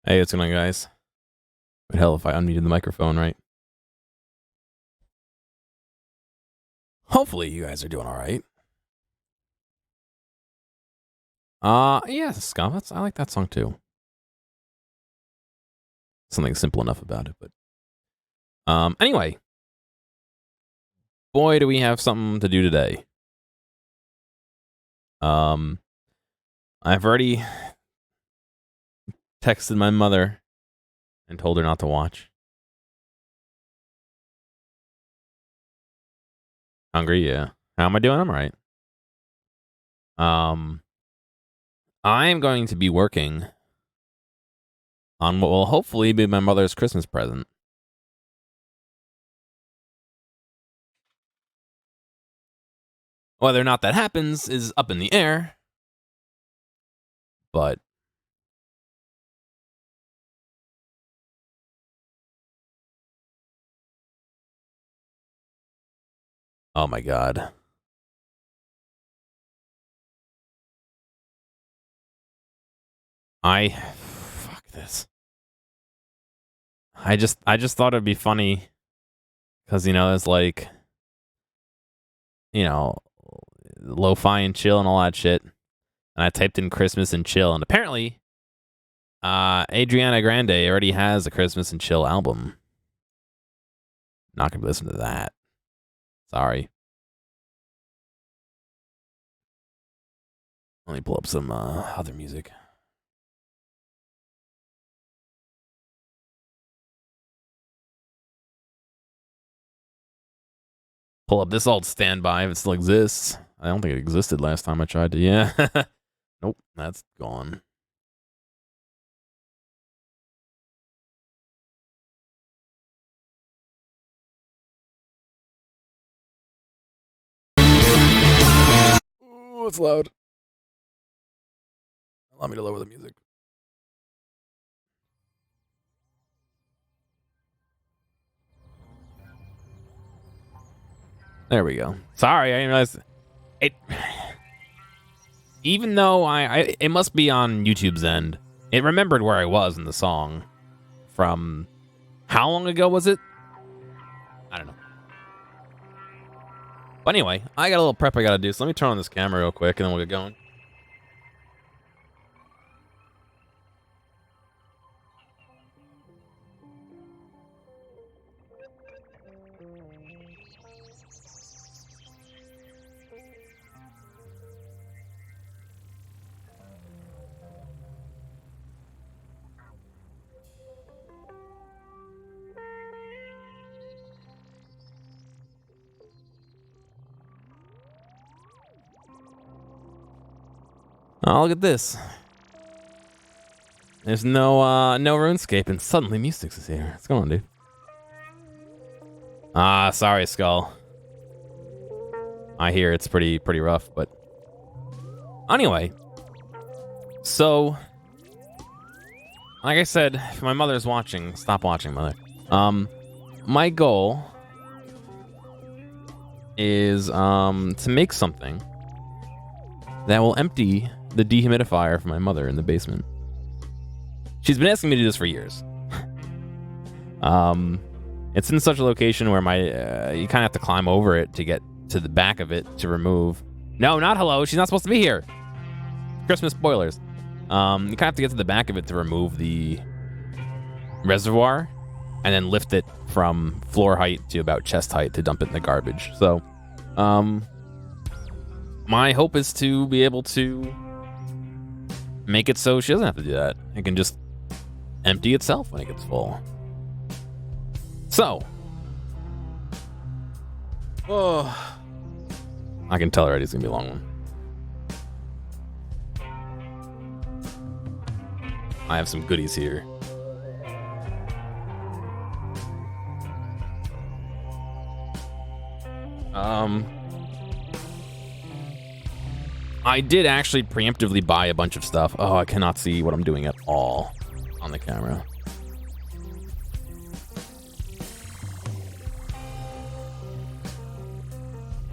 Hey, what's going on, guys? Would hell if I unmuted the microphone, right? Hopefully, you guys are doing all right. Yeah, Scum. I like that song too. Something simple enough about it, but anyway, boy, do we have something to do today. I've already texted my mother and told her not to watch. Hungry, yeah. How am I doing? I'm all right. I'm going to be working on what will hopefully be my mother's Christmas present. Whether or not that happens is up in the air, but oh my god. Fuck this. I just thought it'd be funny because it's like lo-fi and chill and all that shit. And I typed in Christmas and chill, and apparently, Adriana Grande already has a Christmas and chill album. Not gonna listen to that. Sorry. Let me pull up some other music. Pull up this old standby if it still exists. I don't think it existed last time I tried to. Yeah. Nope, that's gone. Ooh, it's loud. Allow me to lower the music. There we go. Sorry, I didn't realize it. Even though it must be on YouTube's end. It remembered where I was in the song. From how long ago was it? I don't know. But anyway, I got a little prep I gotta do, so let me turn on this camera real quick and then we'll get going. Oh, look at this. There's no RuneScape, and suddenly Mustix is here. What's going on, dude? Sorry, Skull. I hear it's pretty rough, but anyway. So, like I said, if my mother's watching, stop watching, mother. My goal is to make something that will empty the dehumidifier for my mother in the basement. She's been asking me to do this for years. It's in such a location where you kind of have to climb over it to get to the back of it to remove. No, not hello. She's not supposed to be here. Christmas spoilers. You kind of have to get to the back of it to remove the reservoir and then lift it from floor height to about chest height to dump it in the garbage. So, my hope is to be able to make it so she doesn't have to do that. It can just empty itself when it gets full. So, I can tell already it's gonna be a long one. I have some goodies here. I did actually preemptively buy a bunch of stuff. Oh, I cannot see what I'm doing at all on the camera.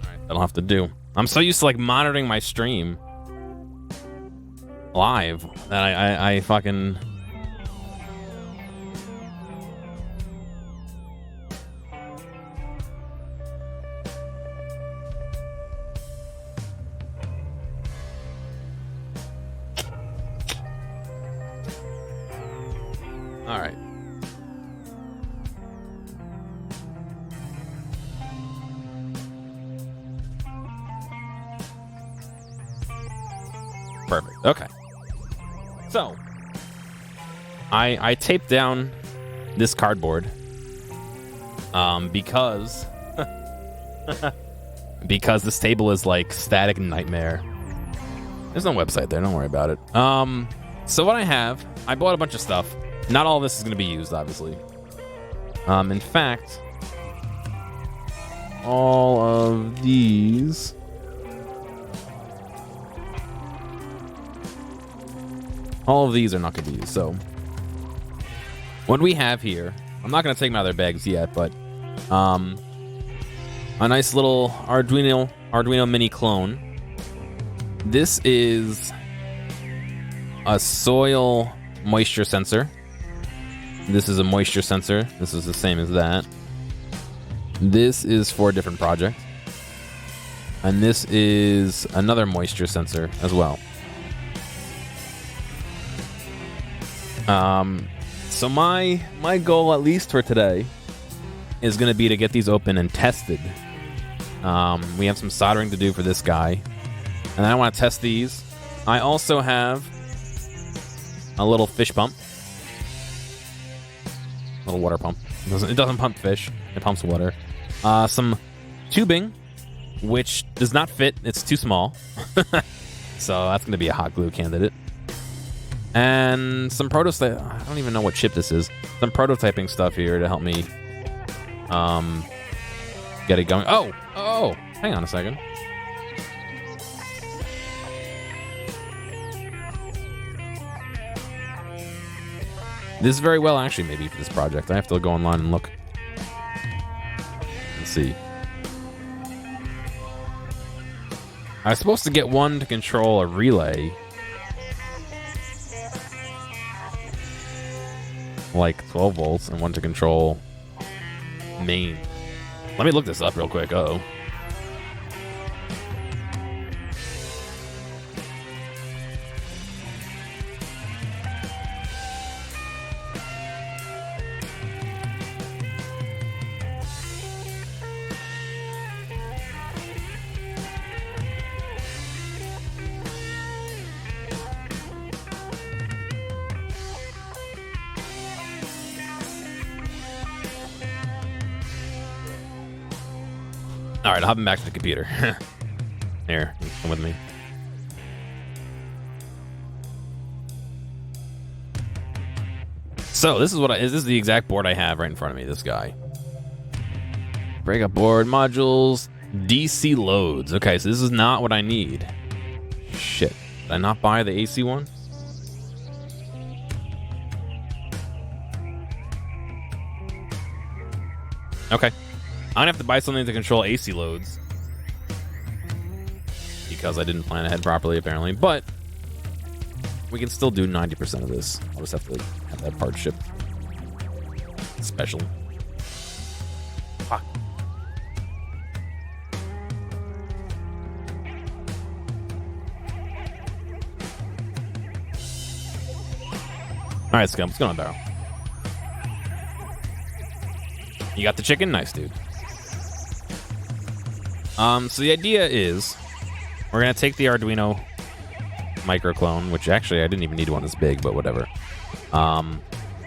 Alright, that'll have to do. I'm so used to like monitoring my stream live that I fucking Perfect. Okay. So, I taped down this cardboard because because this table is like static nightmare. There's no website there. Don't worry about it. So what I bought a bunch of stuff. Not all of this is going to be used, obviously. In fact, all of these. All of these are not going to be used. So, what we have here, I'm not going to take them out of their bags yet, but a nice little Arduino mini clone. This is a soil moisture sensor. This is a moisture sensor. This is the same as that. This is for a different project. And this is another moisture sensor as well. So my goal, at least for today, is going to be to get these open and tested. We have some soldering to do for this guy. And I want to test these. I also have a little fish pump. A little water pump. It doesn't pump fish. It pumps water. Some tubing, which does not fit. It's too small. So that's going to be a hot glue candidate. And some prototype. I don't even know what chip this is. Some prototyping stuff here to help me get it going. Oh, hang on a second. This is very well actually maybe for this project. I have to go online and look. Let's see. I was supposed to get one to control a relay. Like 12 volts, and one to control main. Let me look this up real quick. Uh-oh. All right, hopping back to the computer. Here, come with me. So this is the exact board I have right in front of me. This guy. Breakup board modules, DC loads. Okay, so this is not what I need. Shit, did I not buy the AC one? Okay. I'm gonna have to buy something to control AC loads because I didn't plan ahead properly, apparently. But we can still do 90% of this. I'll just have to have that part shipped special. Fuck. All right, Scum, what's going on, Barrel? You got the chicken? Nice, dude. So the idea is we're going to take the Arduino microclone, which actually I didn't even need one this big, but whatever.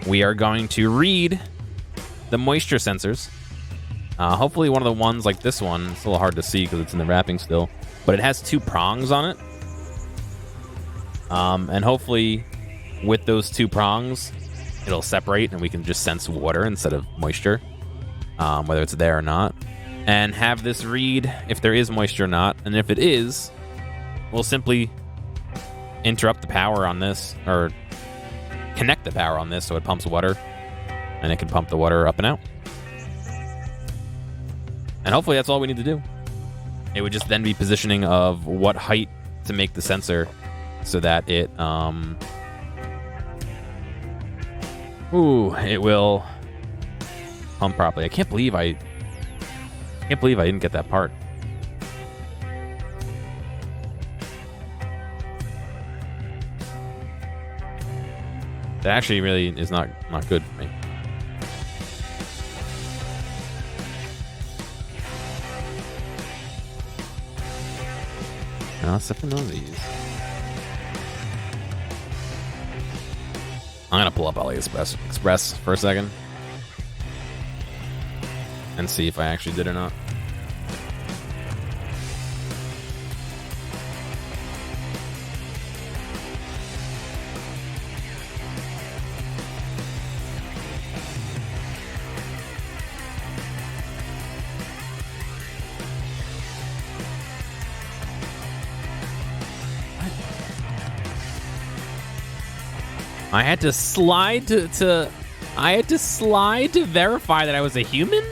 We are going to read the moisture sensors. Hopefully one of the ones like this one, it's a little hard to see because it's in the wrapping still, but it has 2 prongs on it. And hopefully with those 2 prongs, it'll separate and we can just sense water instead of moisture, whether it's there or not. And have this read if there is moisture or not. And if it is, we'll simply interrupt the power on this, or connect the power on this so it pumps water, and it can pump the water up and out. And hopefully that's all we need to do. It would just then be positioning of what height to make the sensor so that it it will pump properly. I can't believe I didn't get that part. That actually really is not good for me. No, except for none of these. I'm gonna pull up AliExpress for a second and see if I actually did or not. I had to slide to verify that I was a human?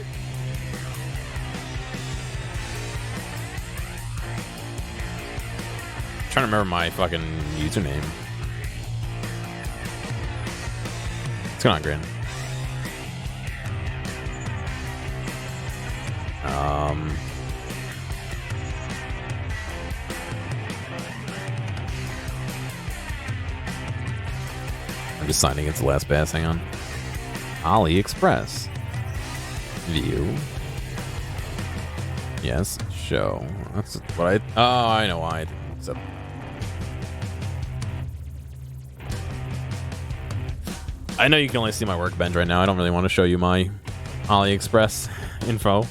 I'm trying to remember my fucking username. What's going on, Grin? I'm just signing into LastPass. Hang on. AliExpress. View. Yes. Show. That's what I. Oh, I know why. So. I know you can only see my workbench right now. I don't really want to show you my AliExpress info.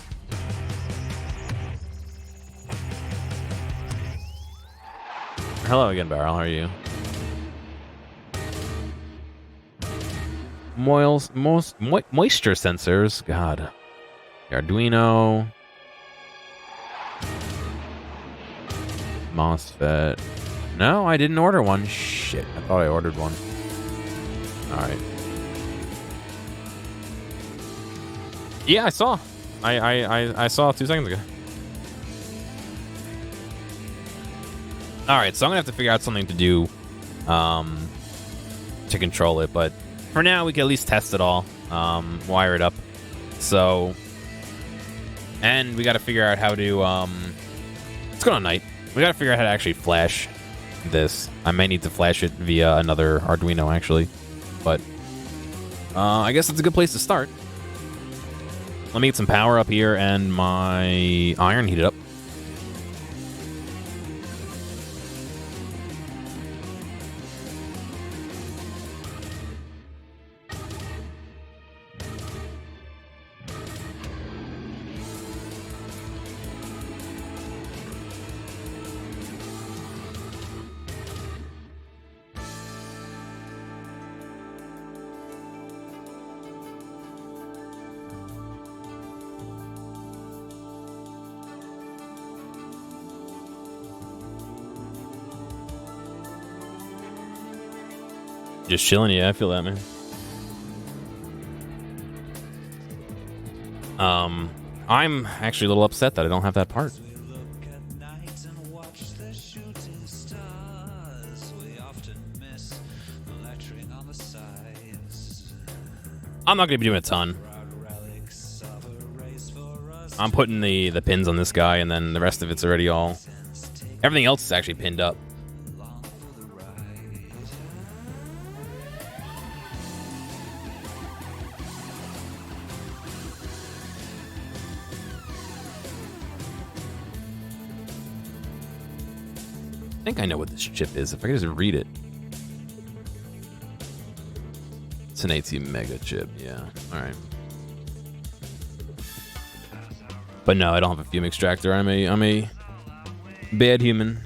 Hello again, Barrel. How are you? Moisture sensors. God. The Arduino. MOSFET. No, I didn't order one. Shit. I thought I ordered one. Alright. Yeah, I saw. I saw 2 seconds ago. Alright, so I'm gonna have to figure out something to do to control it, but for now we can at least test it all. Wire it up. So, and we gotta figure out how to it's going on night. We gotta figure out how to actually flash this. I may need to flash it via another Arduino actually, but I guess it's a good place to start. Let me get some power up here and my iron heated up. Just chilling, yeah, I feel that, man. I'm actually a little upset that I don't have that part. I'm not gonna be doing a ton. I'm putting the pins on this guy, and then the rest of it's already all. Everything else is actually pinned up. I think I know what this chip is. If I could just read it. It's an 18 mega chip. Yeah. All right. But no, I don't have a fume extractor. I'm a bad human.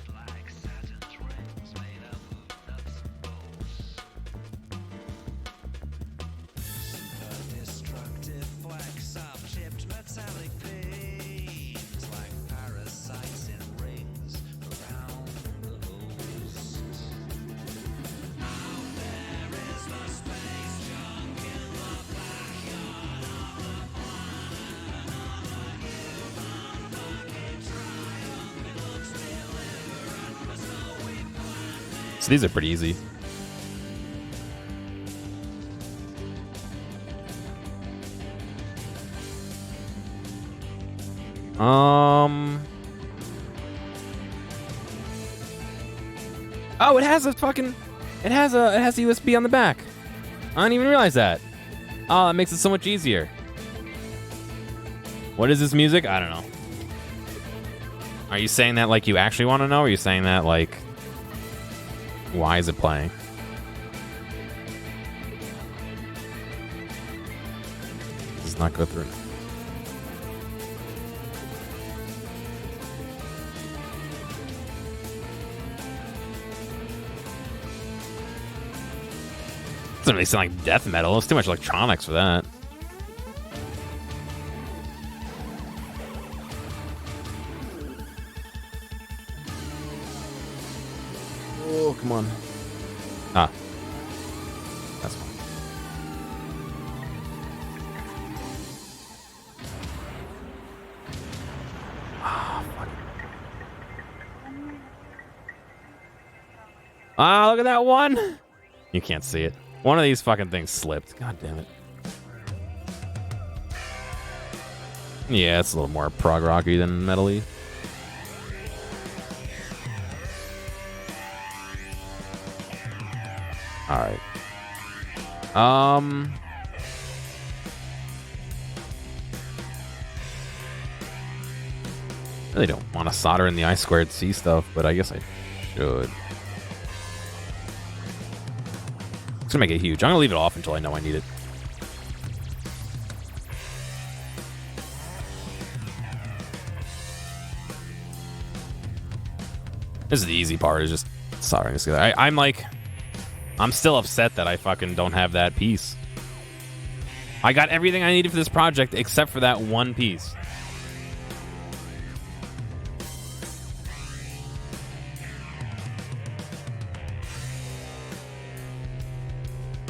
So these are pretty easy. Oh, it has a fucking it has a USB on the back. I didn't even realize that. Oh, that makes it so much easier. What is this music? I don't know. Are you saying that like you actually want to know, or are you saying that like why is it playing? just not go through. Doesn't really sound like death metal. It's too much electronics for that. Oh, come on. Ah. That's fine. Ah, fuck. Ah, look at that one. You can't see it. One of these fucking things slipped. God damn it. Yeah, it's a little more prog rocky than metal-y. Alright. Really don't want to solder in the I2C stuff, but I guess I should. It's gonna make it huge. I'm gonna leave it off until I know I need it. This is the easy part, is just soldering this together. I'm still upset that I fucking don't have that piece. I got everything I needed for this project except for that one piece.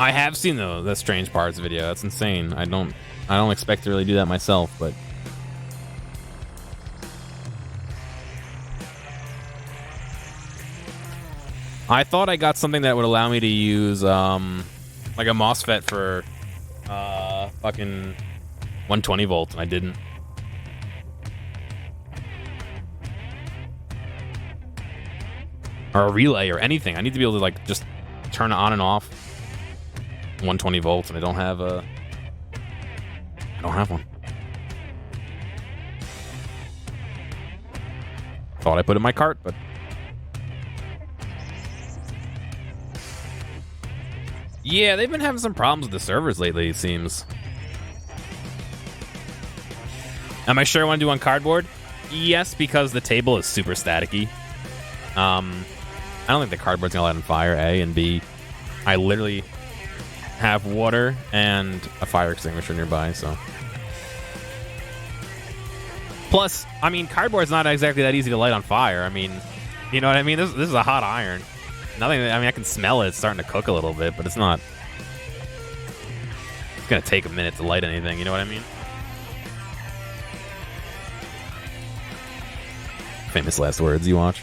I have seen the Strange Parts video. That's insane. I don't expect to really do that myself, but I thought I got something that would allow me to use like a MOSFET for fucking 120 volts, and I didn't. Or a relay or anything. I need to be able to like just turn it on and off 120 volts, and I don't have one. Thought I put it in my cart, but yeah, they've been having some problems with the servers lately, it seems. Am I sure I want to do on cardboard? Yes, because the table is super staticky. I don't think the cardboard's gonna light on fire, A, and B, I literally have water and a fire extinguisher nearby, so. Plus, I mean, cardboard's not exactly that easy to light on fire. I mean, you know what I mean? This is a hot iron. Nothing, I mean, I can smell it. It's starting to cook a little bit, but it's not. It's gonna take a minute to light anything, you know what I mean? Famous last words, you watch.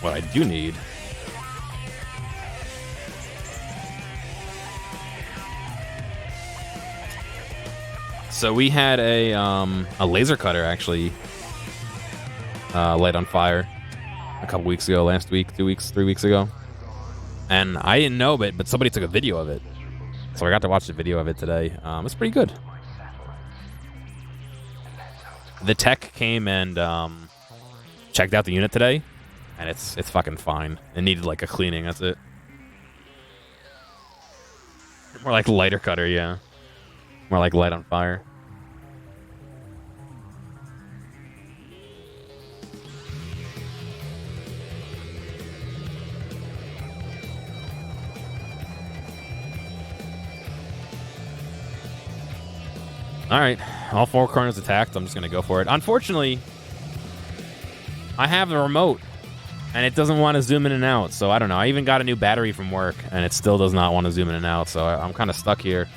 What I do need so we had a laser cutter actually light on fire a couple weeks ago, last week, 2 weeks, 3 weeks ago, and I didn't know it, but somebody took a video of it, so I got to watch the video of it today. It's pretty good. The tech came and checked out the unit today, and it's fucking fine. It needed like a cleaning, that's it. More like lighter cutter, yeah. More like light on fire. Alright, all 4 corners attacked. I'm just going to go for it. Unfortunately, I have the remote, and it doesn't want to zoom in and out, so I don't know. I even got a new battery from work, and it still does not want to zoom in and out, so I'm kind of stuck here.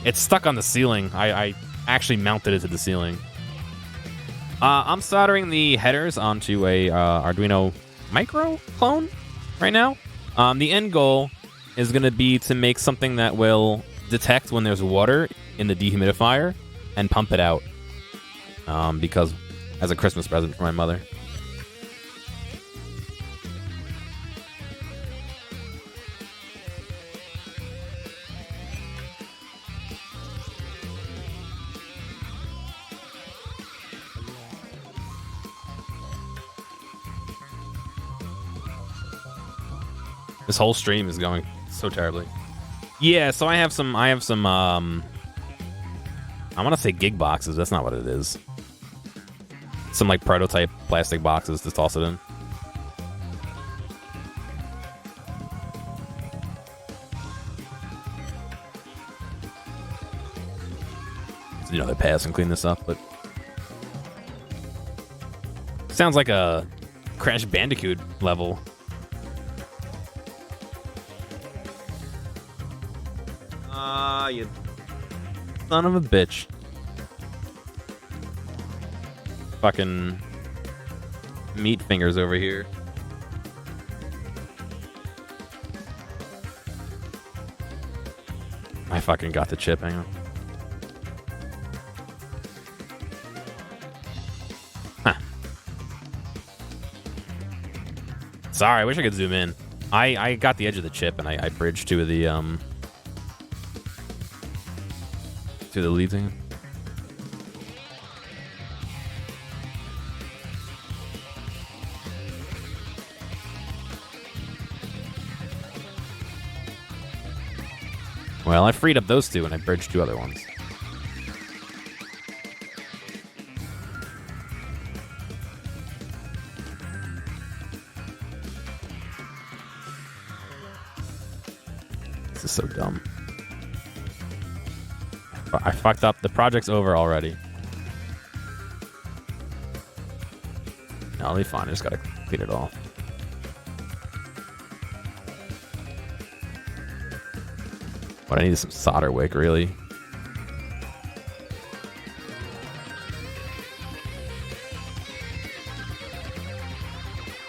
It's stuck on the ceiling. I actually mounted it to the ceiling. I'm soldering the headers onto a Arduino Micro clone right now. The end goal is going to be to make something that will detect when there's water in the dehumidifier and pump it out, because as a Christmas present for my mother. This whole stream is going so terribly. Yeah, so I have some I want to say gig boxes. That's not what it is. Some like prototype plastic boxes to toss it in. So, you know, they pass and clean this up, but sounds like a Crash Bandicoot level. You son of a bitch. Fucking meat fingers over here. I fucking got the chip, hang on. Huh. Sorry, I wish I could zoom in. I got the edge of the chip and I bridged to the lead thing. Well, I freed up those two and I bridged two other ones. This is so dumb. I fucked up. The project's over already. No, I'll be fine. I just gotta clean it off. But I need some solder wick, really.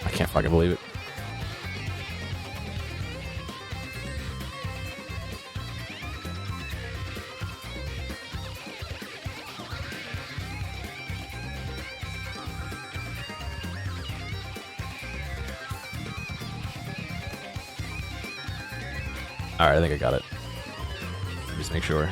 I can't fucking believe it. All right, I think I got it. Just make sure.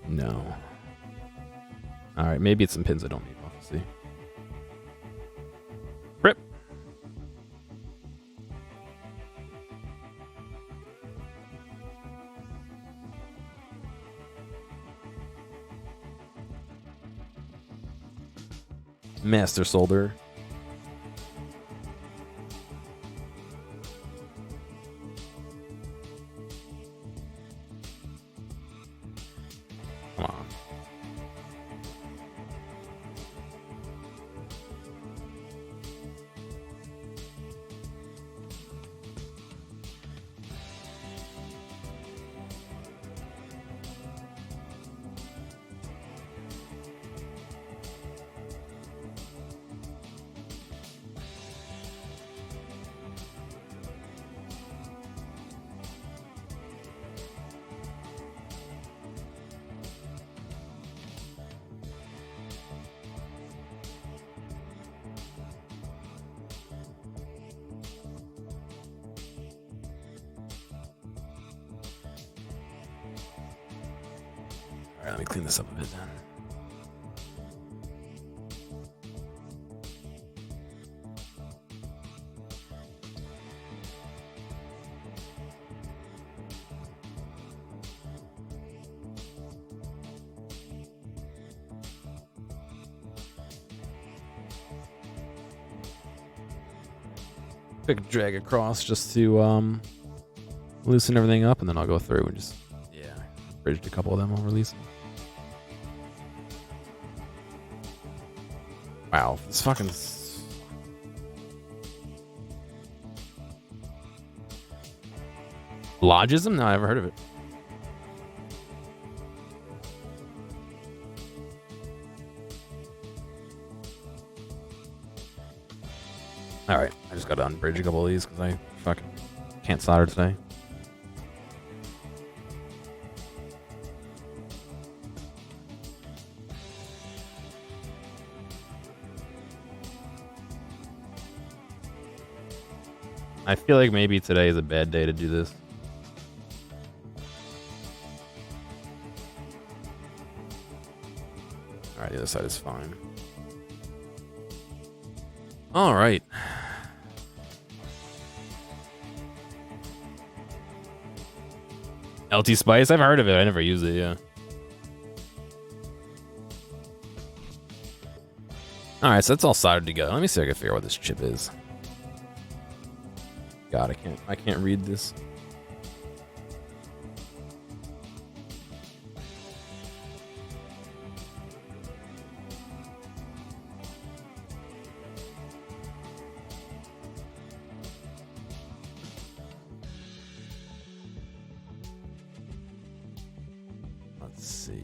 No. All right, maybe it's some pins I don't need. We'll see. Rip. Master solder. Come on. All right, let me clean this up a bit then. Quick drag across just to loosen everything up, and then I'll go through and just bridged a couple of them. I'll release them. Wow, this fucking Logism? No, I never heard of it. All right, I just got to unbridge a couple of these because I fucking can't solder today. I feel like maybe today is a bad day to do this. Alright, the other side is fine. Alright. LT Spice? I've heard of it. I never use it, yeah. Alright, so that's all soldered together. Let me see if I can figure out what this chip is. God, I can't read this. Let's see.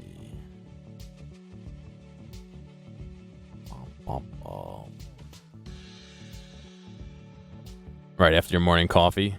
Right after your morning coffee.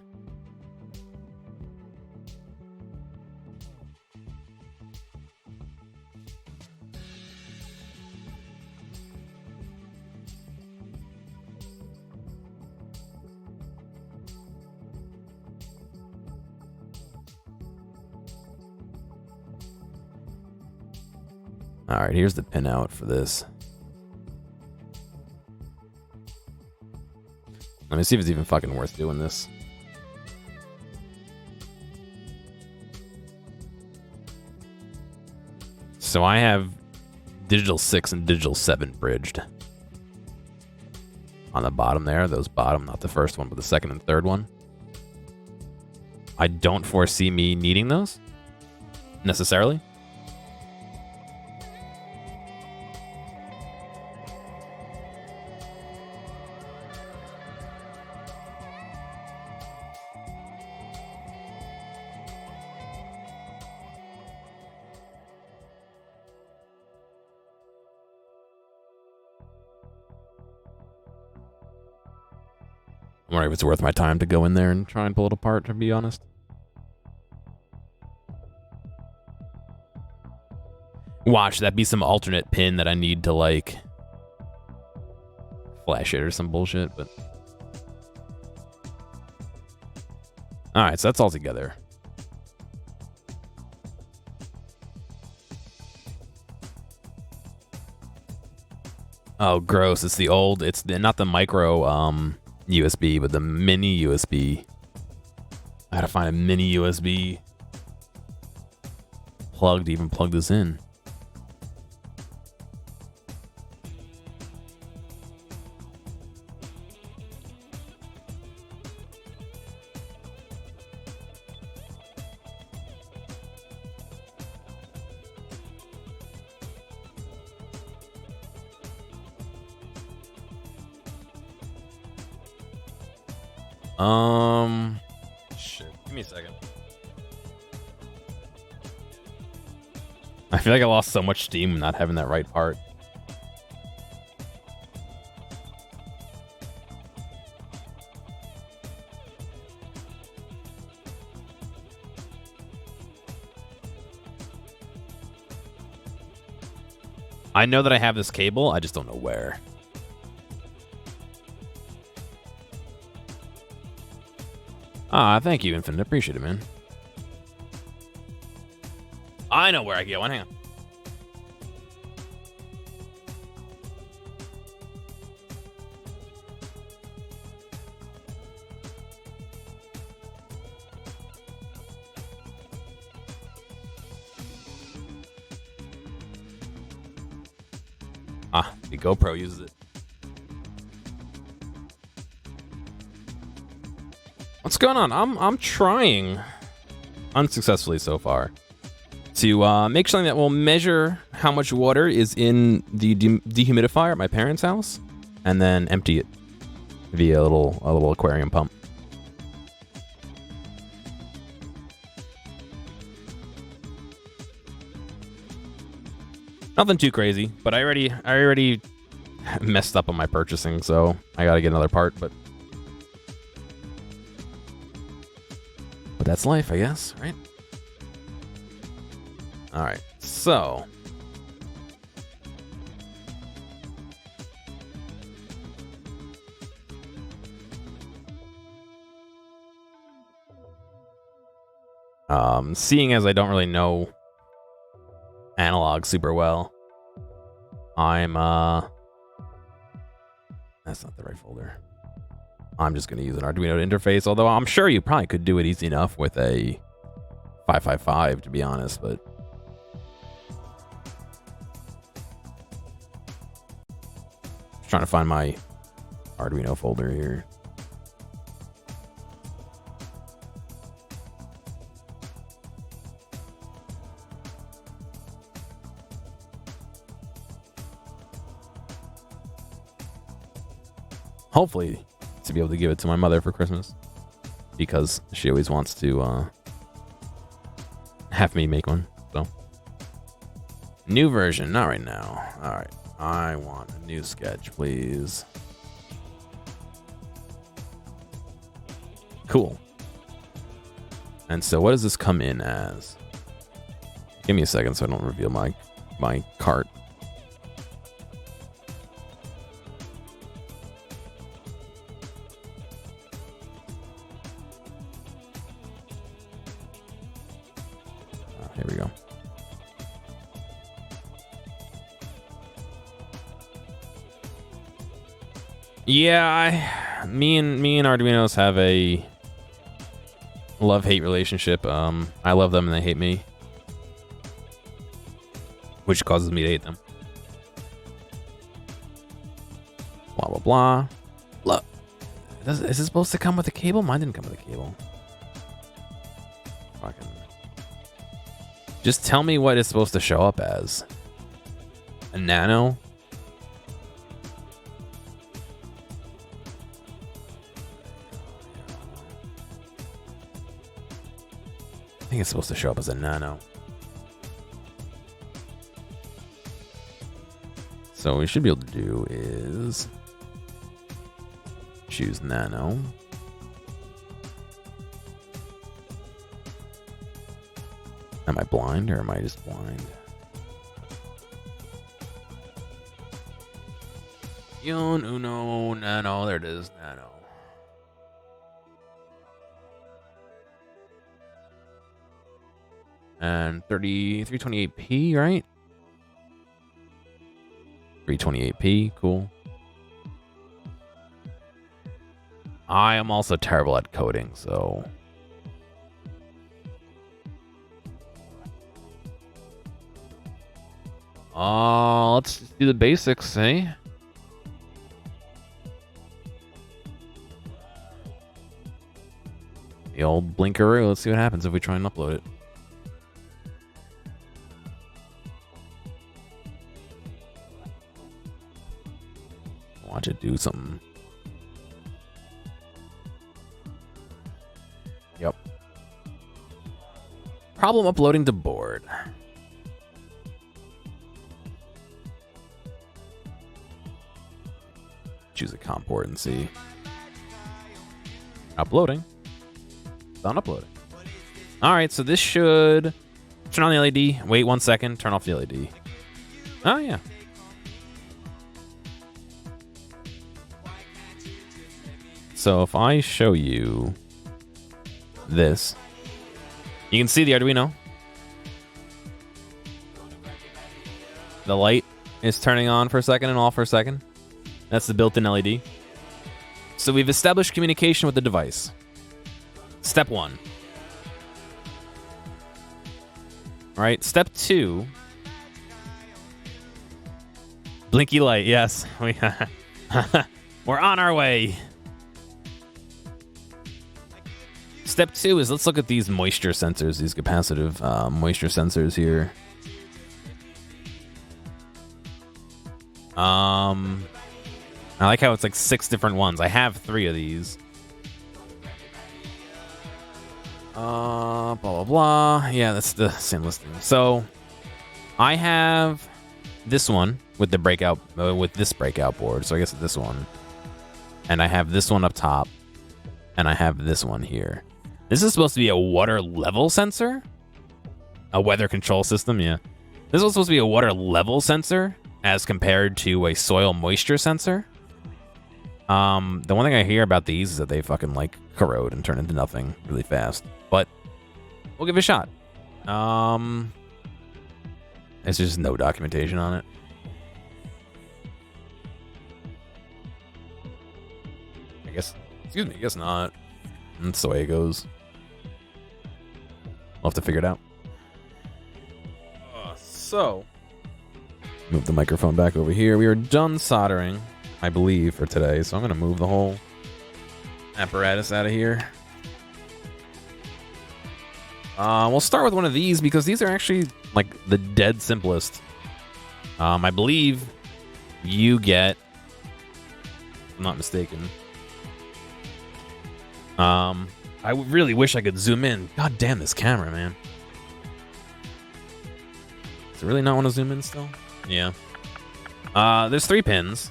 All right, here's the pinout for this. Let me see if it's even fucking worth doing this. So I have digital 6 and digital 7 bridged. On the bottom there, those bottom, not the first one, but the second and third one. I don't foresee me needing those, necessarily. I'm wondering if it's worth my time to go in there and try and pull it apart, to be honest. Watch, that be some alternate pin that I need to, like, flash it or some bullshit, but... Alright, so that's all together. Oh, gross. It's the old... It's not the micro, USB, but the mini USB. I gotta find a mini USB plug to even plug this in. Shit. Give me a second. I feel like I lost so much steam not having that right part. I know that I have this cable, I just don't know where. Ah, thank you, Infinite. Appreciate it, man. I know where I can get one. Hang on. Ah, the GoPro uses it. What's going on? I'm trying, unsuccessfully so far, to make something that will measure how much water is in the dehumidifier at my parents' house, and then empty it via a little aquarium pump. Nothing too crazy, but I already messed up on my purchasing, so I gotta get another part, but that's life, I guess, right? All right, so Seeing as I don't really know analog super well, I'm that's not the right folder. I'm just gonna use an Arduino interface, although I'm sure you probably could do it easy enough with a 555, to be honest, but just trying to find my Arduino folder here. Hopefully to be able to give it to my mother for Christmas, because she always wants to have me make one. So new version, not right now. All right, I want a new sketch, please. Cool. And so what does this come in as? Give me a second so I don't reveal my cart. Here we go. Yeah, me and Arduinos have a love-hate relationship. I love them and they hate me, which causes me to hate them. Blah blah blah. Look, is it supposed to come with a cable? Mine didn't come with a cable. Fucking. Just tell me what it's supposed to show up as. A nano? I think it's supposed to show up as a nano. So what we should be able to do is choose nano. Am I blind or am I just blind? Yon Uno Nano. There it is. Nano. And 328p, right? 328p. Cool. I am also terrible at coding, so... let's just do the basics, eh? The old blinkeroo. Let's see what happens if we try and upload it. Watch it do something. Yep. Problem uploading to board. Choose a COM port and see. Uploading. Done uploading. All right, so this should turn on the LED. Wait 1 second. Turn off the LED. Oh yeah. So if I show you this, you can see the Arduino. The light is turning on for a second and off for a second. That's the built-in LED. So we've established communication with the device. Step 1. All right, step 2. Blinky light, yes. We're on our way. Step 2 is let's look at these moisture sensors, these capacitive moisture sensors here. I like how it's like 6 different ones. I have 3 of these. Blah, blah, blah. Yeah, that's the same listing. So I have this one with the breakout, with this breakout board. So I guess this one. And I have this one up top. And I have this one here. This is supposed to be a water level sensor? A weather control system, yeah. This is supposed to be a water level sensor as compared to a soil moisture sensor. The one thing I hear about these is that they fucking like corrode and turn into nothing really fast. But We'll give it a shot. There's just no documentation on it. I guess not. That's the way it goes. We'll have to figure it out. So, move the microphone back over here. We are done soldering, I believe, for today. So I'm going to move the whole apparatus out of here. We'll start with one of these because these are actually like the dead simplest. I believe you get, if I'm not mistaken. I really wish I could zoom in. God damn this camera, man. Does it really not want to zoom in still? Yeah. There's 3 pins.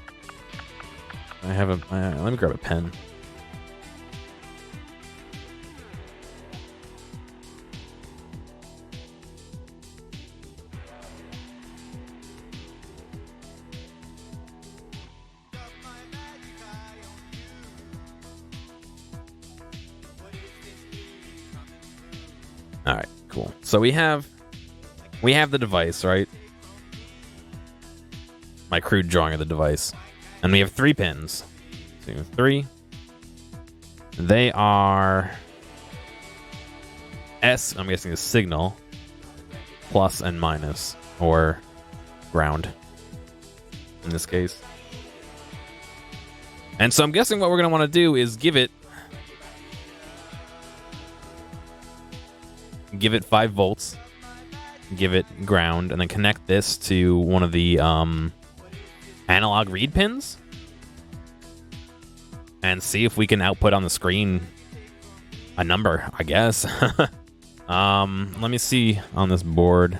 I have a. Let me grab a pen. All right, cool. So we have the device, right? My crude drawing of the device. And we have 3 pins. So 3. They are S, I'm guessing, is signal, plus and minus, or ground in this case. And so I'm guessing what we're going to want to do is give it 5 volts, give it ground, and then connect this to one of the analog read pins and see if we can output on the screen a number, I guess. Let me see on this board.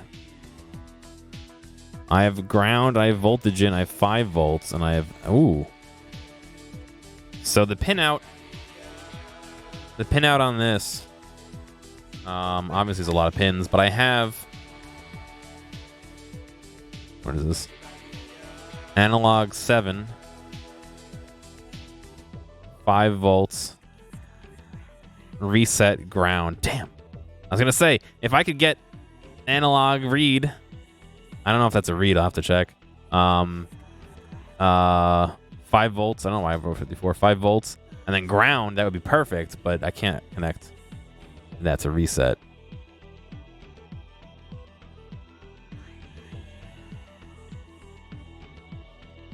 I have ground, I have voltage in, I have 5 volts, and I have... Ooh. So the pin out on this... obviously, there's a lot of pins, but I have... What is this? Analog 7. 5 volts. Reset ground. Damn. I was going to say, if I could get analog read... I don't know if that's a read. I'll have to check. 5 volts. I don't know why I wrote 54. 5 volts. And then ground, that would be perfect, but I can't connect. That's a reset.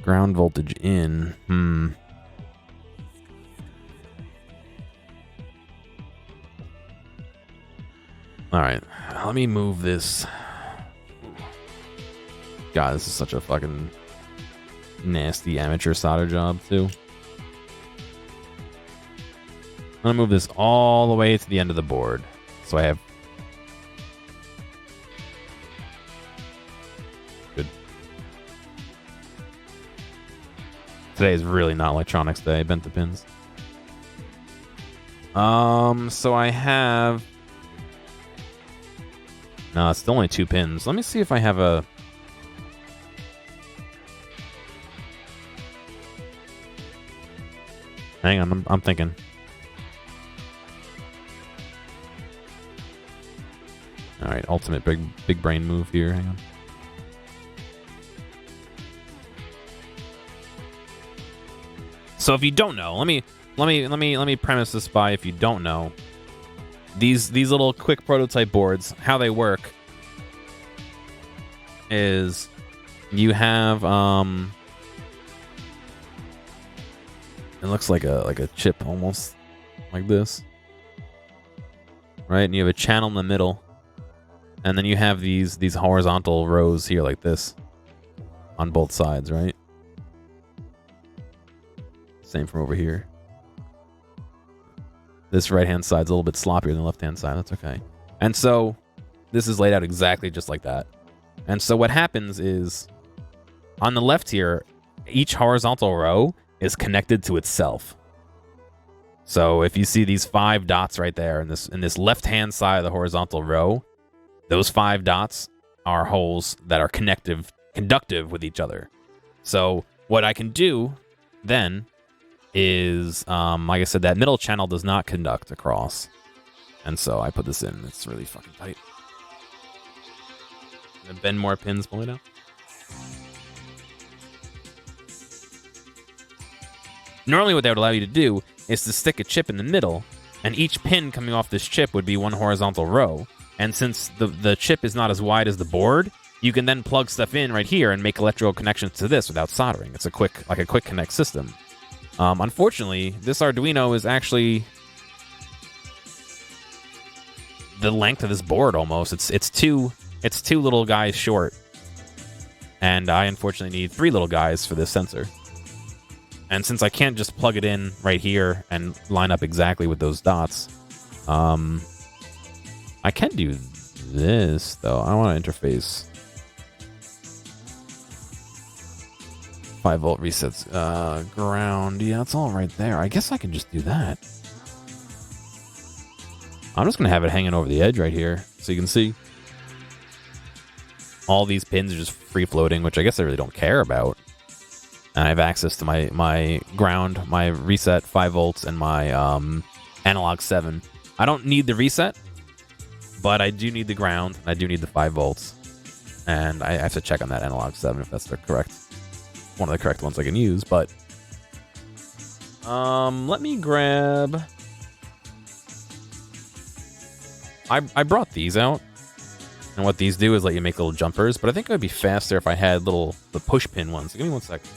Ground voltage in. All right. Let me move this. God, this is such a fucking nasty amateur solder job, too. I'm gonna move this all the way to the end of the board. So I have... Good. Today is really not electronics day. I bent the pins. So I have... No, it's still only 2 pins. Let me see if I have a... Hang on, I'm thinking. All right, ultimate big brain move here. Hang on. So if you don't know, let me premise this by, if you don't know, these little quick prototype boards, how they work is you have it looks like a chip almost like this, right? And you have a channel in the middle. And then you have these horizontal rows here like this on both sides, right? Same from over here. This right-hand side's a little bit sloppier than the left-hand side. That's okay. And so this is laid out exactly just like that. And so what happens is on the left here, each horizontal row is connected to itself. So if you see these 5 dots right there in this left-hand side of the horizontal row, those 5 dots are holes that are conductive with each other. So what I can do then is, like I said, that middle channel does not conduct across. And so I put this in. It's really fucking tight. And bend more pins, pull it out. Normally what that would allow you to do is to stick a chip in the middle, and each pin coming off this chip would be one horizontal row. And since the chip is not as wide as the board, you can then plug stuff in right here and make electrical connections to this without soldering. It's a quick connect system. Unfortunately, this Arduino is actually the length of this board almost. It's two little guys short, and I unfortunately need 3 little guys for this sensor. And since I can't just plug it in right here and line up exactly with those dots, I can do this though. I want to interface 5-volt resets, ground. Yeah, it's all right there. I guess I can just do that. I'm just gonna have it hanging over the edge right here, so you can see all these pins are just free floating, which I guess I really don't care about. And I have access to my ground, my reset 5 volts, and my analog 7. I don't need the reset, but I do need the ground. And I do need the 5 volts, and I have to check on that analog 7 if that's the correct one of the correct ones I can use. But let me grab. I brought these out, and what these do is let you make little jumpers. But I think it would be faster if I had the push pin ones. Give me 1 second.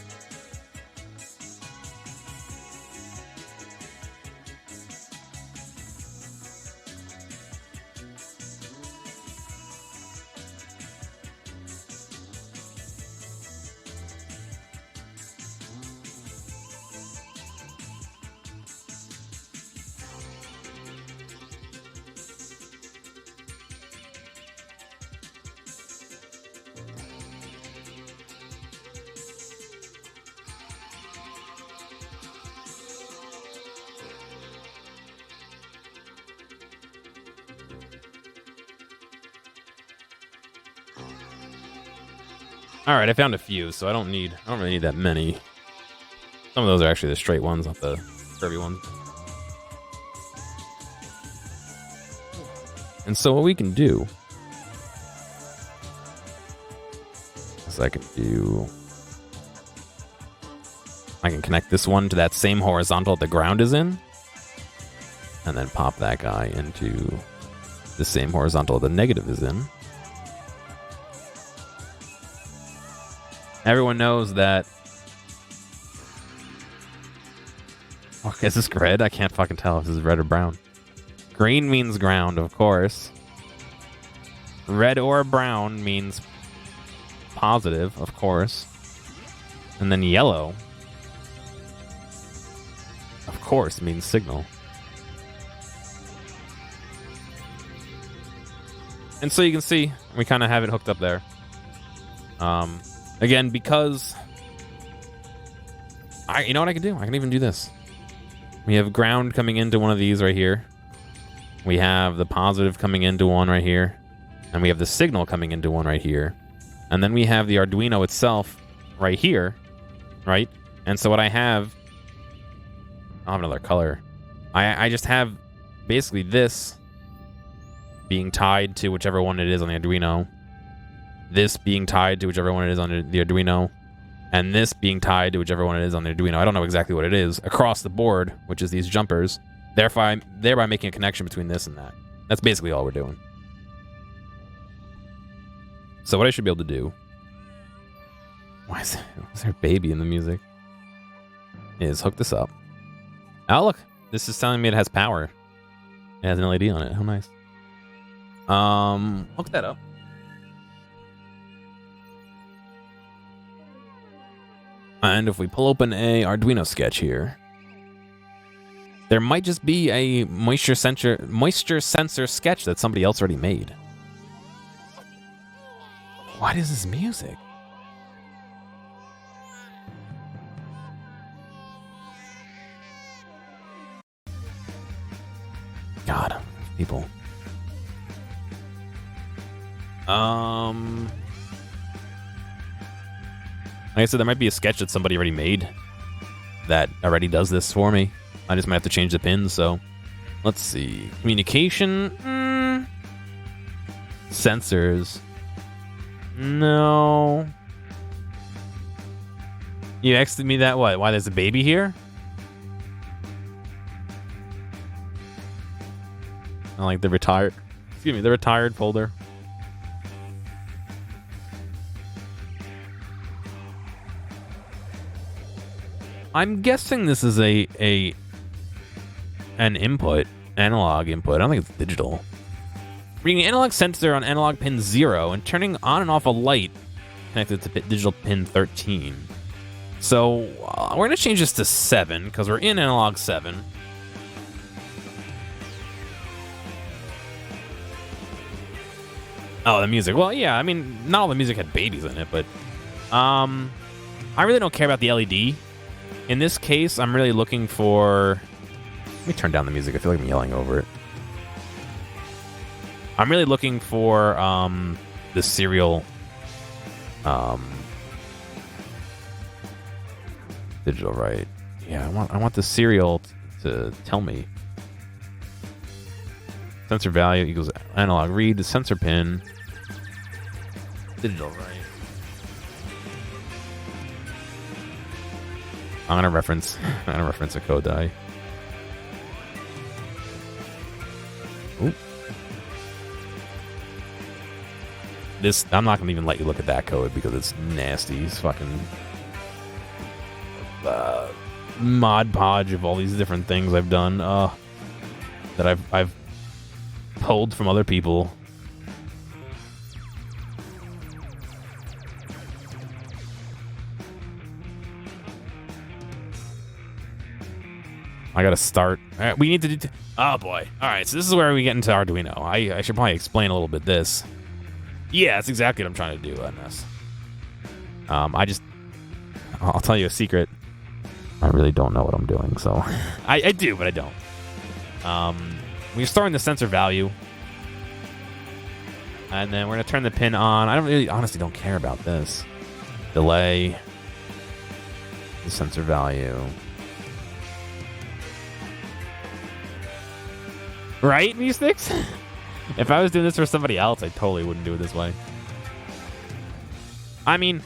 All right, I found a few, so I don't really need that many. Some of those are actually the straight ones, not the curvy ones. And so what we can do is I can connect this one to that same horizontal the ground is in, and then pop that guy into the same horizontal the negative is in. Everyone knows that. Okay, is this red? I can't fucking tell if this is red or brown. Green means ground, of course. Red or brown means positive, of course. And then yellow, of course, means signal. And so you can see, we kind of have it hooked up there. Again, because you know what I can do? I can even do this. We have ground coming into one of these right here. We have the positive coming into one right here. And we have the signal coming into one right here. And then we have the Arduino itself right here, right? And so what I have, I'll have another color. I just have basically this being tied to whichever one it is on the Arduino. This being tied to whichever one it is on the Arduino, and this being tied to whichever one it is on the Arduino. I don't know exactly what it is across the board, which is these jumpers, thereby making a connection between this and that. That's basically all we're doing. So what I should be able to do, why is there a baby in the music, is hook this up. Oh look, this is telling me it has power. It has an LED on it. How nice. Hook that up. And if we pull open a Arduino sketch here, there might just be a moisture sensor sketch that somebody else already made. What is this music? God, people. Like I said, there might be a sketch that somebody already made that already does this for me. I just might have to change the pins, so Let's see. Communication. Sensors. No. You texted me that what? Why there's a baby here? I like the retired. Excuse me, the retired folder. I'm guessing this is an input, analog input. I don't think it's digital. Reading an analog sensor on analog pin 0 and turning on and off a light connected to digital pin 13. So we're going to change this to 7 because we're in analog 7. Oh, the music. Well, yeah, I mean, not all the music had babies in it, but I really don't care about the LED. In this case, I'm really looking for... Let me turn down the music. I feel like I'm yelling over it. I'm really looking for the serial digital, right? Yeah, I want the serial to tell me. Sensor value equals analog read, the sensor pin. Digital, right? I'm gonna reference a code die. Ooh. This, I'm not gonna even let you look at that code because it's nasty. It's fucking mod podge of all these different things I've done that I've pulled from other people. I gotta start. All right, we need to do. Oh boy! All right, so this is where we get into Arduino. I should probably explain a little bit this. Yeah, that's exactly what I'm trying to do on this. I'll tell you a secret. I really don't know what I'm doing, so I do, but I don't. We're storing the sensor value, and then we're gonna turn the pin on. I honestly don't care about this. Delay. The sensor value. Right, Mustix? If I was doing this for somebody else, I totally wouldn't do it this way. I mean,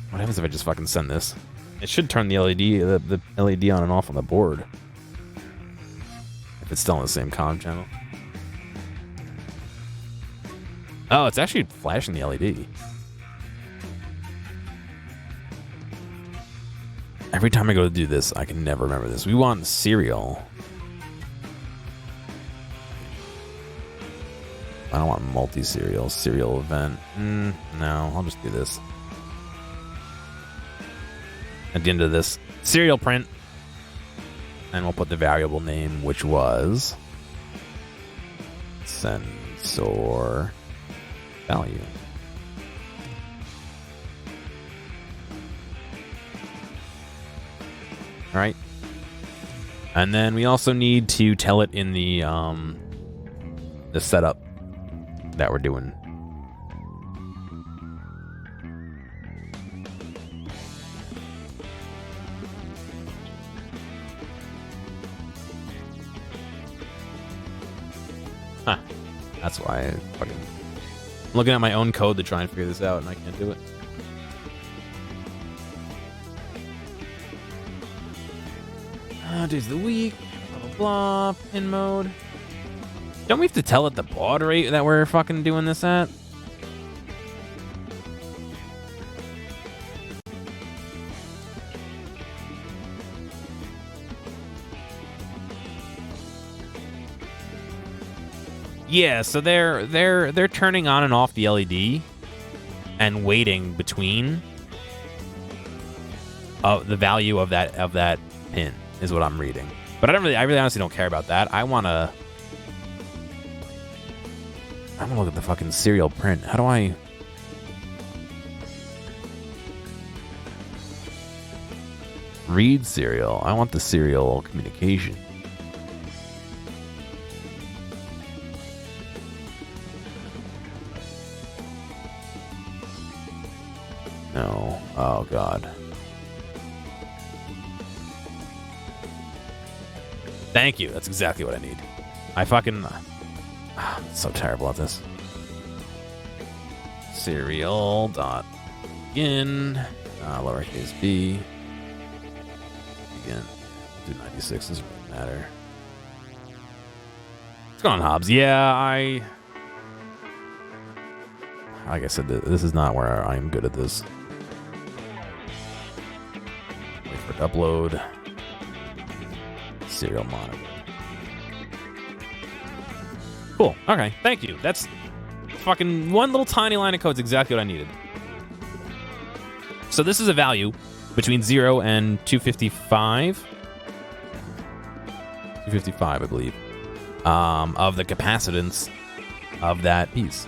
what happens if I just fucking send this? It should turn the LED on and off on the board. If it's still on the same comm channel. Oh, it's actually flashing the LED. Every time I go to do this, I can never remember this. We want serial. I don't want multi-serial. Serial event. No, I'll just do this. At the end of this, serial print. And we'll put the variable name, which was sensor value. All right. And then we also need to tell it in the setup that we're doing. Huh. That's why I'm looking at my own code to try and figure this out, and I can't do it. Days of the week, blah, blah, blah, pin mode. Don't we have to tell it the baud rate that we're fucking doing this at? Yeah, so they're turning on and off the LED and waiting between the value of that pin is what I'm reading. But I really honestly don't care about that. I'm gonna look at the fucking serial print. How do I read serial? I want the serial communication. No. Oh god. Thank you. That's exactly what I need. I fucking... I'm so terrible at this. Serial dot begin, lowercase b, begin, do 96, doesn't really matter. What's going on, Hobbs? Yeah, like I said, this is not where I'm good at this. Wait for it to upload. Serial monitor. Cool. Okay. Thank you. That's fucking one little tiny line of code is exactly what I needed. So this is a value between 0 and 255. 255, I believe. Of the capacitance of that piece.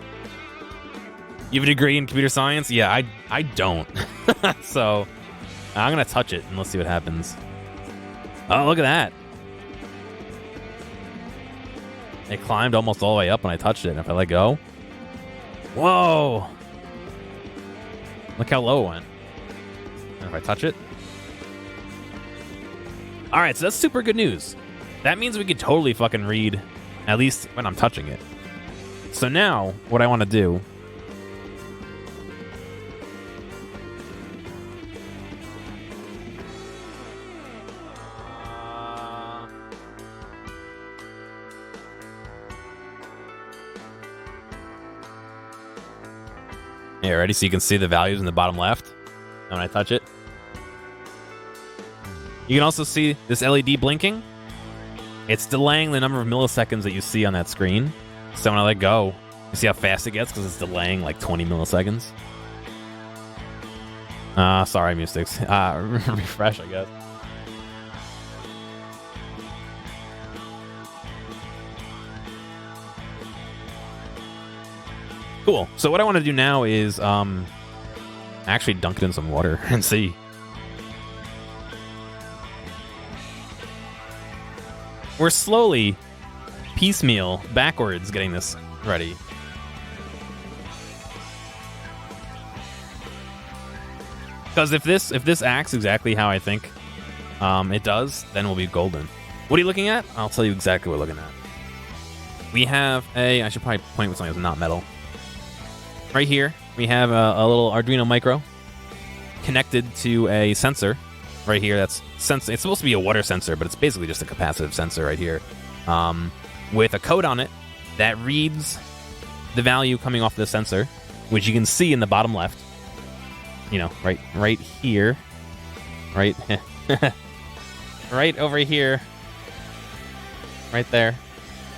You have a degree in computer science? Yeah, I don't. So I'm gonna touch it and let's see what happens. Oh, look at that. It climbed almost all the way up when I touched it, and if I let go... Whoa! Look how low it went. And if I touch it... Alright, so that's super good news. That means we could totally fucking read, at least when I'm touching it. So now, what I want to do... Yeah, ready? So you can see the values in the bottom left. And when I touch it, you can also see this LED blinking. It's delaying the number of milliseconds that you see on that screen. So when I let go, you see how fast it gets because it's delaying like 20 milliseconds. Sorry, Mystics. Refresh, I guess. Cool. So what I want to do now is actually dunk it in some water and see. We're slowly, piecemeal, backwards getting this ready. Because if this acts exactly how I think it does, then we'll be golden. What are you looking at? I'll tell you exactly what we're looking at. We have I should probably point with something that's not metal. Right here, we have a little Arduino Micro connected to a sensor. Right here, that's it's supposed to be a water sensor, but it's basically just a capacitive sensor right here, with a code on it that reads the value coming off the sensor, which you can see in the bottom left. You know, right here, right, right over here, right there.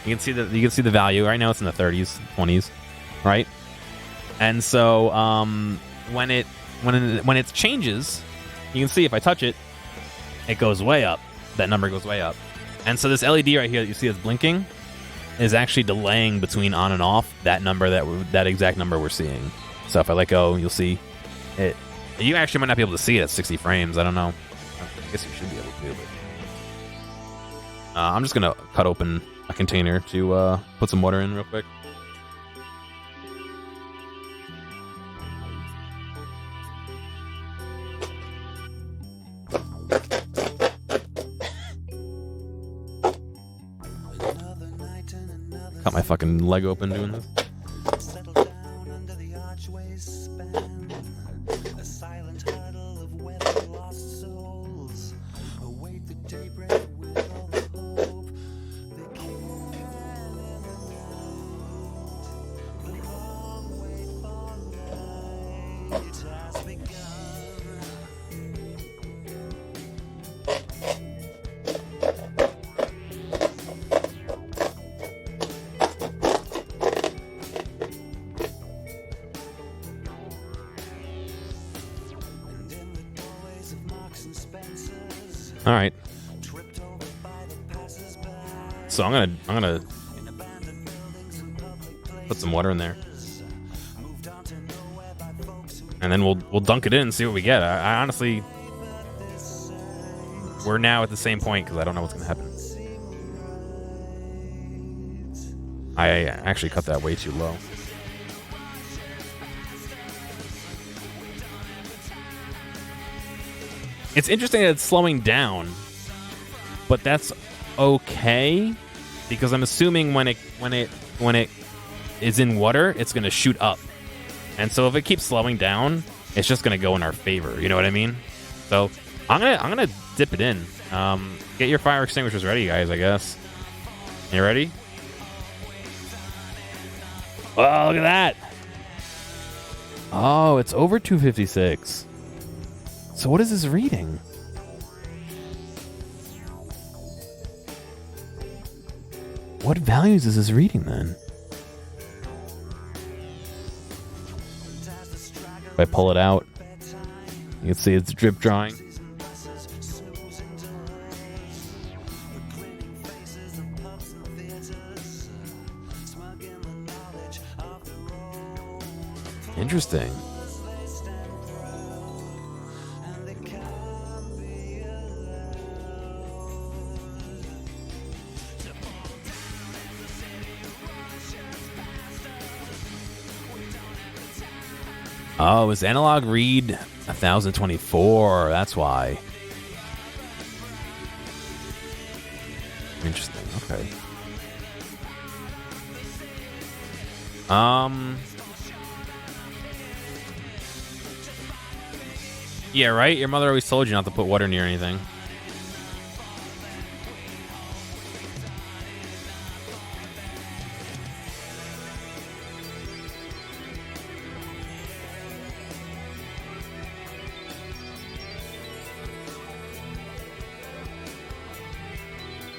You can see the value. Right now, it's in the 30s, 20s, right? And so when it changes, you can see if I touch it, it goes way up. That number goes way up. And so this LED right here that you see is blinking is actually delaying between on and off that number that exact number we're seeing. So if I let go, you'll see it. You actually might not be able to see it at 60 frames. I don't know. I guess you should be able to. But I'm just gonna cut open a container to put some water in real quick. Cut my fucking leg open doing this. All right. So I'm gonna put some water in there, and then we'll dunk it in and see what we get. I honestly, we're now at the same point because I don't know what's gonna happen. I actually cut that way too low. It's interesting that it's slowing down, but that's okay, because I'm assuming when it is in water, it's gonna shoot up, and so if it keeps slowing down, it's just gonna go in our favor. You know what I mean? So I'm gonna dip it in. Get your fire extinguishers ready, guys. I guess. You ready? Oh, look at that! Oh, it's over 256. So what is this reading? What values is this reading then? If I pull it out, you can see it's drip drawing. Interesting. Oh, it's analog read 1024. That's why. Interesting. Okay. Yeah, right? Your mother always told you not to put water near anything.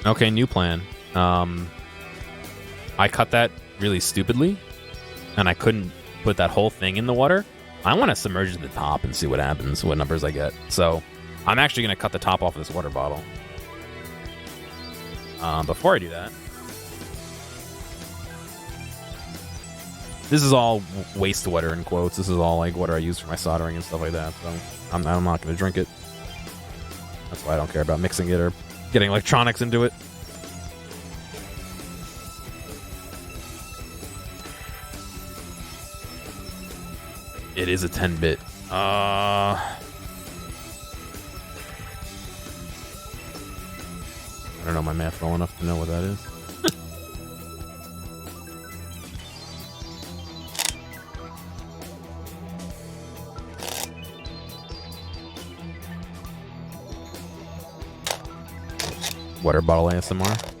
Okay, new plan. I cut that really stupidly, and I couldn't put that whole thing in the water. I want to submerge to the top and see what happens, what numbers I get. So I'm actually going to cut the top off of this water bottle. Before I do that, this is all wastewater in quotes. This is all like water I use for my soldering and stuff like that. So I'm not going to drink it. That's why I don't care about mixing it or getting electronics into it. It is a 10-bit. I don't know my math well enough to know what that is. Water bottle ASMR.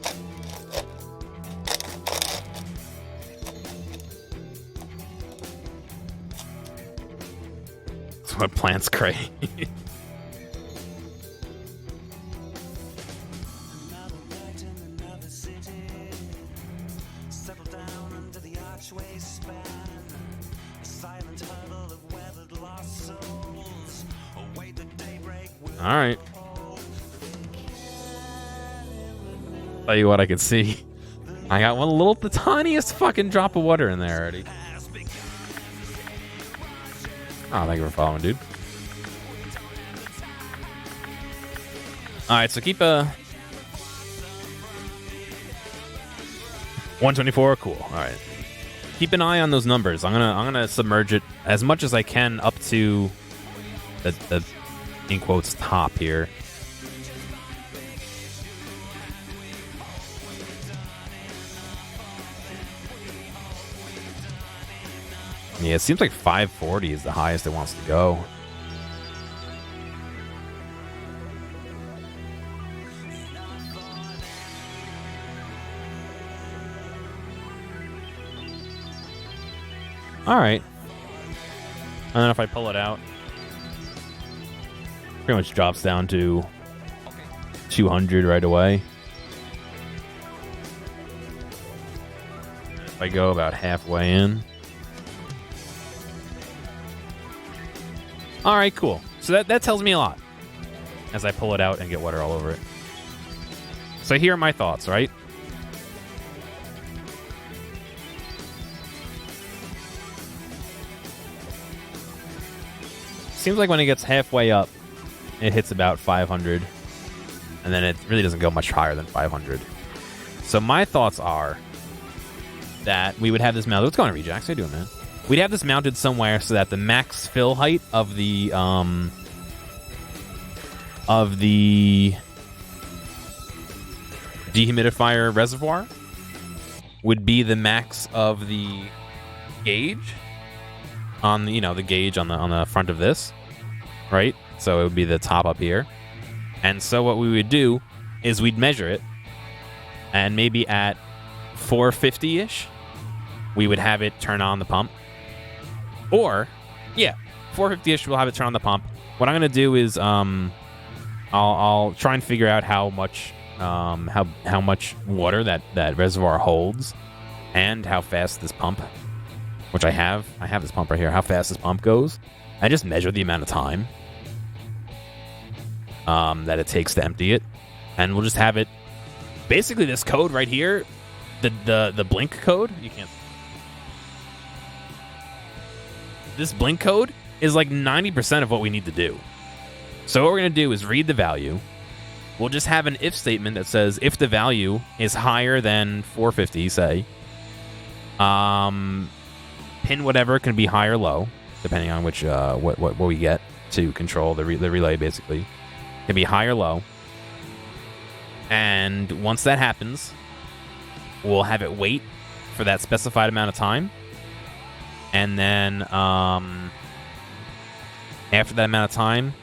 That's what plants crave. All right. Tell you what I can see. I got the tiniest fucking drop of water in there already. Oh, thank you for following, dude. Alright, so keep a 124, cool. Alright. Keep an eye on those numbers. I'm gonna submerge it as much as I can up to the in quotes top here. Yeah, it seems like 540 is the highest it wants to go. All right. And then if I pull it out, pretty much drops down to 200 right away. If I go about halfway in. All right, cool. So that tells me a lot as I pull it out and get water all over it. So here are my thoughts, right? Seems like when it gets halfway up, it hits about 500, and then it really doesn't go much higher than 500. So my thoughts are that we would have this mounted. What's going on, Rejax? How you doing, man? We'd have this mounted somewhere so that the max fill height of the dehumidifier reservoir would be the max of the gauge on the, the gauge on the front of this, right? So it would be the top up here. And so what we would do is we'd measure it, and maybe at 450-ish, we would have it turn on the pump. Or, yeah, 450-ish, we'll have it turn on the pump. What I'm gonna do is I'll try and figure out how much water that reservoir holds, and how fast this pump, which I have this pump right here, how fast this pump goes, and just measure the amount of time that it takes to empty it, and we'll just have it. Basically, this code right here, the blink code, you can't. This blink code is like 90% of what we need to do. So what we're going to do is read the value. We'll just have an if statement that says if the value is higher than 450, say, pin whatever can be high or low, depending on which what we get to control the relay. Basically, can be high or low. And once that happens, we'll have it wait for that specified amount of time, and then after that amount of time,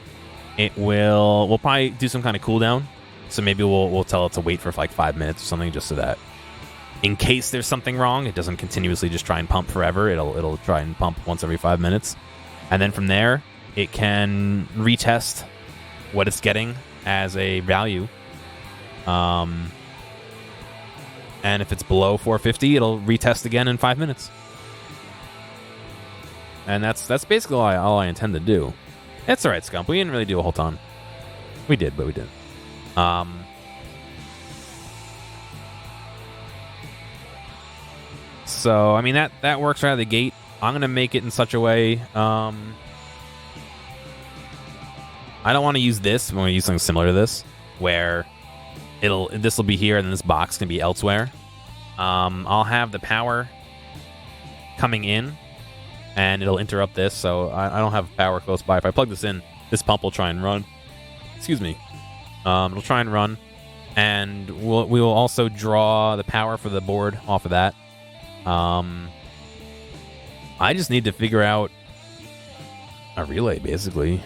we'll probably do some kind of cooldown. So maybe we'll tell it to wait for like 5 minutes or something, just so that in case there's something wrong, it doesn't continuously just try and pump forever. It'll try and pump once every 5 minutes, and then from there it can retest what it's getting as a value. And if it's below 450, it'll retest again in 5 minutes. And that's basically all I intend to do. That's all right, Scump. We didn't really do a whole ton. We did, but we didn't. So I mean that works right out of the gate. I'm gonna make it in such a way. I don't want to use this. I'm gonna use something similar to this, where this will be here and then this box can be elsewhere. I'll have the power coming in, and it'll interrupt this, so I don't have power close by. If I plug this in, this pump will try and run. Excuse me. It'll try and run, and we will also draw the power for the board off of that. I just need to figure out a relay, basically.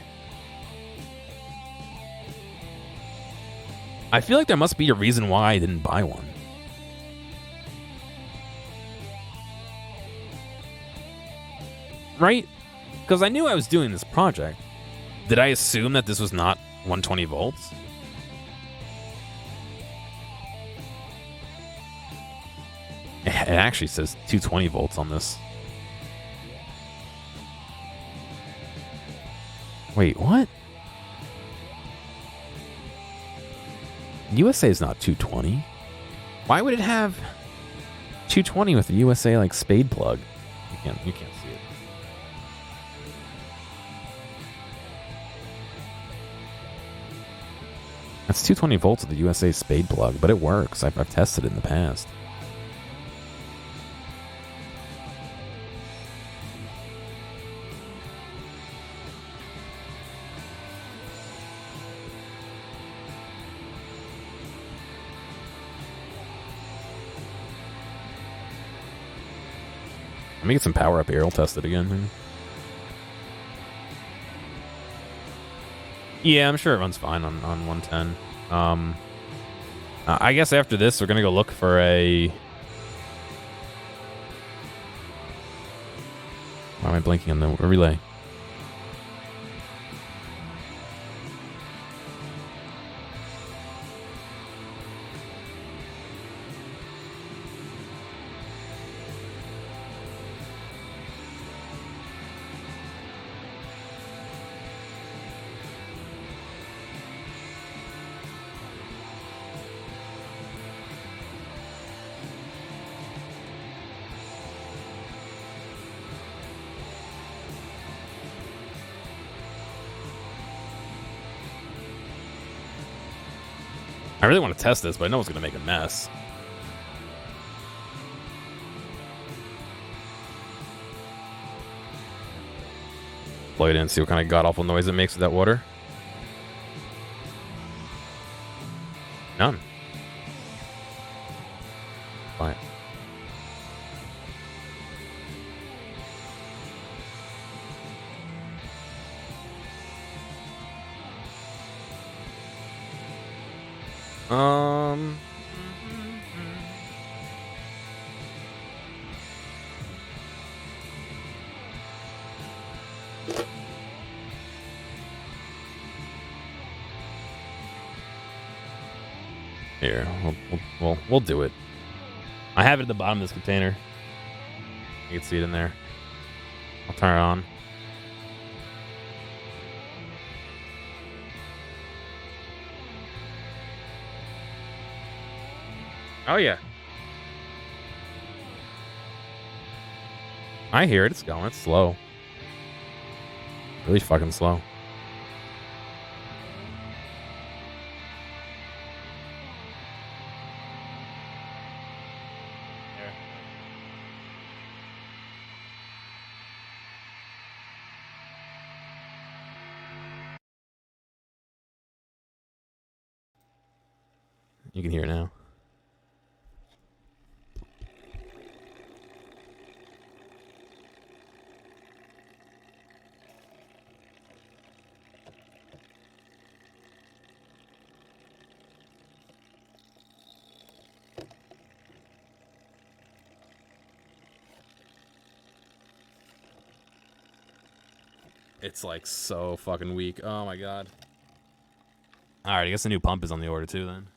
I feel like there must be a reason why I didn't buy one. Right? Because I knew I was doing this project. Did I assume that this was not 120 volts? It actually says 220 volts on this. Wait, what? USA is not 220. Why would it have 220 with the USA like spade plug? You can't see it. That's 220 volts with the USA spade plug, but it works. I've tested it in the past. Let me get some power up here. I'll test it again. Yeah, I'm sure it runs fine on 110. I guess after this, we're going to go look for a... Why am I blinking on the relay? I really want to test this, but I know it's going to make a mess. Plug it in, see what kind of god-awful noise it makes with that water. None. Um. Here, we'll do it. I have it at the bottom of this container. You can see it in there. I'll turn it on. Oh, yeah. I hear it. It's going. It's slow. Really fucking slow. You can hear it now. It's like so fucking weak. Oh my god. Alright, I guess the new pump is on the order too then.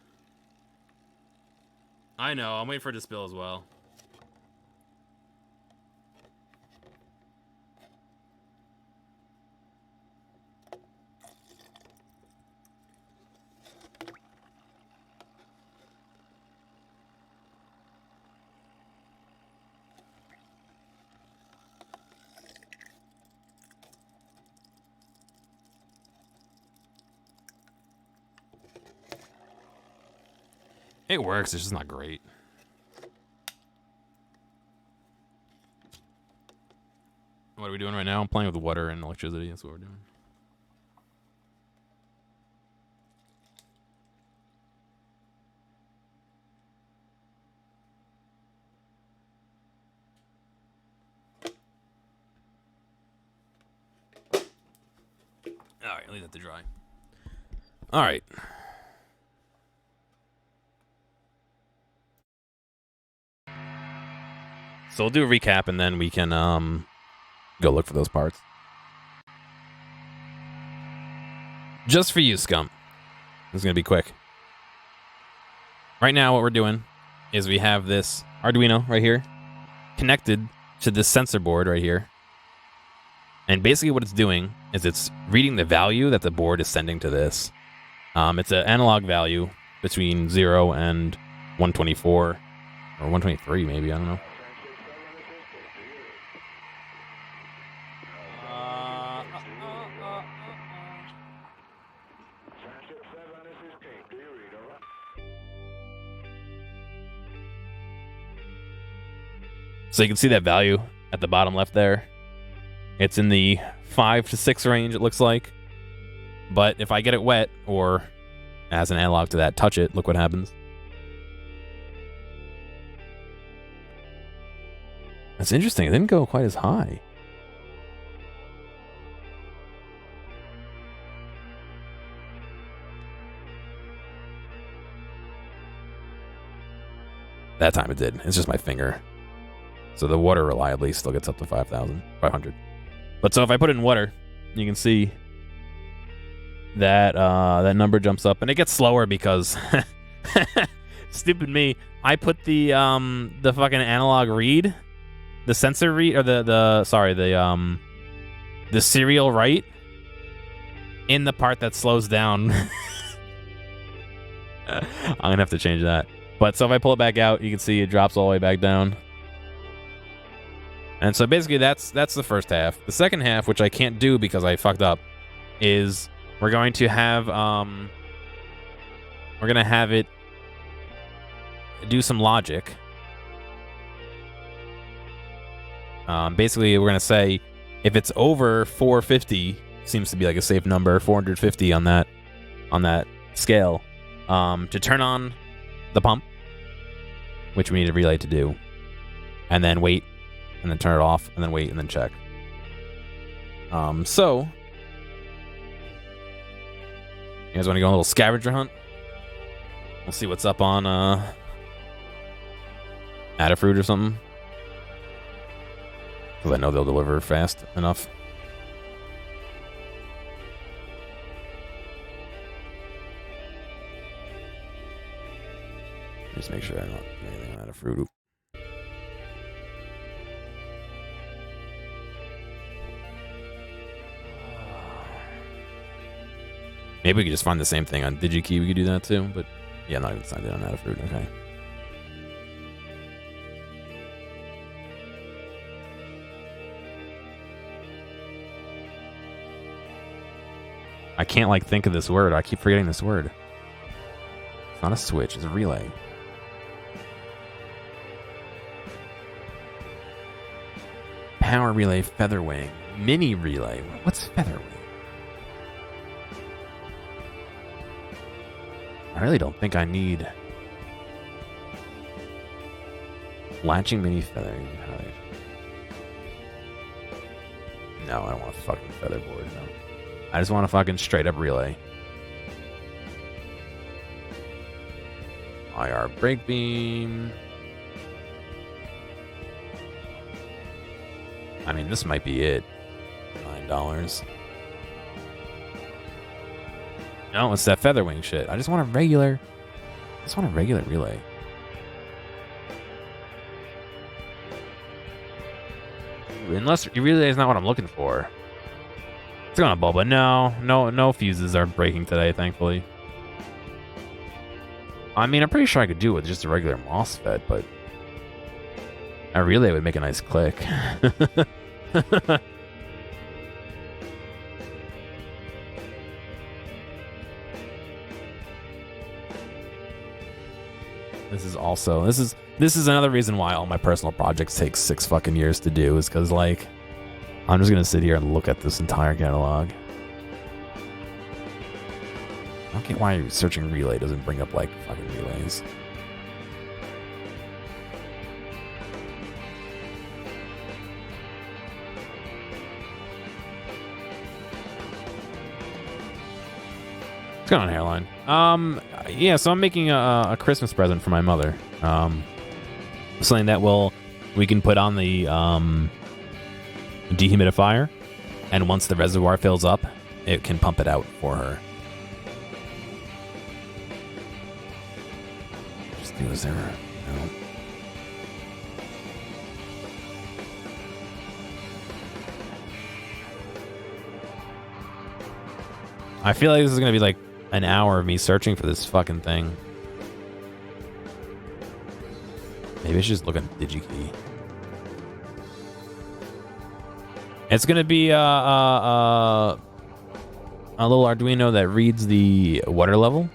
I know, I'm waiting for it to spill as well. It works, it's just not great. What are we doing right now? I'm playing with water and electricity. That's what we're doing. Alright, leave that to dry. Alright. So we'll do a recap and then we can go look for those parts. Just for you, scum. This is going to be quick. Right now what we're doing is we have this Arduino right here connected to this sensor board right here. And basically what it's doing is it's reading the value that the board is sending to this. It's an analog value between 0 and 124 or 123 maybe, I don't know. So you can see that value at the bottom left there. It's in the 5 to 6 range, it looks like. But if I get it wet, or as an analog to that, touch it, look what happens. That's interesting. It didn't go quite as high. That time it did. It's just my finger. So the water reliably still gets up to 5,500. But so if I put it in water, you can see that that number jumps up, and it gets slower because stupid me. I put the fucking analog read, the sensor read, or the serial write in the part that slows down. I'm gonna have to change that. But so if I pull it back out, you can see it drops all the way back down. And so basically that's the first half. The second half, which I can't do because I fucked up, is we're going to have it do some logic. Basically we're gonna say if it's over 450, seems to be like a safe number, 450 on that scale, to turn on the pump, which we need a relay to do, and then wait, and then turn it off, and then wait, and then check. So, you guys want to go on a little scavenger hunt? We'll see what's up on Adafruit or something. Because I know they'll deliver fast enough. Just make sure I'm not doing anything on Adafruit. Maybe we could just find the same thing on DigiKey. We could do that too, but yeah, I'm not even signed in on Adafruit. Okay. I can't like think of this word. I keep forgetting this word. It's not a switch. It's a relay. Power relay, featherwing, mini relay. What's featherwing? I really don't think I need latching mini feathering. No, I don't want a fucking featherboard. No. I just want a fucking straight up relay. IR brake beam. I mean, this might be it. $9. No, it's that featherwing shit. I just want a regular relay. Unless relay is not what I'm looking for. It's gonna bubble, but no fuses are breaking today, thankfully. I mean, I'm pretty sure I could do it with just a regular MOSFET, but a relay would make a nice click. This is another reason why all my personal projects take 6 fucking years to do, is because like I'm just gonna sit here and look at this entire catalog. I don't get why searching relay doesn't bring up like fucking relays. What's going on, hairline? Yeah, so I'm making a Christmas present for my mother. Something that we can put on the dehumidifier, and once the reservoir fills up, it can pump it out for her. Just do is there? No. I feel like this is gonna be like an hour of me searching for this fucking thing. Maybe I should just look at DigiKey. It's gonna be a little Arduino that reads the water level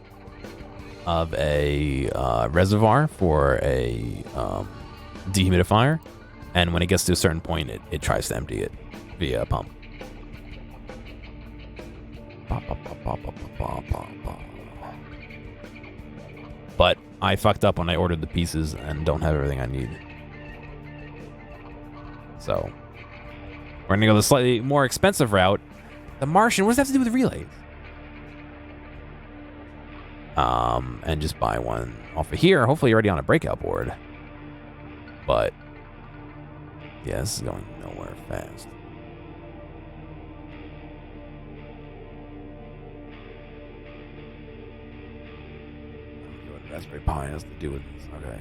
of a reservoir for a dehumidifier, and when it gets to a certain point, it tries to empty it via a pump. But I fucked up when I ordered the pieces and don't have everything I need. So we're gonna go the slightly more expensive route. The Martian, what does that have to do with relays? And just buy one off of here. Hopefully you're already on a breakout board. But yeah, this is going nowhere fast. Raspberry Pi has to do with this. Okay.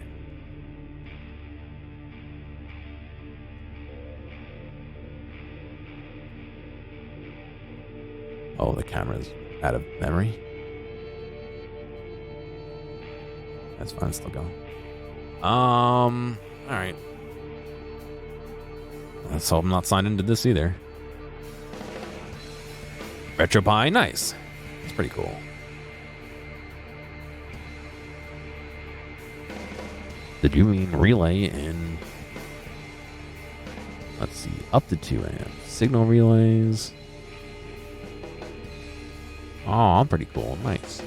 Oh, the camera's out of memory. That's fine, it's still going. Alright. Let's hope I'm not signed into this either. RetroPie, nice. It's pretty cool. Did you mean relay in... Let's see, up to 2 amps. Signal relays. Oh, pretty cool. Nice.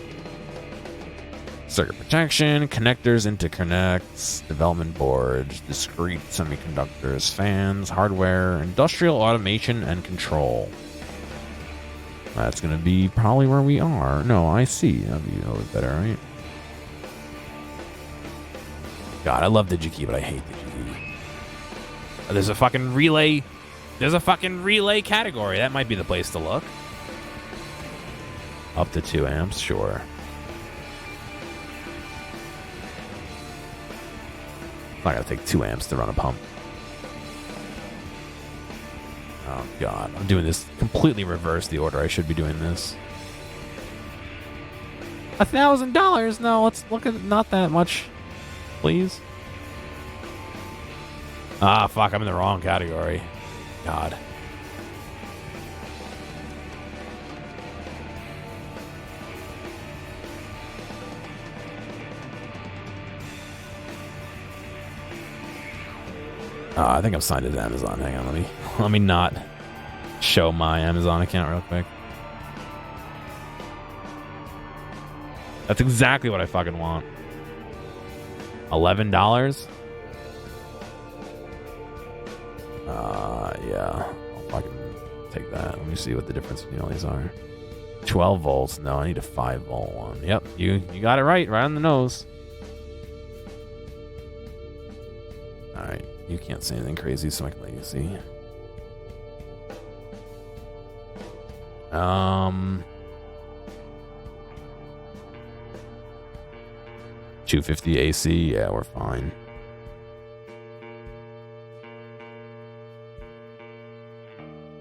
Circuit protection, connectors, interconnects, development boards, discrete semiconductors, fans, hardware, industrial automation, and control. That's going to be probably where we are. No, I see. That'll be a little bit better, right? God, I love DigiKey, but I hate DigiKey. Oh, there's a fucking relay. There's a fucking relay category. That might be the place to look. Up to 2 amps, sure. It's not gonna take 2 amps to run a pump. Oh God, I'm doing this completely reverse the order I should be doing this. $1,000? No, let's look at not that much, please. Ah, fuck, I'm in the wrong category. God. I think I'm signed into Amazon. Hang on, let me not show my Amazon account real quick. That's exactly what I fucking want. $11? Yeah. I'll fucking take that. Let me see what the difference between all these are. 12 volts. No, I need a 5 volt one. Yep, you got it right on the nose. Alright, you can't say anything crazy, so I can let you see. 250 AC, yeah, we're fine.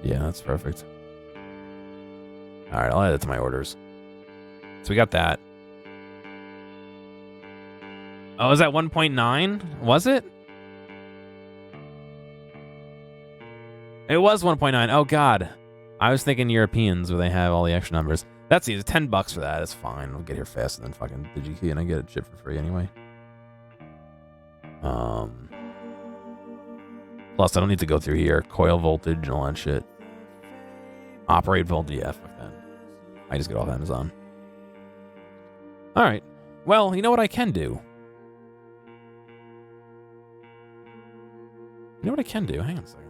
Yeah, that's perfect. All right, I'll add it to my orders. So we got that. Oh, is that 1.9? Was it? It was 1.9. Oh, God. I was thinking Europeans where they have all the extra numbers. That's easy. $10 for that. It's fine. I'll get here faster than fucking DigiKey, and I get it shipped for free anyway. Plus, I don't need to go through here. Coil voltage and all that shit. Operate voltage. Yeah, fuck that. I just get off Amazon. All right. Well, you know what I can do? You know what I can do? Hang on a second.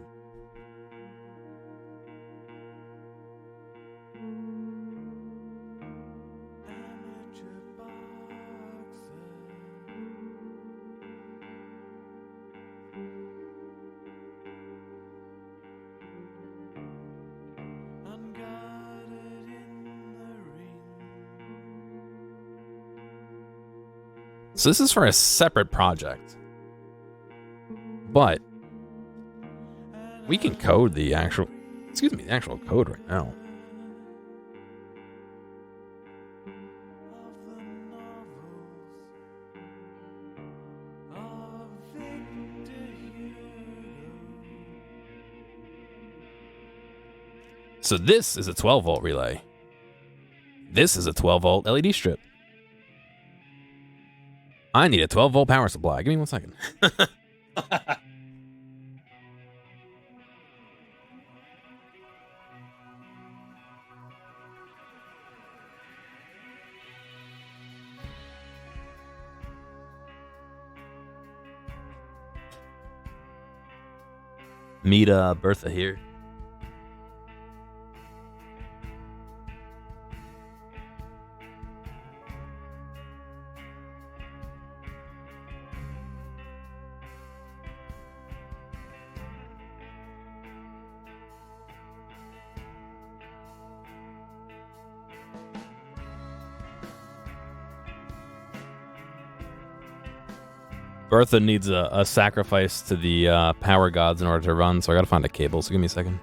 So this is for a separate project, but we can code the actual, the actual code right now. So this is a 12 volt relay. This is a 12 volt LED strip. I need a 12 volt power supply. Give me 1 second. Meet Bertha here. Bertha needs a sacrifice to the power gods in order to run, so I gotta find a cable, so give me a second.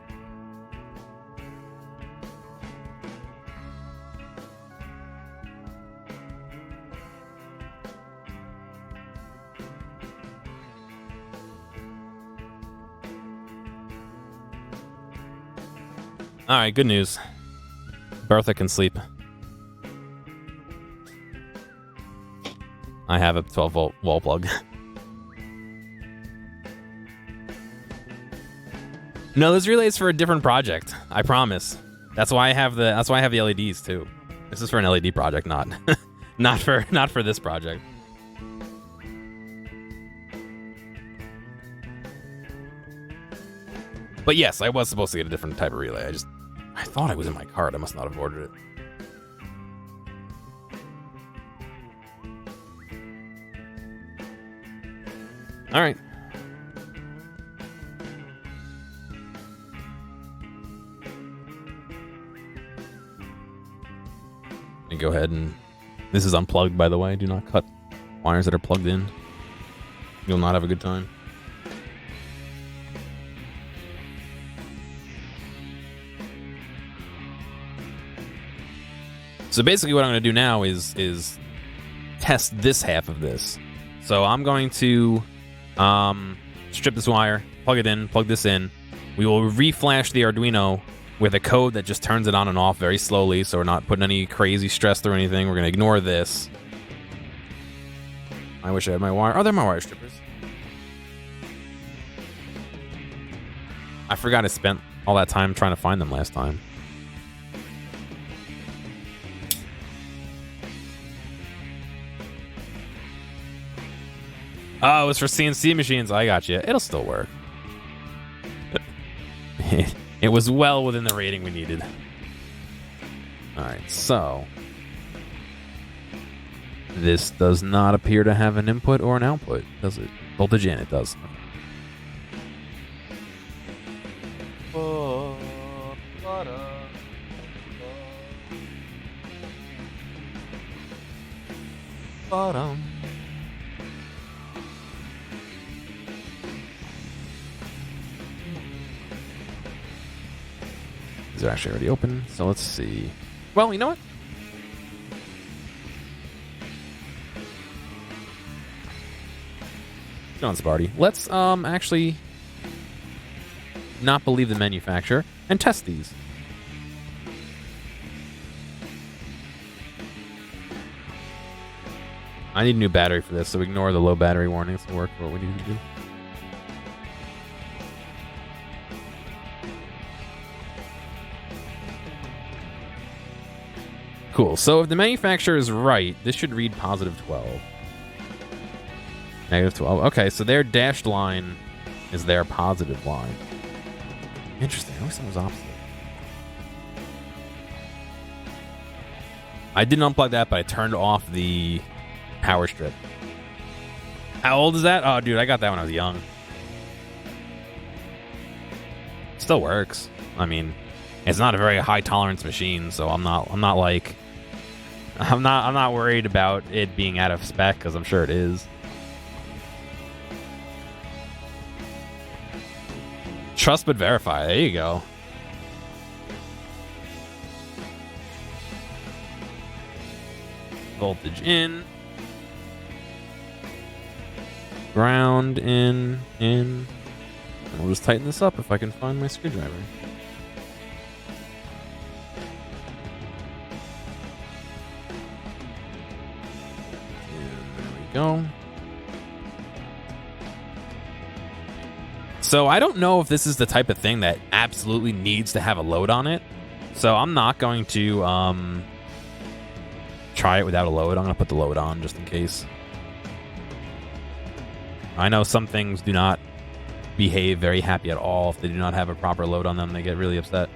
Alright, good news. Bertha can sleep. I have a 12 volt wall plug. No, this relay is for a different project. I promise. That's why I have the LEDs too. This is for an LED project, not not for this project. But yes, I was supposed to get a different type of relay. I thought it was in my cart. I must not have ordered it. All right. And go ahead and... This is unplugged, by the way. Do not cut wires that are plugged in. You'll not have a good time. So basically what I'm going to do now is test this half of this. So I'm going to strip this wire, plug it in, plug this in. We will reflash the Arduino with a code that just turns it on and off very slowly, so we're not putting any crazy stress through anything. We're going to ignore this. I wish I had my wire. Oh, they're my wire strippers. I forgot I spent all that time trying to find them last time. Oh, it was for CNC machines. I got you. It'll still work. It was well within the rating we needed. All right, so this does not appear to have an input or an output, does it? Voltage in, it does. Bottom. These are actually already open, so let's see. Well, you know what? John Sparty. Let's actually not believe the manufacturer and test these. I need a new battery for this, so ignore the low battery warnings to work for what we need to do. Cool. So if the manufacturer is right, this should read positive 12. Negative 12. Okay, so their dashed line is their positive line. Interesting. I always thought it was opposite. I didn't unplug that, but I turned off the power strip. How old is that? Oh, dude, I got that when I was young. Still works. I mean, it's not a very high tolerance machine, so I'm not worried about it being out of spec, because I'm sure it is. Trust but verify. There you go. Voltage in. Ground in. And we'll just tighten this up if I can find my screwdriver. Go. So I don't know if this is the type of thing that absolutely needs to have a load on it. So I'm not going to try it without a load. I'm going to put the load on just in case. I know some things do not behave very happy at all if they do not have a proper load on them. They get really upset.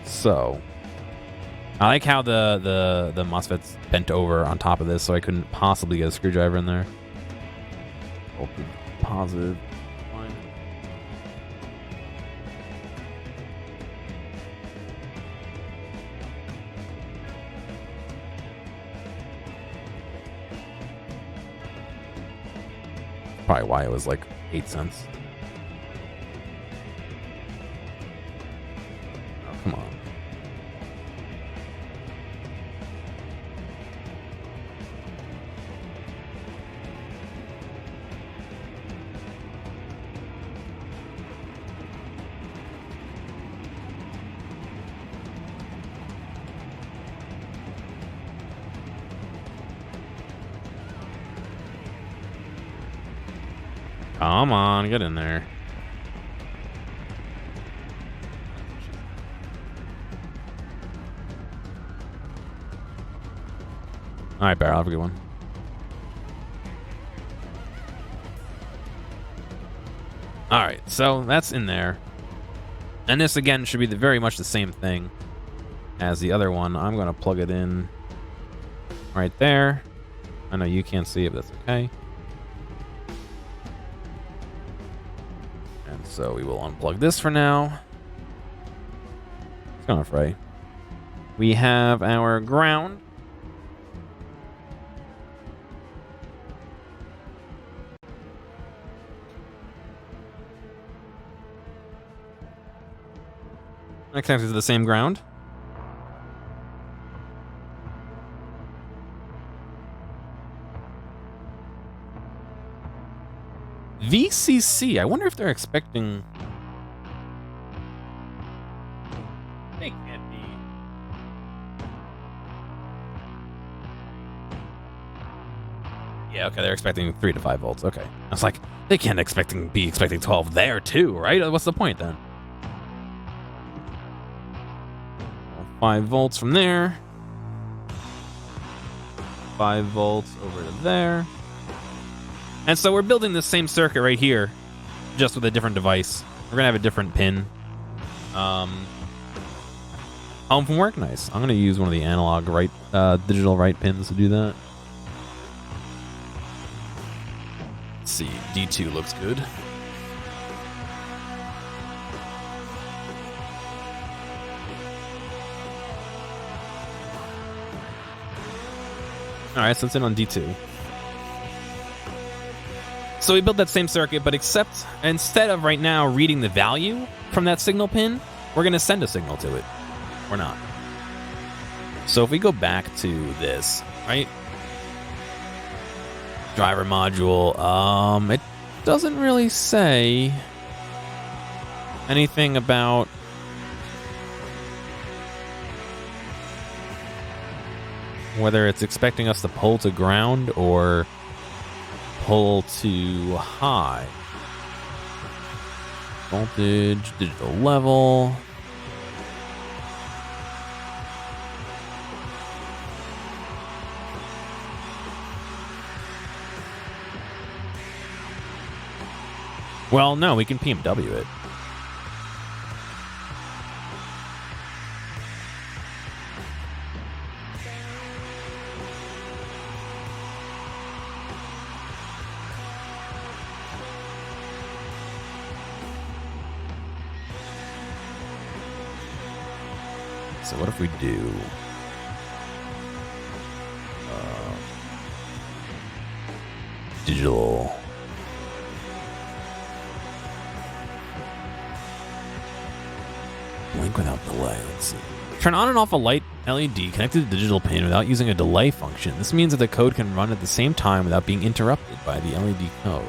So I like how the MOSFET's bent over on top of this, so I couldn't possibly get a screwdriver in there. Open positive. Fine. Probably why it was like 8 cents. Oh, come on. Come on, get in there. All right, Barrel, have a good one. All right, so that's in there. And this, again, should be very much the same thing as the other one. I'm going to plug it in right there. I know you can't see it, but that's okay. And so we will unplug this for now. It's gonna fray. We have our ground. Connected to the same ground. VCC. I wonder if they're expecting. They can't be. Yeah, okay, they're expecting 3 to 5 volts. Okay. I was like, they can't be expecting 12 there too, right? What's the point then? 5 volts from there. 5 volts over to there. And so we're building the same circuit right here, just with a different device. We're gonna have a different pin. Home from work, nice. I'm gonna use one of the analog digital right pins to do that. Let's see, D2 looks good. All right, so it's in on D2. So we built that same circuit, but except instead of right now reading the value from that signal pin, we're going to send a signal to it. Or not. So if we go back to this, right? Driver module, it doesn't really say anything about whether it's expecting us to pull to ground or pull to high. Voltage, digital level. Well, no, we can PMW it. So what if we do digital blink without delay? Let's see. Turn on and off a light LED connected to the digital pin without using a delay function. This means that the code can run at the same time without being interrupted by the LED code.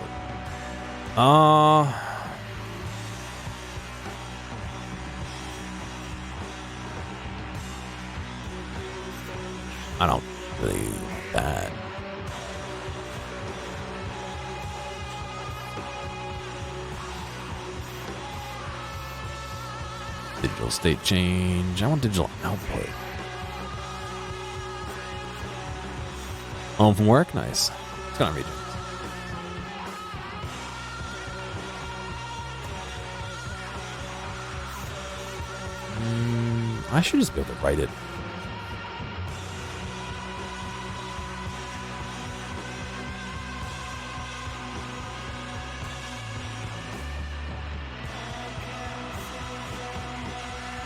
I don't really like that. Digital state change. I want digital output. Home from work? Nice. It's gonna read it. I should just be able to write it.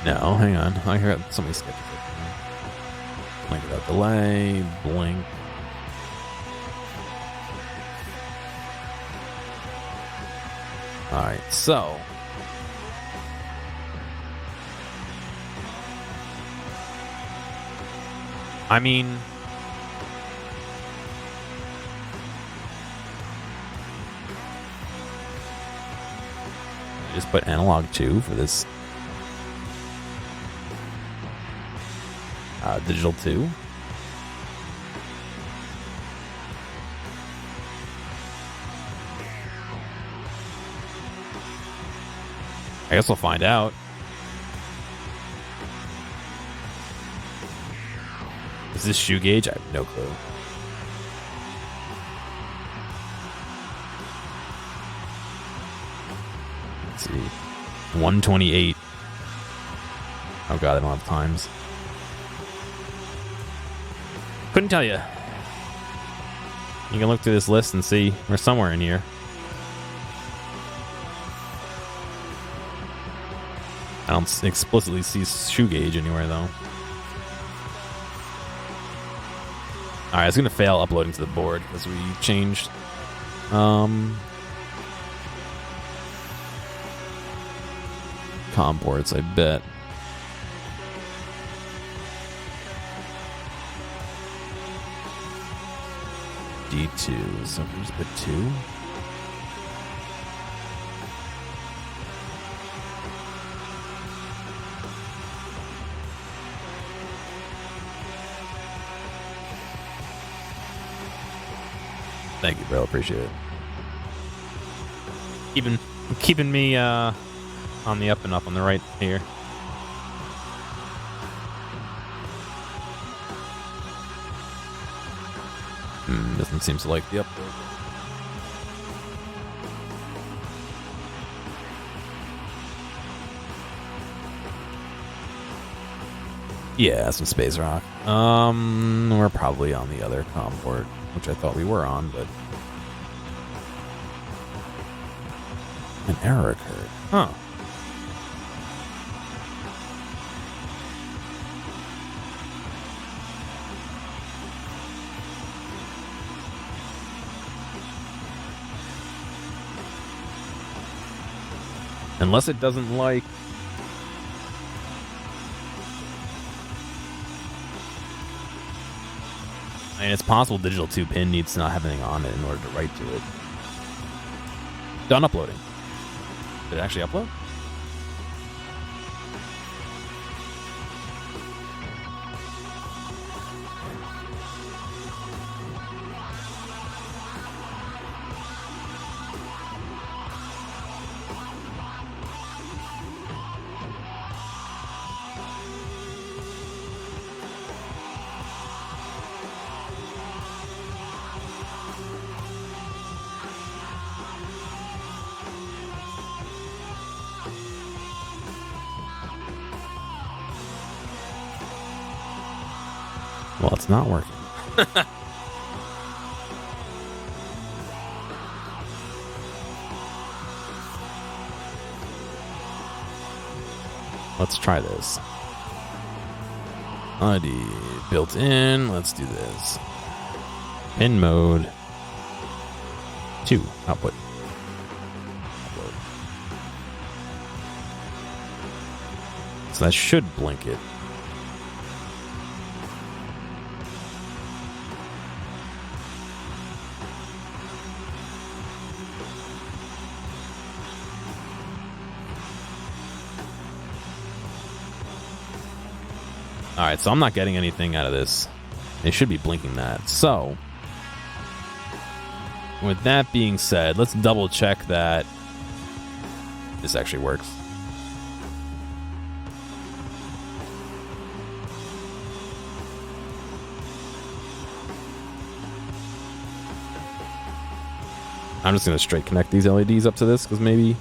No, hang on. I heard somebody sketch it. Blink without delay. Blink. Alright, so. I mean. I just put analog 2 for this. Digital 2. I guess we'll find out. Is this shoe gauge? I have no clue. Let's see. 128. Oh god, I don't have times. Couldn't tell you. You can look through this list and see we're somewhere in here. I don't explicitly see shoe gauge anywhere, though. Alright, it's going to fail uploading to the board because we changed. COM ports, I bet. D2, so here's the 2. Thank you, bro. Appreciate it. Keeping me on the up and up on the right here. Doesn't seem to like the upload. Yeah, some space rock. We're probably on the other COM port, which I thought we were on, but an error occurred. Huh. Unless it doesn't like... I mean, it's possible digital 2 pin needs to not have anything on it in order to write to it. Done uploading. Did it actually upload? Well, it's not working. Let's try this. ID built in. Let's do this. Pin mode. 2 output. Upload. So that should blink it. Alright, so I'm not getting anything out of this. It should be blinking that. So, with that being said, let's double check that this actually works. I'm just going to straight connect these LEDs up to this because maybe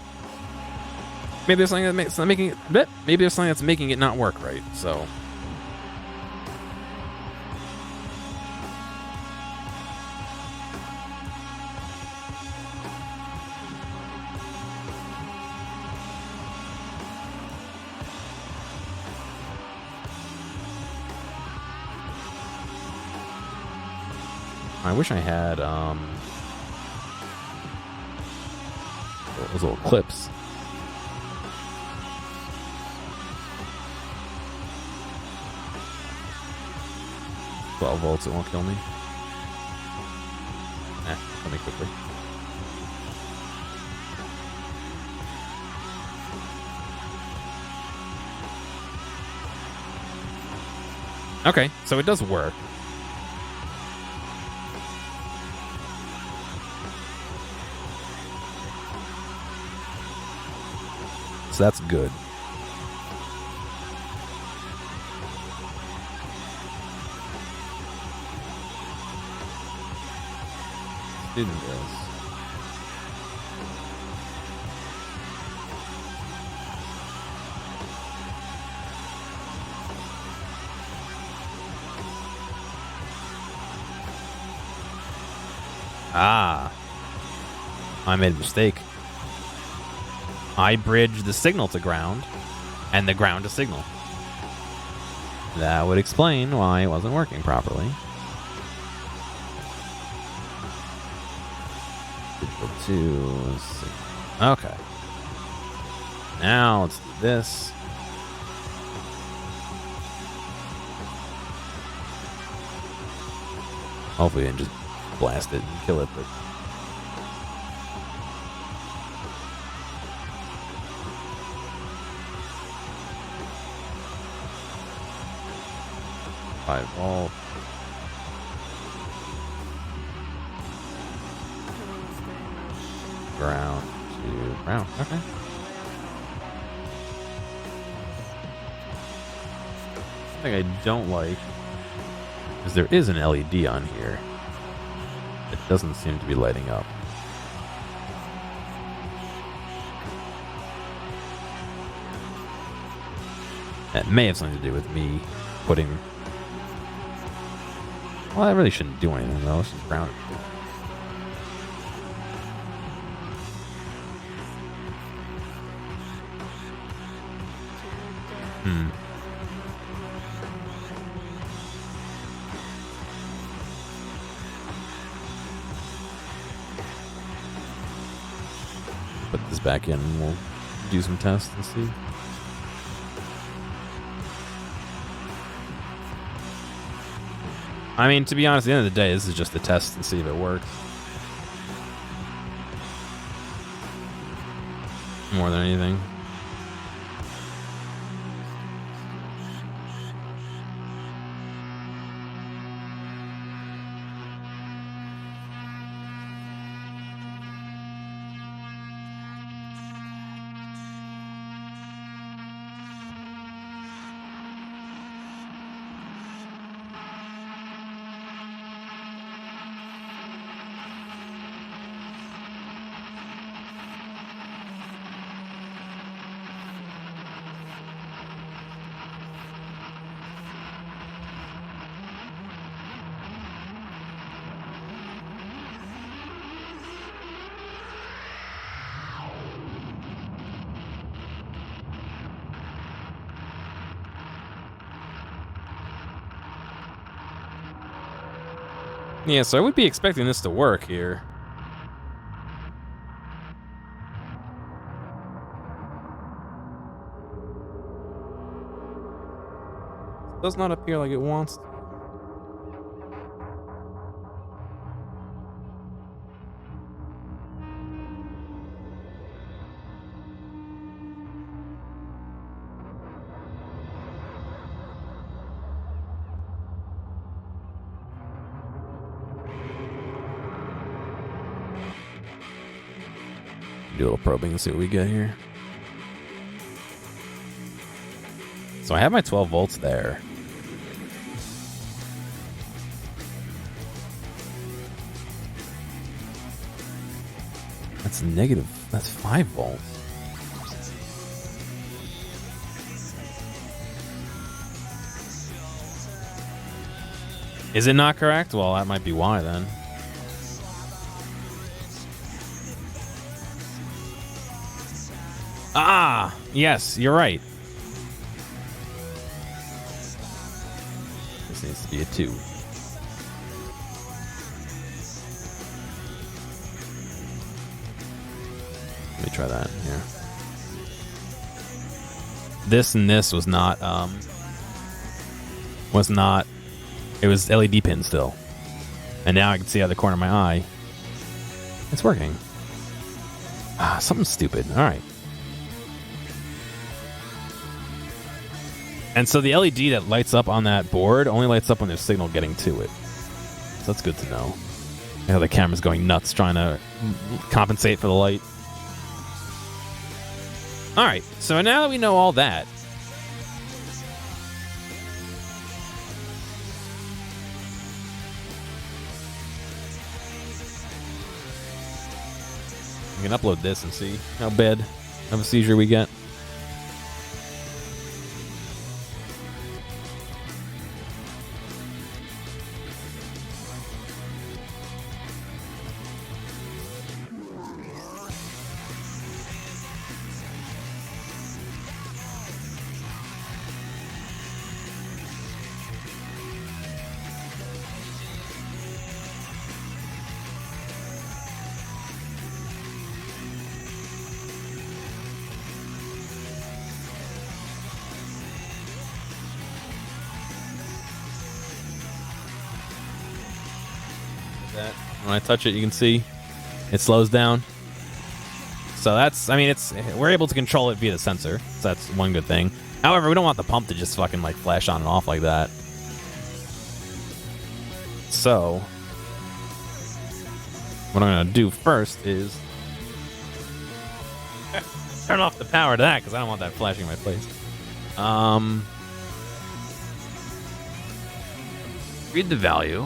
there's something that makes making it maybe there's something that's making it not work right. So I wish I had those little clips. $12 volts, it won't kill me. Let me quickly. Okay, so it does work. So that's good. Do this. Ah, I made a mistake. I bridged the signal to ground and the ground to signal. That would explain why it wasn't working properly. Okay. Now let's do this. Hopefully, I can just blast it and kill it. But 5-volt. Ground to ground. Okay. Something I don't like is there is an LED on here. It doesn't seem to be lighting up. That may have something to do with me putting... Well, that really shouldn't do anything, though. It's just grounded. Put this back in and we'll do some tests and see. I mean, to be honest, at the end of the day, this is just a test and see if it works. More than anything. Yeah, so I would be expecting this to work here. It does not appear like it wants to. Do a little probing and see what we get here. So I have my 12 volts there. That's negative. That's 5 volts. Is it not correct? Well, that might be why then. Ah, yes, you're right. This needs to be a 2. Let me try that here. This and this was not, it was LED pin still. And now I can see out of the corner of my eye. It's working. Ah, something stupid. All right. And so the LED that lights up on that board only lights up when there's signal getting to it. So that's good to know. You know, the camera's going nuts trying to compensate for the light. All right, so now that we know all that, we can upload this and see how bad of a seizure we get. that. When I touch it, you can see it slows down. So that's, I mean, we're able to control it via the sensor. So that's one good thing. However, we don't want the pump to just fucking like flash on and off like that. So what I'm gonna do first is turn off the power to that because I don't want that flashing in my face. Read the value.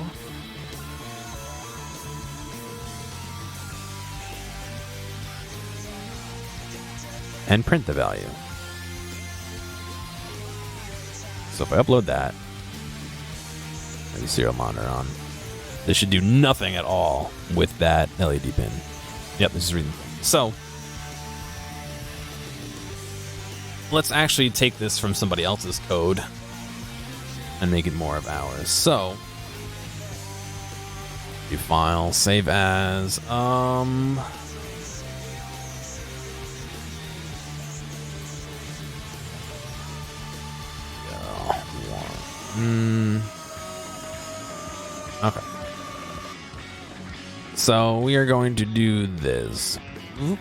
And print the value. So if I upload that, and the serial monitor on, this should do nothing at all with that LED pin. Yep, this is reading. So let's actually take this from somebody else's code and make it more of ours. So you file, save as, okay. So we are going to do this. Do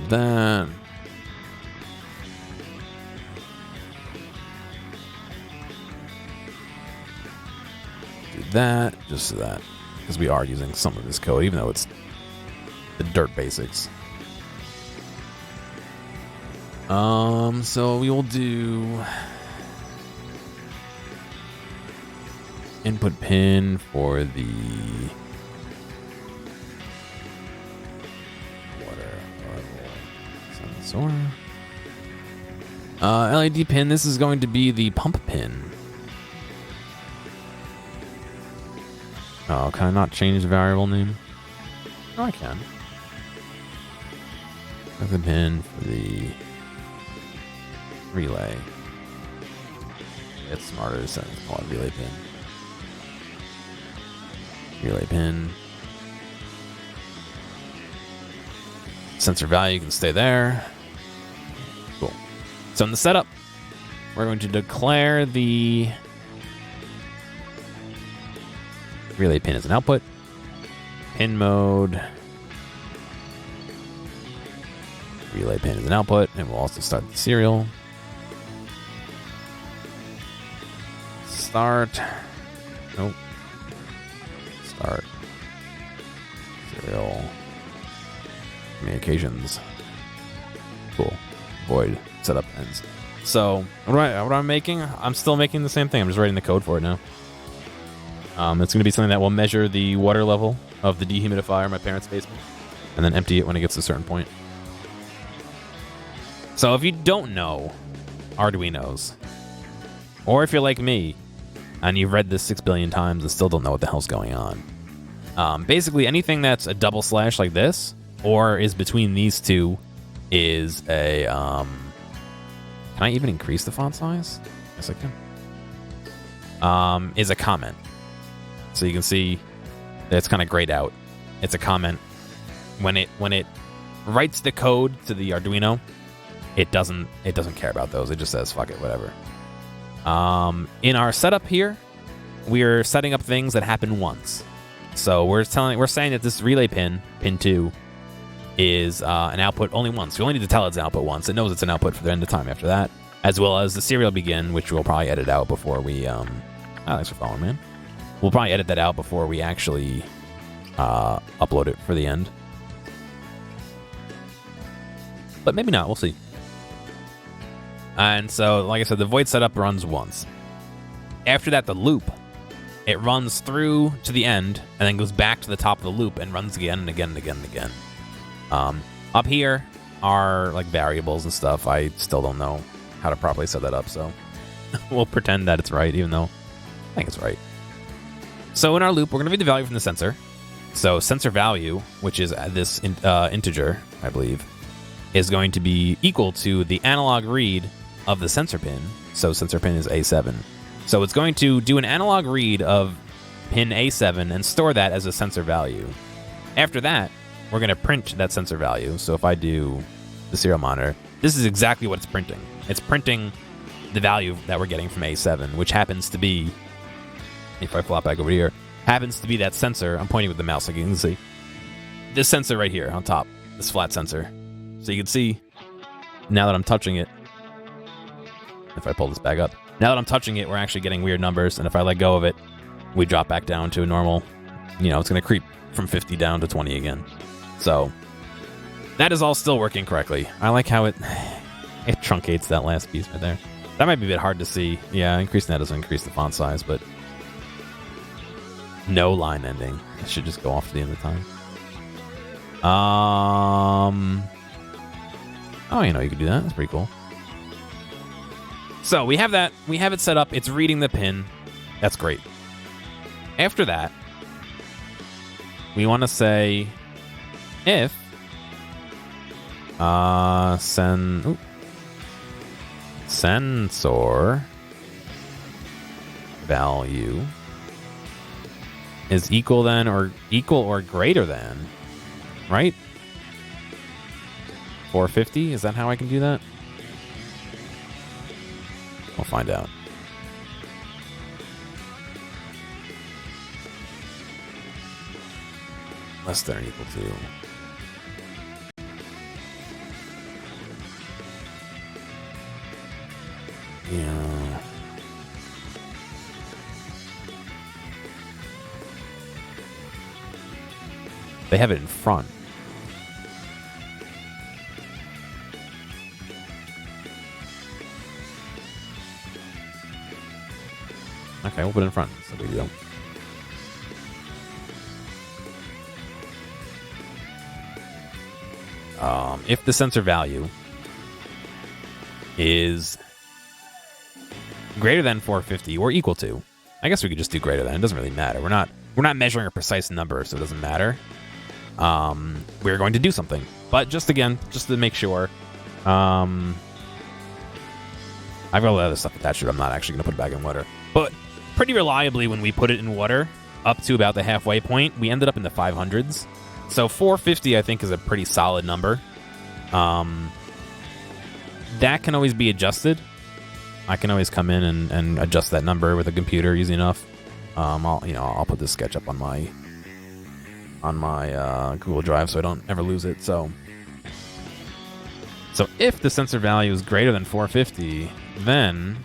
that. Do that, just so that, because we are using some of this code, even though it's the dirt basics. So we will do input pin for the water sensor. LED pin, this is going to be the pump pin. Oh, can I not change the variable name? No, I can. That's the pin for the relay. It's smarter to call it relay pin. Relay pin. Sensor value can stay there. Cool. So in the setup, we're going to declare the relay pin as an output. Pin mode. Relay pin as an output, and we'll also start the serial. Start. Nope. Start. Serial. Communications. Cool. Void. Setup ends. So, what am I making? I'm still making the same thing. I'm just writing the code for it now. It's going to be something that will measure the water level of the dehumidifier in my parents' basement, and then empty it when it gets to a certain point. So if you don't know Arduinos, or if you're like me, and you've read this 6 billion times and still don't know what the hell's going on, basically anything that's a double slash like this, or is between these two, is a, can I even increase the font size? Yes, I can. Is a comment. So you can see that it's kind of grayed out. It's a comment. When it writes the code to the Arduino, it doesn't care about those. It just says fuck it, whatever. In our setup here, we're setting up things that happen once. So we're saying that this relay pin 2, is an output only once. We only need to tell it's an output once. It knows it's an output for the end of time after that, as well as the serial begin, which we'll probably edit out before we. Thanks for following, man. We'll probably edit that out before we actually upload it for the end. But maybe not. We'll see. And so, like I said, the void setup runs once. After that, the loop, it runs through to the end and then goes back to the top of the loop and runs again and again and again and again. Up here are like variables and stuff. I still don't know how to properly set that up, so we'll pretend that it's right, even though I think it's right. So in our loop, we're going to read the value from the sensor. So sensor value, which is this integer, I believe, is going to be equal to the analog read of the sensor pin. So sensor pin is A7. So it's going to do an analog read of pin A7 and store that as a sensor value. After that, we're going to print that sensor value. So if I do the serial monitor, this is exactly what it's printing. It's printing the value that we're getting from A7, which happens to be, if I flop back over here, happens to be that sensor. I'm pointing with the mouse, like you can see. This sensor right here on top, this flat sensor. So you can see, now that I'm touching it, if I pull this back up, now that I'm touching it, we're actually getting weird numbers, and if I let go of it, we drop back down to a normal, it's going to creep from 50 down to 20 again. So that is all still working correctly. I like how it truncates that last piece right there. That might be a bit hard to see. Yeah, increasing that doesn't increase the font size, but no line ending. It should just go off to the end of the time. Oh, you can do that. That's pretty cool. So we have that. We have it set up. It's reading the pin. That's great. After that, we want to say if sensor value is equal or greater than, right? 450? Is that how I can do that? We'll find out. Less than or equal to. Yeah. They have it in front. Okay, we'll put it in front. That's no big deal. If the sensor value is greater than 450 or equal to, I guess we could just do greater than. It doesn't really matter. We're not measuring a precise number, so it doesn't matter. We're going to do something, but just to make sure. I've got a lot of other stuff attached to it. I'm not actually going to put it back in water, but pretty reliably when we put it in water up to about the halfway point, we ended up in the 500s. So 450, I think, is a pretty solid number. That can always be adjusted. I can always come in and adjust that number with a computer easy enough. I'll put this sketch up on my Google Drive so I don't ever lose it. So if the sensor value is greater than 450, then,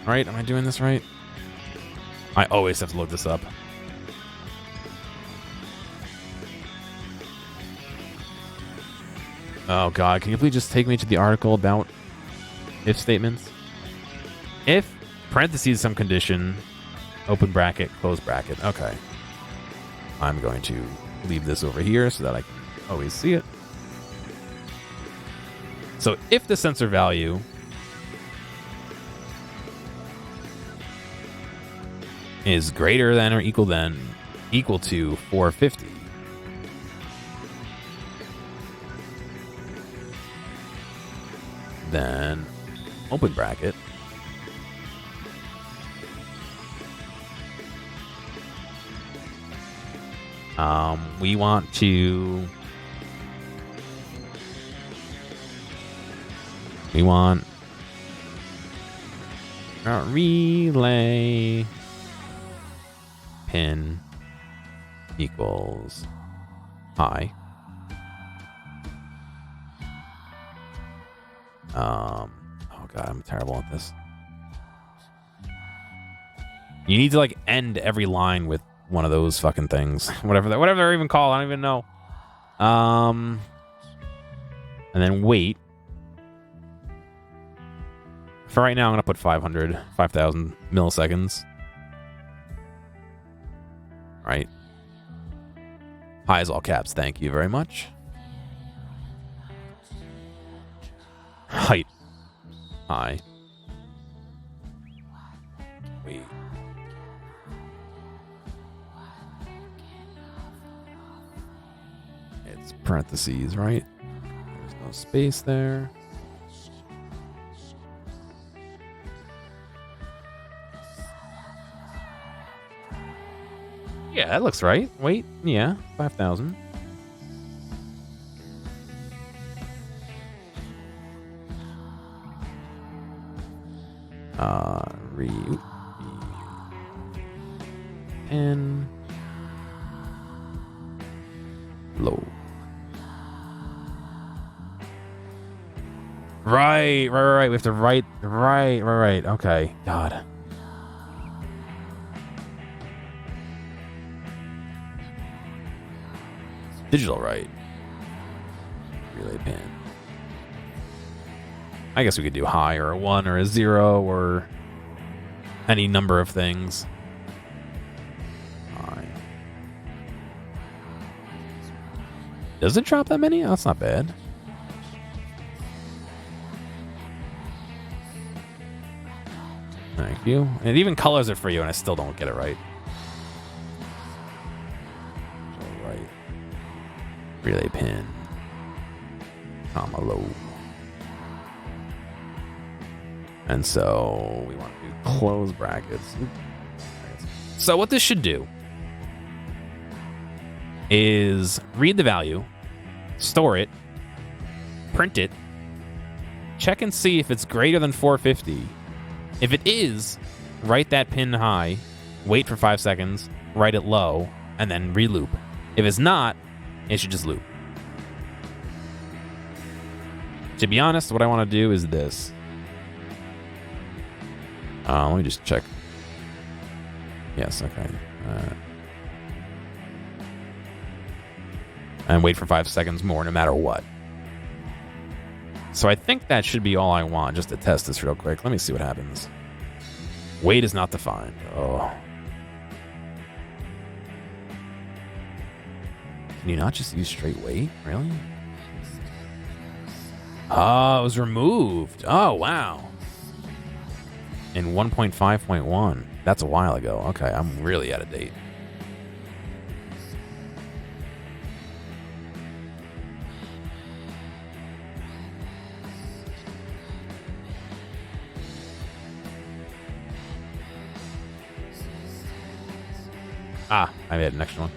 right? Am I doing this right? I always have to look this up. Oh God, can you please just take me to the article about if statements? If, parentheses, some condition, open bracket, close bracket. Okay. I'm going to leave this over here so that I can always see it. So if the sensor value is greater than or equal to 450, then open bracket, we want relay pin equals high. Oh God, I'm terrible at this. You need to end every line with one of those fucking things. Whatever they're even called, I don't even know. And then wait. For right now, I'm gonna put 5,000 milliseconds. Right. High is all caps. Thank you very much. Height. High. Wait. It's parentheses, right? There's no space there. Yeah, that looks right. Wait, yeah, 5,000. pin. Low. Right. We have to right. Okay. God. Digital right. Relay pin. I guess we could do high or a 1 or a 0 or any number of things. High. Does it drop that many? Oh, that's not bad. Thank you. And it even colors it for you, and I still don't get it right. Right. Relay pin. Comma low. And so we want to do close brackets. So what this should do is read the value, store it, print it, check and see if it's greater than 450. If it is, write that pin high, wait for 5 seconds, write it low, and then reloop. If it's not, it should just loop. To be honest, what I want to do is this. Let me just check. Yes, okay. And wait for 5 seconds more, no matter what. So I think that should be all I want, just to test this real quick. Let me see what happens. Weight is not defined. Oh. Can you not just use straight weight? Really? Oh, it was removed. Oh, wow. In 1.5.1. That's a while ago. Okay, I'm really out of date. Ah, I made an extra one.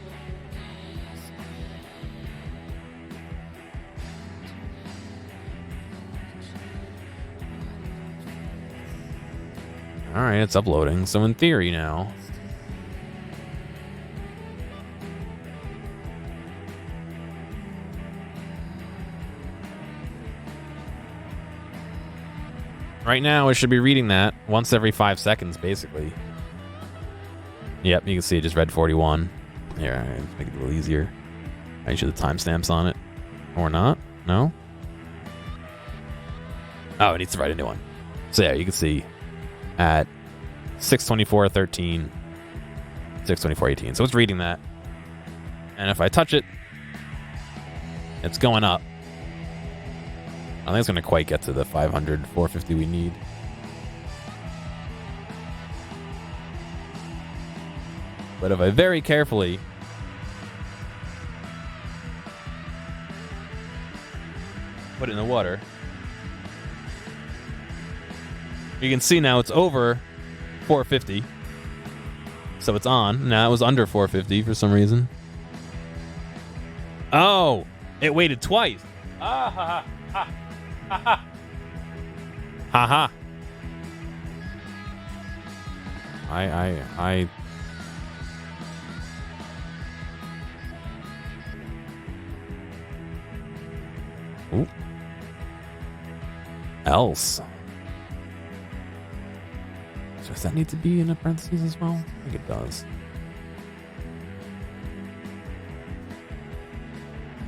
All right, it's uploading. So in theory now, right now it should be reading that once every 5 seconds, basically. Yep, you can see it just read 41. Here, let's make it a little easier. Make sure the timestamps on it. Or not. No? Oh, it needs to write a new one. So yeah, you can see at 6:24:13, 6:24:18. So it's reading that. And if I touch it, it's going up. I don't think it's going to quite get to the 500, 450 we need. But if I very carefully put it in the water, you can see now it's over 450. So it's on. Now it was under 450 for some reason. Oh, it waited twice. Ah, ha, ha, ha, ha, ha, ha. I Ooh. Else. So does that need to be in a parentheses as well? I think it does.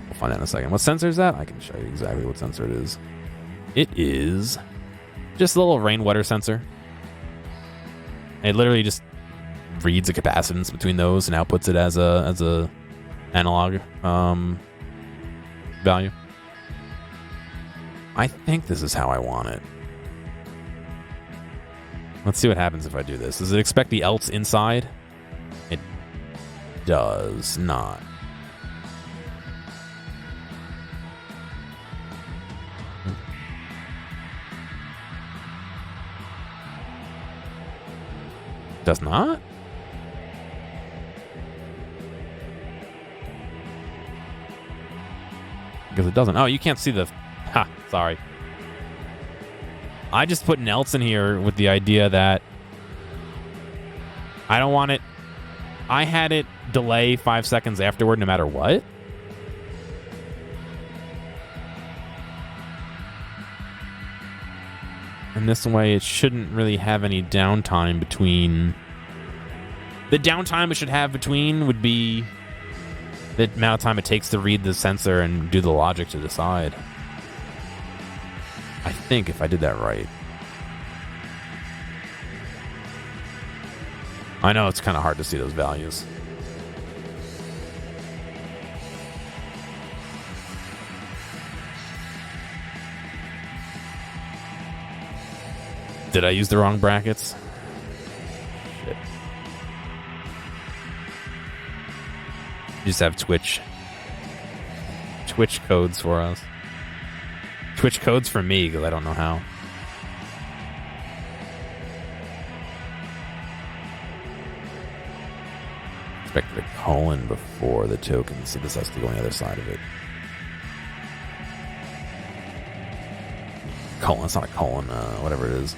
We'll find out in a second. What sensor is that? I can show you exactly what sensor it is. It is just a little rainwater sensor. It literally just reads the capacitance between those and outputs it as a analog value. I think this is how I want it. Let's see what happens if I do this. Does it expect the else inside? It does not. Does not? Because it doesn't. Oh, you can't see the... Ha, sorry. I just put an else in here with the idea that I don't want it I had it delay 5 seconds afterward no matter what. And this way, it shouldn't really have any downtime between. The downtime it should have between would be the amount of time it takes to read the sensor and do the logic to decide. I think if I did that right. I know it's kind of hard to see those values. Did I use the wrong brackets? Shit. Just have Twitch codes for us. Twitch codes for me, because I don't know how. Expected a colon before the token, so this has to go on the other side of it. Colon, it's not a colon, whatever it is.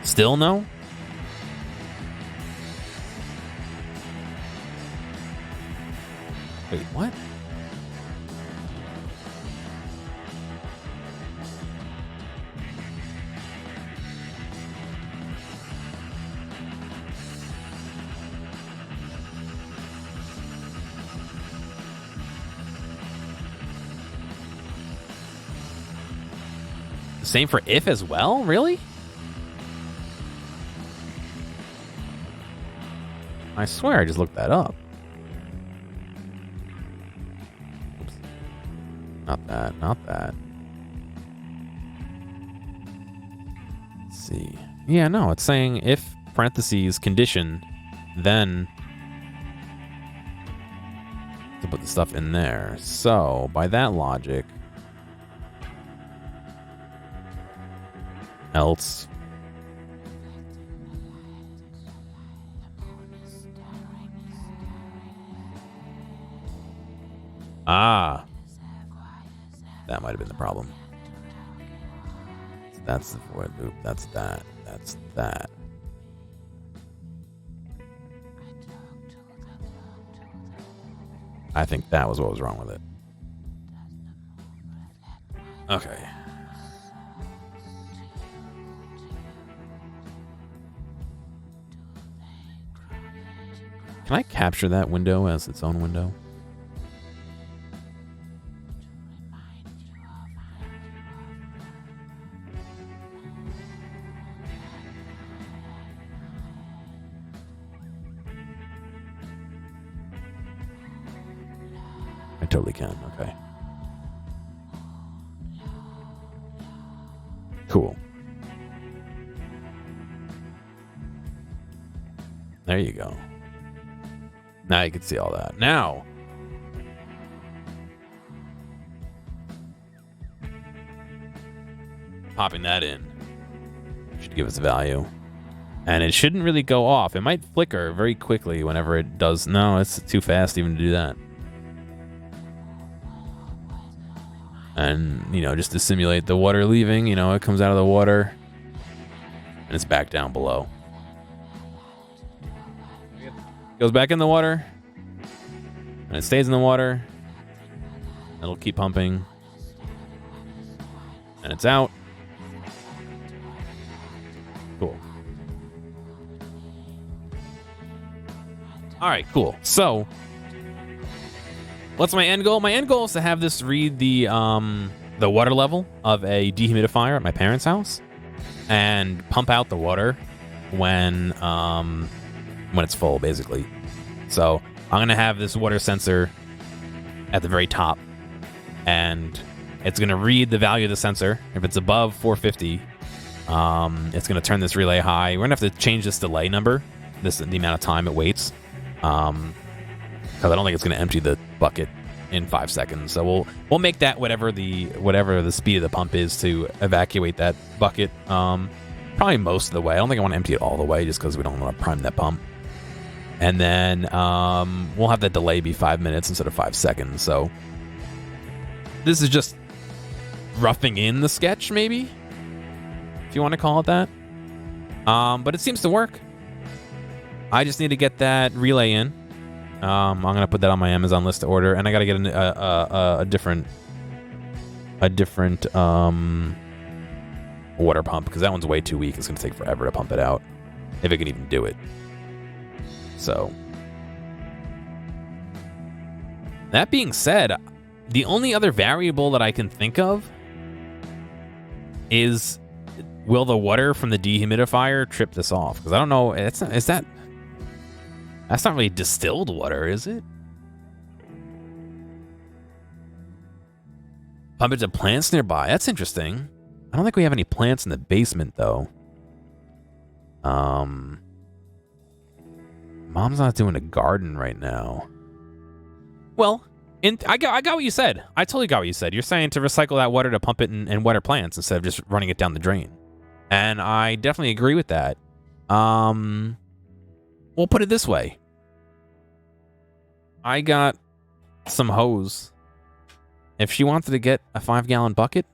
Still no? Wait, what? Same for if as well? Really? I swear I just looked that up. Oops. Not that, not that. Let's see. Yeah, no, it's saying if parentheses condition, then to put the stuff in there. So, by that logic, else. Ah. That might have been the problem. That's the void loop. That's that. That's that. I think that was what was wrong with it. Okay. Can I capture that window as its own window? I totally can. Okay. Cool. There you go. Now you can see all that. Now, popping that in should give us a value. And it shouldn't really go off. It might flicker very quickly whenever it does. No, it's too fast even to do that. And, you know, just to simulate the water leaving, you know, it comes out of the water and it's back down below. Goes back in the water and it stays in the water. It'll keep pumping and it's out. Cool. All right, cool. So what's my end goal? My end goal is to have this read the water level of a dehumidifier at my parents' house and pump out the water when it's full, basically. So I'm gonna have this water sensor at the very top, and it's gonna read the value of the sensor. If it's above 450, it's gonna turn this relay high. We're gonna have to change this delay number, the amount of time it waits, because I don't think it's gonna empty the bucket in 5 seconds. So we'll make that whatever the speed of the pump is to evacuate that bucket. Probably most of the way. I don't think I want to empty it all the way just because we don't want to prime that pump. And then we'll have that delay be 5 minutes instead of 5 seconds. So this is just roughing in the sketch, maybe, if you want to call it that. But it seems to work. I just need to get that relay in. I'm gonna put that on my Amazon list to order, and I gotta get a different water pump because that one's way too weak. It's gonna take forever to pump it out, if it can even do it. So, that being said, the only other variable that I can think of is, will the water from the dehumidifier trip this off? Because I don't know. That's not really distilled water, is it? Pump it to plants nearby. That's interesting. I don't think we have any plants in the basement, though. Mom's not doing a garden right now. Well, I got what you said. I totally got what you said. You're saying to recycle that water to pump it in wetter plants instead of just running it down the drain. And I definitely agree with that. We'll put it this way. I got some hose. If she wanted to get a 5-gallon bucket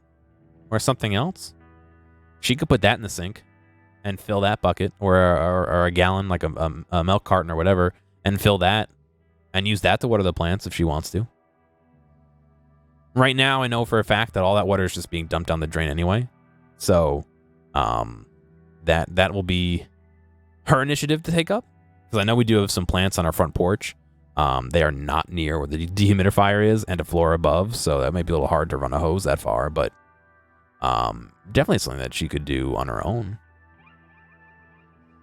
or something else, she could put that in the sink and fill that bucket, or a gallon, like a milk carton or whatever, and fill that and use that to water the plants if she wants to. Right now, I know for a fact that all that water is just being dumped down the drain anyway. So, that will be her initiative to take up. Because I know we do have some plants on our front porch. They are not near where the dehumidifier is and a floor above, so that might be a little hard to run a hose that far, but definitely something that she could do on her own.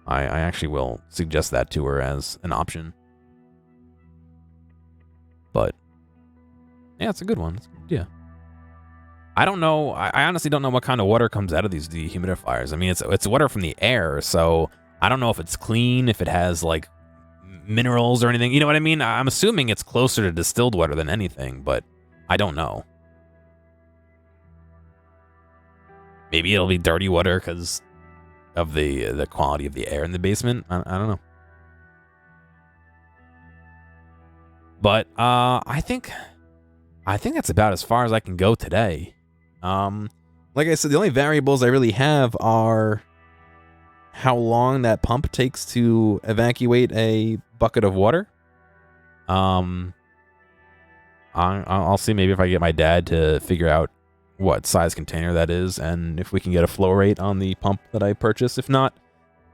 I actually will suggest that to her as an option. But, yeah, it's a good one. It's a good idea. I don't know. I honestly don't know what kind of water comes out of these dehumidifiers. I mean, it's water from the air, so I don't know if it's clean, if it has, like, minerals or anything. You know what I mean? I'm assuming it's closer to distilled water than anything, but I don't know. Maybe it'll be dirty water because of the quality of the air in the basement. I don't know. But I think that's about as far as I can go today. Like I said, the only variables I really have are how long that pump takes to evacuate a bucket of water. I'll see maybe if I get my dad to figure out what size container that is, and if we can get a flow rate on the pump that I purchased. If not,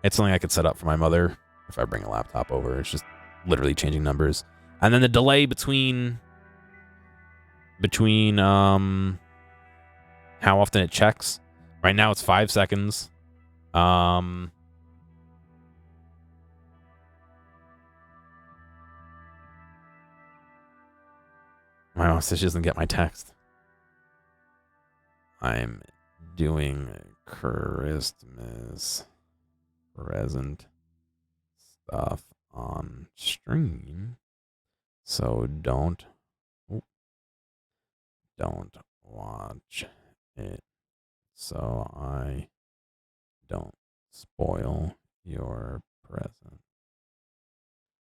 it's something I could set up for my mother if I bring a laptop over. It's just literally changing numbers. And then the delay between how often it checks. Right now it's 5 seconds. My mom says she doesn't get my text. I'm doing Christmas present stuff on stream, so don't watch it so I don't spoil your present.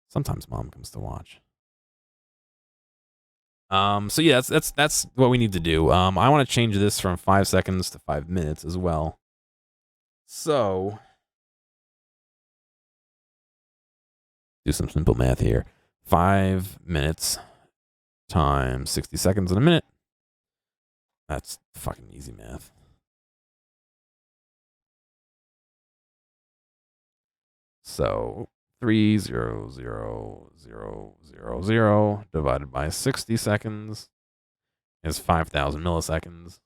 Sometimes mom comes to watch. So yeah, that's what we need to do. I want to change this from 5 seconds to 5 minutes as well. So, do some simple math here. 5 minutes times 60 seconds in a minute. That's fucking easy math. So 3,0,0,0,0,0 divided by 60 seconds is 5,000 milliseconds.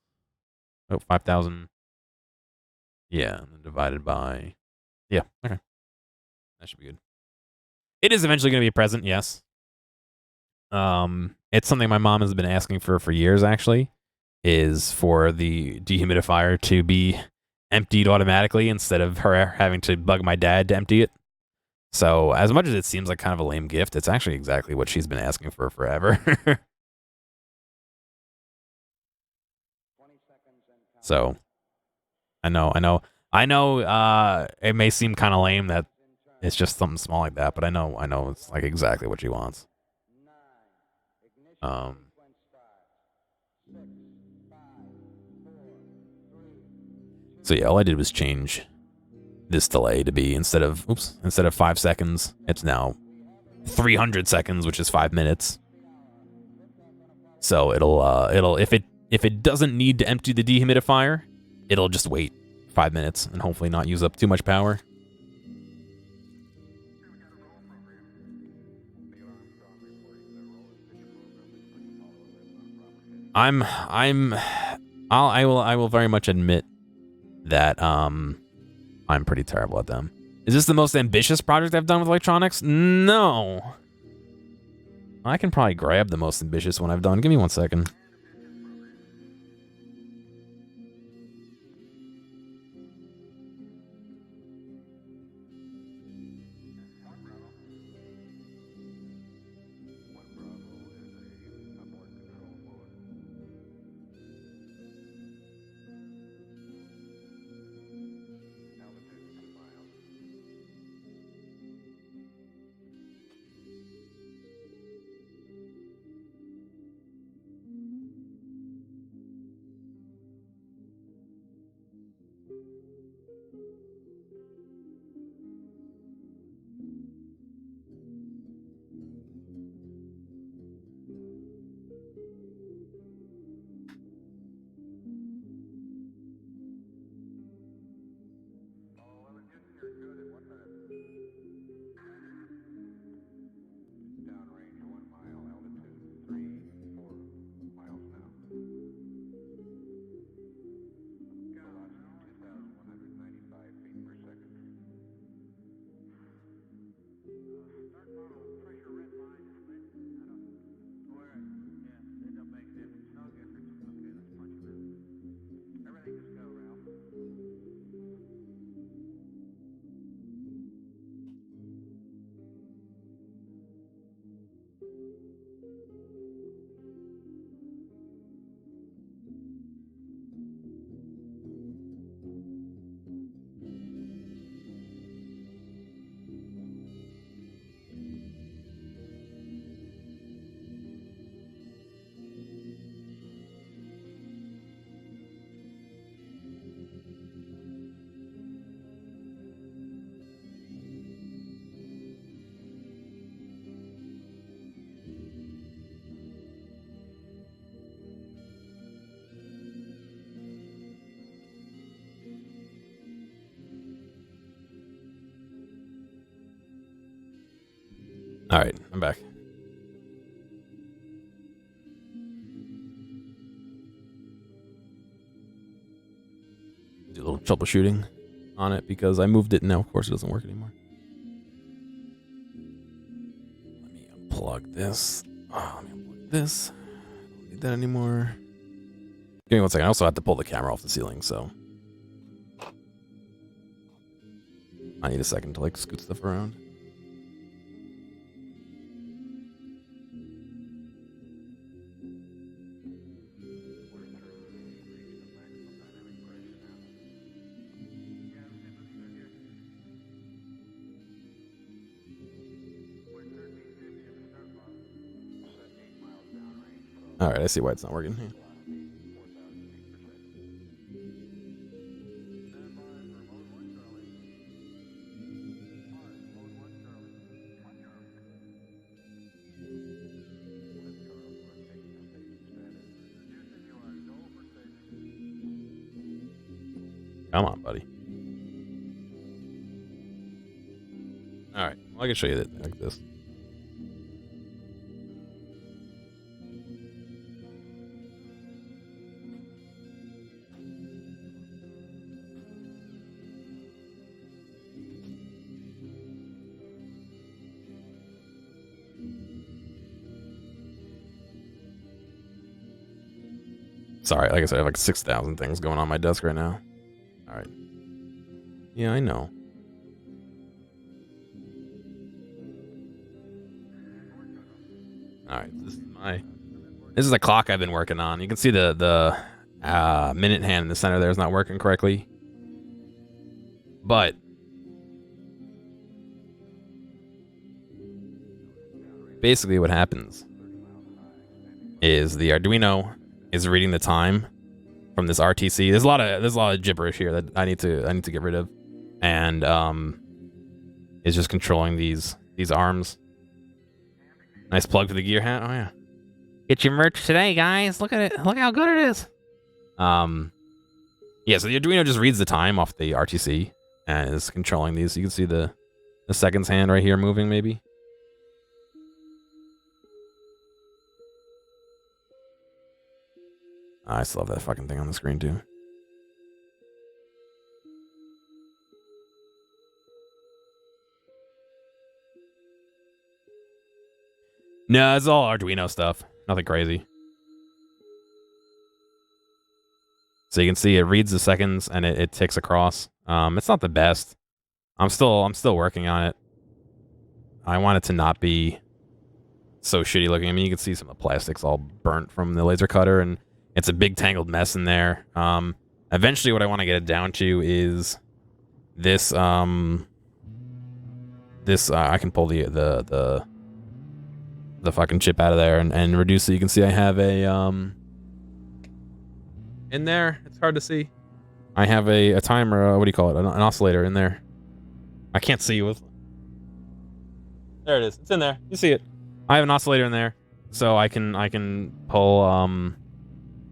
Oh, 5,000. Yeah, and then divided by... Yeah, okay. That should be good. It is eventually going to be a present, yes. It's something my mom has been asking for years, actually, is for the dehumidifier to be emptied automatically instead of her having to bug my dad to empty it. So, as much as it seems like kind of a lame gift, it's actually exactly what she's been asking for forever. So, I know, it may seem kind of lame that it's just something small like that, but I know it's like exactly what she wants. So yeah, all I did was change this delay to be instead of 5 seconds, it's now 300 seconds, which is 5 minutes. So it'll if it doesn't need to empty the dehumidifier, it'll just wait 5 minutes and hopefully not use up too much power. I will very much admit that I'm pretty terrible at them. Is this the most ambitious project I've done with electronics? No. I can probably grab the most ambitious one I've done. Give me 1 second. All right, I'm back. Do a little troubleshooting on it because I moved it and now, of course, it doesn't work anymore. Let me unplug this. Let me unplug this. Don't need that anymore. Give me 1 second. I also have to pull the camera off the ceiling, so I need a second to like scoot stuff around. All right, I see why it's not working here. Come on, buddy. All right, well, I can show you that like this. Sorry, like I said, I have like 6,000 things going on my desk right now. All right. Yeah, I know. All right, this is the clock I've been working on. You can see the minute hand in the center there is not working correctly. But basically what happens is the Arduino is reading the time from this RTC. There's a lot of gibberish here that I need to get rid of. and is just controlling these arms. Nice plug for the gear hat. Oh yeah. Get your merch today, guys. Look at it. Look how good it is. Yeah, so the Arduino just reads the time off the RTC and is controlling these. You can see the seconds hand right here moving, maybe. I still love that fucking thing on the screen, too. No, it's all Arduino stuff. Nothing crazy. So you can see it reads the seconds and it ticks across. It's not the best. I'm still working on it. I want it to not be so shitty looking. I mean, you can see some of the plastics all burnt from the laser cutter, and it's a big tangled mess in there. Eventually, what I want to get it down to is this. I can pull the fucking chip out of there and reduce it. You can see I have a in there. It's hard to see. I have a timer. What do you call it? An oscillator in there. I can't see with. There it is. It's in there. You see it. I have an oscillator in there, so I can pull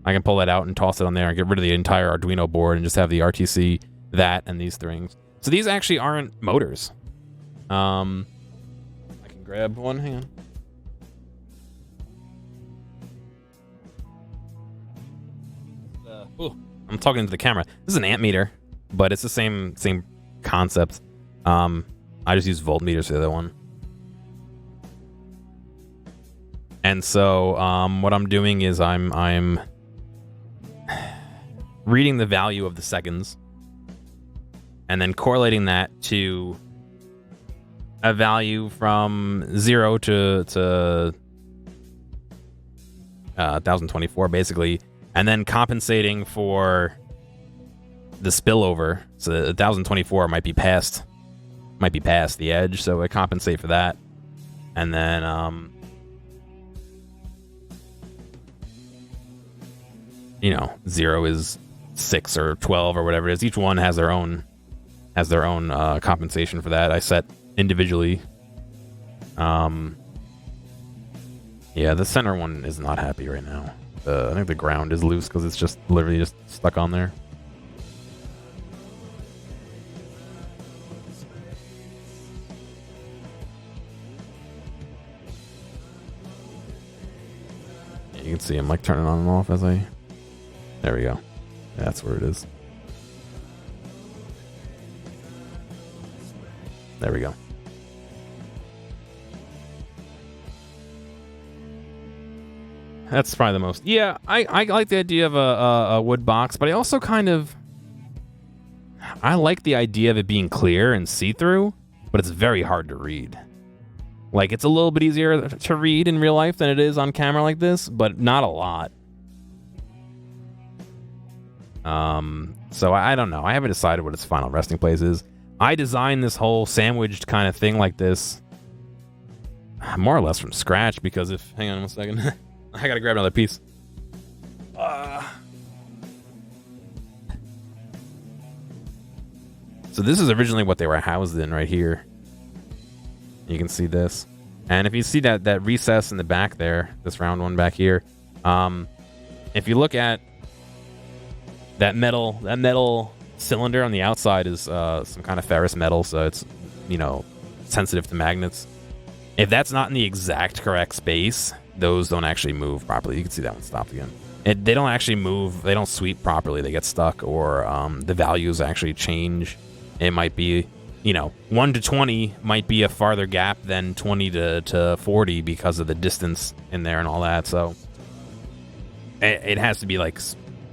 that out and toss it on there and get rid of the entire Arduino board and just have the RTC, that, and these things. So these actually aren't motors. I can grab one. Hang on. I'm talking to the camera. This is an amp meter, but it's the same concept. I just use voltmeters for the other one. And so what I'm doing is I'm reading the value of the seconds and then correlating that to a value from 0 to 1024 basically, and then compensating for the spillover. So 1024 might be past the edge, so I compensate for that. And then you know, 0 is 6 or 12 or whatever it is. Each one has their own compensation for that. I set individually. Yeah, the center one is not happy right now. I think the ground is loose because it's just literally just stuck on there. Yeah, you can see I'm like turning on and off as I. There we go. That's where it is. There we go. That's probably the most. Yeah, I like the idea of a wood box, but I also I like the idea of it being clear and see-through, but it's very hard to read. Like, it's a little bit easier to read in real life than it is on camera like this, but not a lot. So I don't know. I haven't decided what its final resting place is. I designed this whole sandwiched kind of thing like this more or less from scratch because hang on one second. I gotta grab another piece. So this is originally what they were housed in right here. You can see this. And if you see that recess in the back there, this round one back here, if you look at that metal cylinder on the outside is some kind of ferrous metal, so it's, you know, sensitive to magnets. If that's not in the exact correct space, those don't actually move properly. You can see that one stopped again. They don't actually move. They don't sweep properly. They get stuck, or the values actually change. It might be, you know, 1 to 20 might be a farther gap than 20 to 40 because of the distance in there and all that. So it has to be like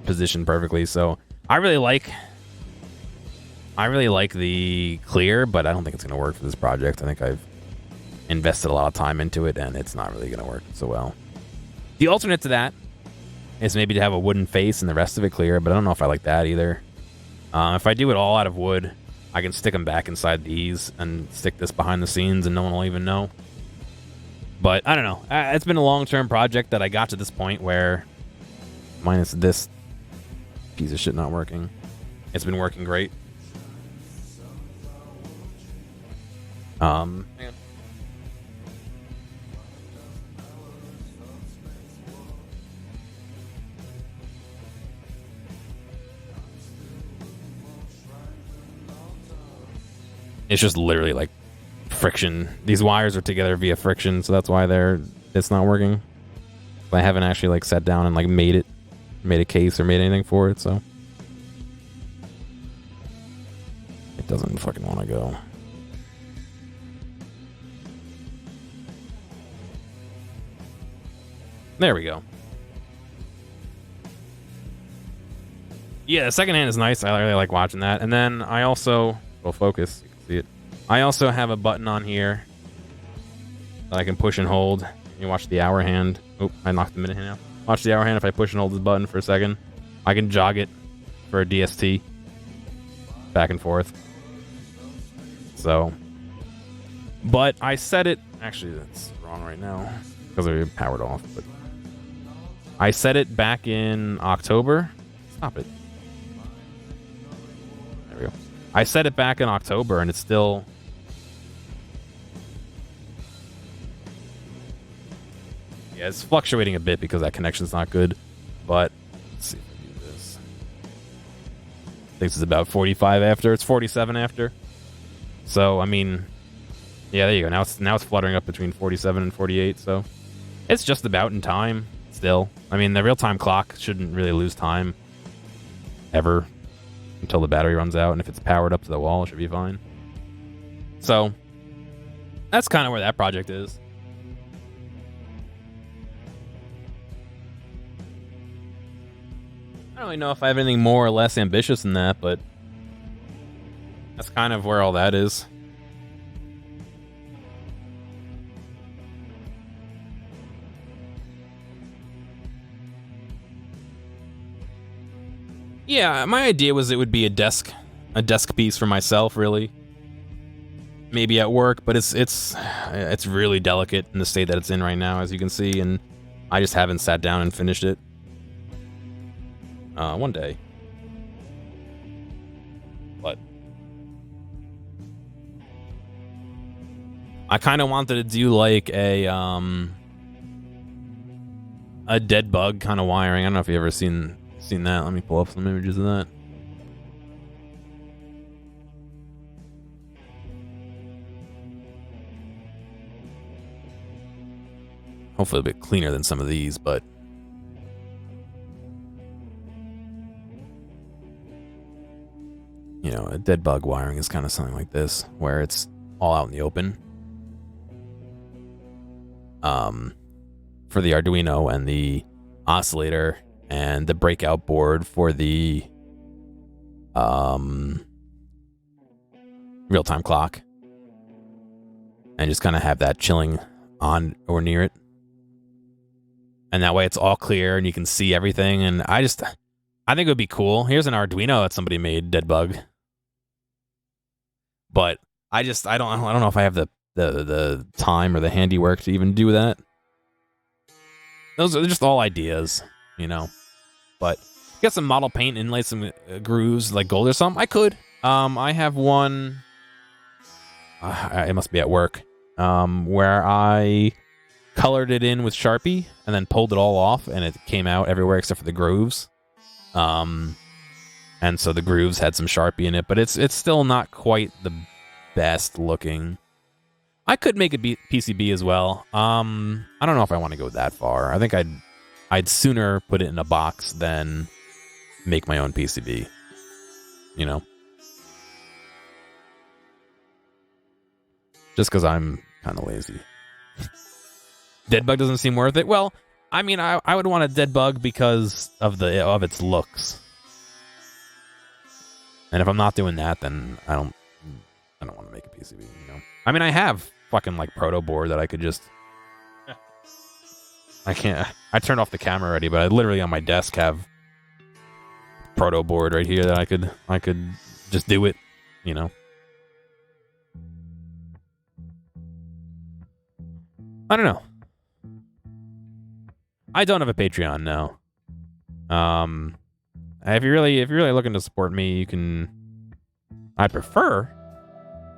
positioned perfectly. So I really like the clear, but I don't think it's going to work for this project. I think I've invested a lot of time into it, and it's not really going to work so well. The alternate to that is maybe to have a wooden face and the rest of it clear, but I don't know if I like that either. If I do it all out of wood, I can stick them back inside these and stick this behind the scenes and no one will even know. But I don't know. It's been a long-term project that I got to this point where, minus this piece of shit not working, it's been working great. Hang on. It's just literally like friction. These wires are together via friction, so that's why it's not working. I haven't actually like sat down and like made a case or made anything for it, so it doesn't fucking want to go. There we go. Yeah, the second hand is nice. I really like watching that. And then I also, will focus, you can see it. I also have a button on here that I can push and hold. You watch the hour hand. Oh, I knocked the minute hand out. Watch the hour hand. If I push and hold this button for a second, I can jog it for a DST back and forth. So, but I set it, actually that's wrong right now because I powered off, but I set it back in October. Stop it. There we go. I set it back in October and it's still... Yeah, it's fluctuating a bit because that connection's not good, but let's see if I do this. I think it's about 45 after. It's 47 after. So, I mean, yeah, there you go. Now it's fluttering up between 47 and 48, so it's just about in time still. I mean, the real-time clock shouldn't really lose time ever until the battery runs out, and if it's powered up to the wall, it should be fine. So, that's kind of where that project is. I don't really know if I have anything more or less ambitious than that, but that's kind of where all that is. Yeah, my idea was it would be a desk piece for myself, really. Maybe at work, but it's really delicate in the state that it's in right now, as you can see, and I just haven't sat down and finished it. One day. But I kind of wanted to do like a dead bug kind of wiring. I don't know if you've ever seen that. Let me pull up some images of that. Hopefully a bit cleaner than some of these, but you know, a dead bug wiring is kind of something like this, where it's all out in the open. For the Arduino and the oscillator and the breakout board for the real-time clock, and just kind of have that chilling on or near it, and that way it's all clear and you can see everything. And I think it would be cool. Here's an Arduino that somebody made, dead bug. But I don't know if I have the time or the handiwork to even do that. Those are just all ideas, you know. But get some model paint, inlay some grooves like gold or something. I could. I have one. It must be at work. Where I colored it in with Sharpie and then pulled it all off, and it came out everywhere except for the grooves. And so the grooves had some Sharpie in it, but it's still not quite the best looking. I could make a PCB as well. I don't know if I want to go that far. I think I'd sooner put it in a box than make my own PCB. You know? Just because I'm kind of lazy. Dead bug doesn't seem worth it. Well, I mean, I would want a dead bug because of its looks. And if I'm not doing that, then I don't want to make a PCB, you know? I mean, I have fucking, like, proto board that I could just... I can't... I turned off the camera already, but I literally on my desk have proto board right here that I could just do it, you know? I don't know. I don't have a Patreon, no. If you're really looking to support me, you can... I'd prefer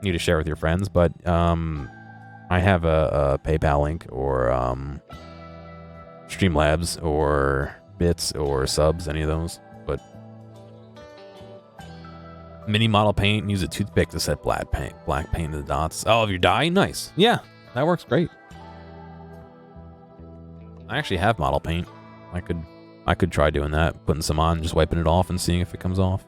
you to share with your friends, but I have a PayPal link or Streamlabs or Bits or Subs, any of those. But mini model paint, use a toothpick to set black paint to the dots. Oh, if you're dying, nice. Yeah, that works great. I actually have model paint. I could try doing that, putting some on, just wiping it off and seeing if it comes off.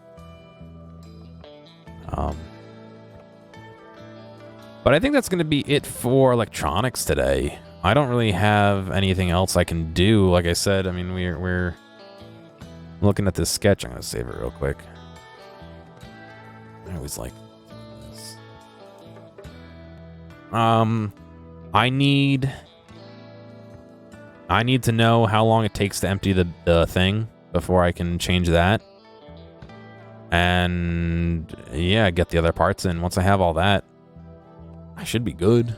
But I think that's going to be it for electronics today. I don't really have anything else I can do. Like I said, I mean, we're looking at this sketch. I'm going to save it real quick. I always like this. I need to know how long it takes to empty the thing before I can change that. And yeah, get the other parts in. Once I have all that, I should be good.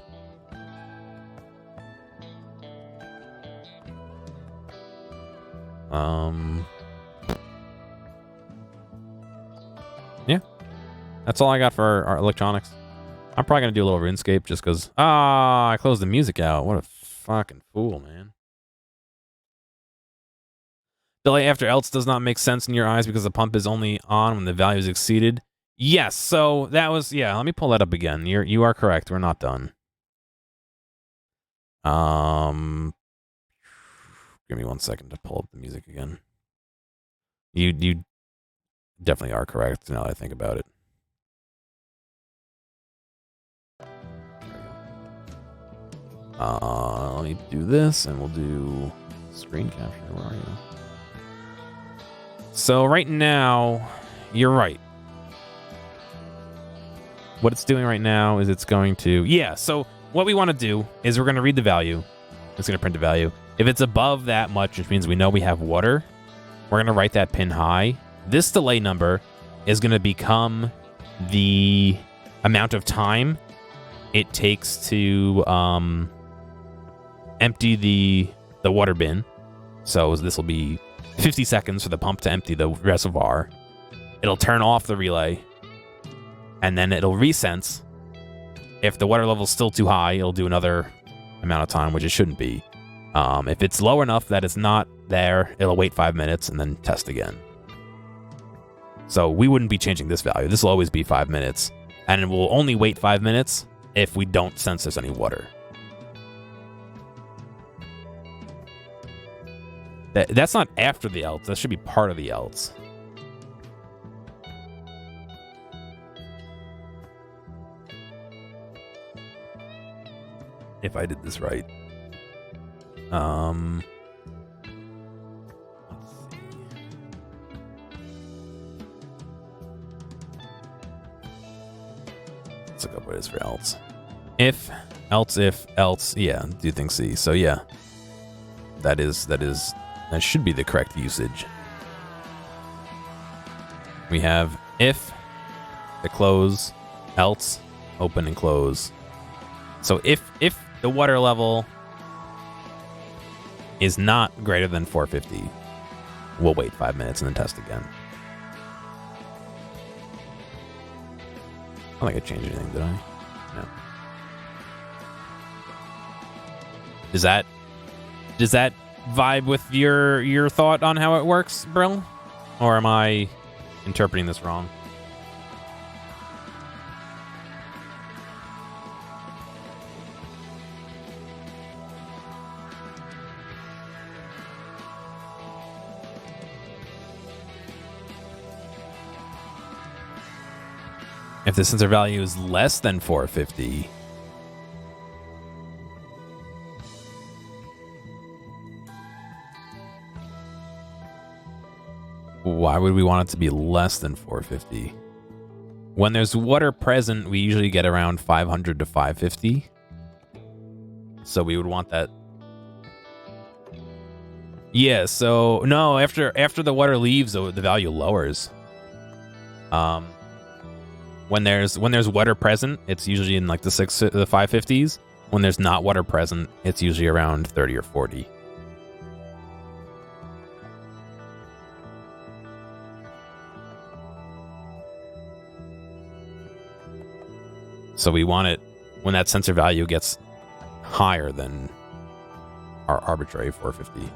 Yeah. That's all I got for our electronics. I'm probably going to do a little RuneScape just because... Ah, I closed the music out. What a fucking fool, man. Delay after else does not make sense in your eyes because the pump is only on when the value is exceeded. Yes, so that was... Yeah, let me pull that up again. You are correct. We're not done. Give me 1 second to pull up the music again. You definitely are correct now that I think about it. Let me do this, and we'll do screen capture. Where are you? So right now, you're right. What it's doing right now is it's going to... Yeah, so what we want to do is we're going to read the value. It's going to print the value. If it's above that much, which means we know we have water, we're going to write that pin high. This delay number is going to become the amount of time it takes to empty the water bin. So this will be 50 seconds for the pump to empty the reservoir. It'll turn off the relay, and then it'll resense. If the water level's still too high, it'll do another amount of time, which it shouldn't be. If it's low enough that it's not there, it'll wait 5 minutes and then test again. So we wouldn't be changing this value. This will always be 5 minutes, and it will only wait 5 minutes if we don't sense there's any water. That's not after the else. That should be part of the else. If I did this right. Let's see. Let's look up what it is for else. If, else, yeah, do things C. So yeah. That should be the correct usage. We have if, the close, else, open and close. So if the water level is not greater than 450, we'll wait 5 minutes and then test again. I don't think I changed anything, did I? No. Does that vibe with your thought on how it works, Brill? Or am I interpreting this wrong? If the sensor value is less than 450, why would we want it to be less than 450? When there's water present, we usually get around 500 to 550. So we would want that. Yeah, so no, after the water leaves, the value lowers. When there's water present, it's usually in like the 550s. When there's not water present, it's usually around 30 or 40. So we want it when that sensor value gets higher than our arbitrary 450.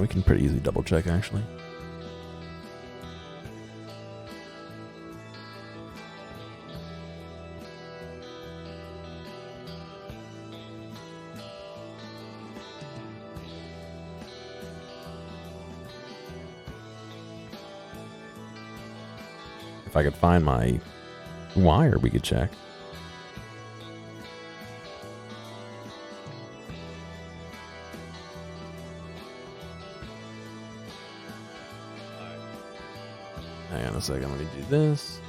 We can pretty easily double check actually. If I could find my wire, we could check. Hang on a second, let me do this.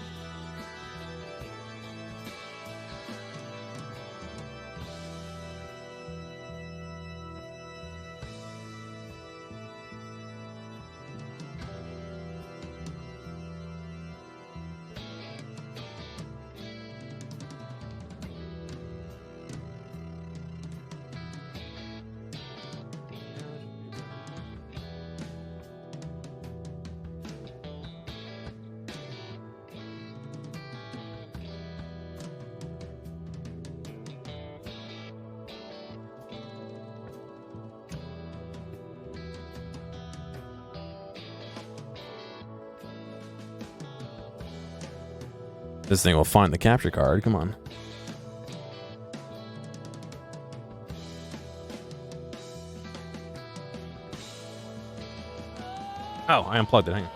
This thing will find the capture card. Come on. Oh, I unplugged it. Hang on.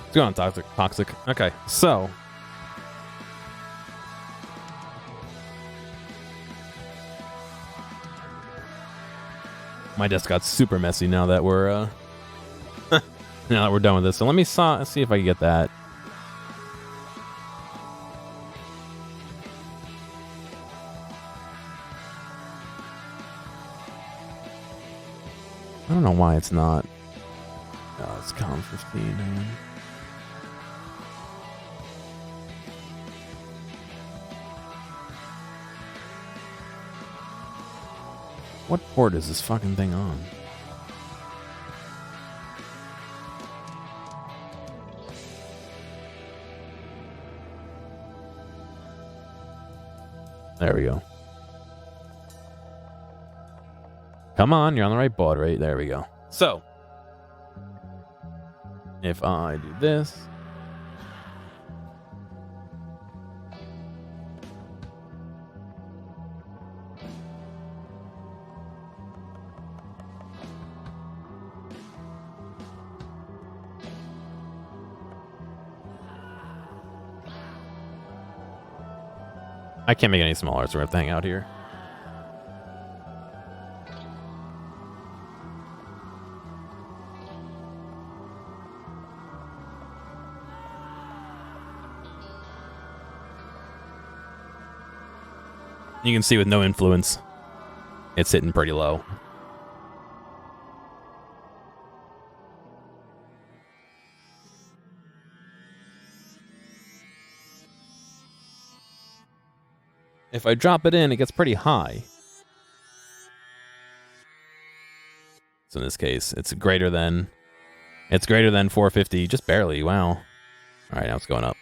What's going on, Toxic? Okay, so my desk got super messy now that we're now that we're done with this. So let me see if I can get that. I don't know why it's not. Oh, it's column 15, man. What port is this fucking thing on? There we go. Come on, you're on the right baud rate. There we go. So, if I do this. I can't make it any smaller, so we're going to have to hang out here. You can see with no influence, it's hitting pretty low. If I drop it in, it gets pretty high. So in this case, it's greater than 450, just barely. Wow. All right, now it's going up.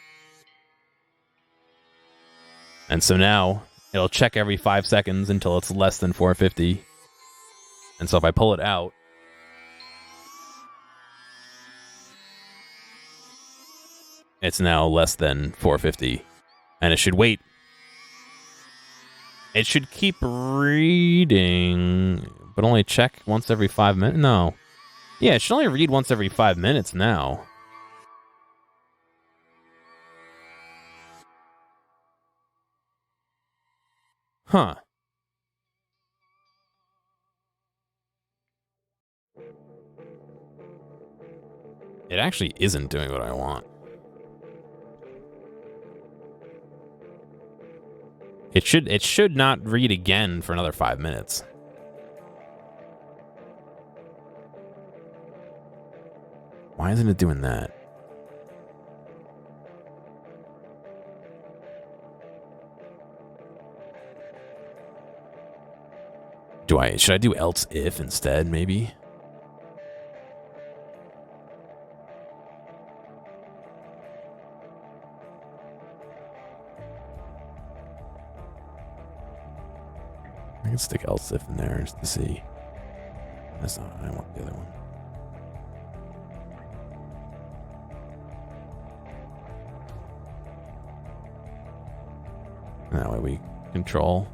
And so now it'll check every 5 seconds until it's less than 450. And so if I pull it out, it's now less than 450. And it should wait. It should keep reading, but only check once every 5 minutes. No. Yeah, it should only read once every 5 minutes now. Huh. It actually isn't doing what I want. It should not read again for another 5 minutes. Why isn't it doing that? Should I do else if instead, maybe? I can stick else if in there just to see. That's not, I want the other one. That way we control.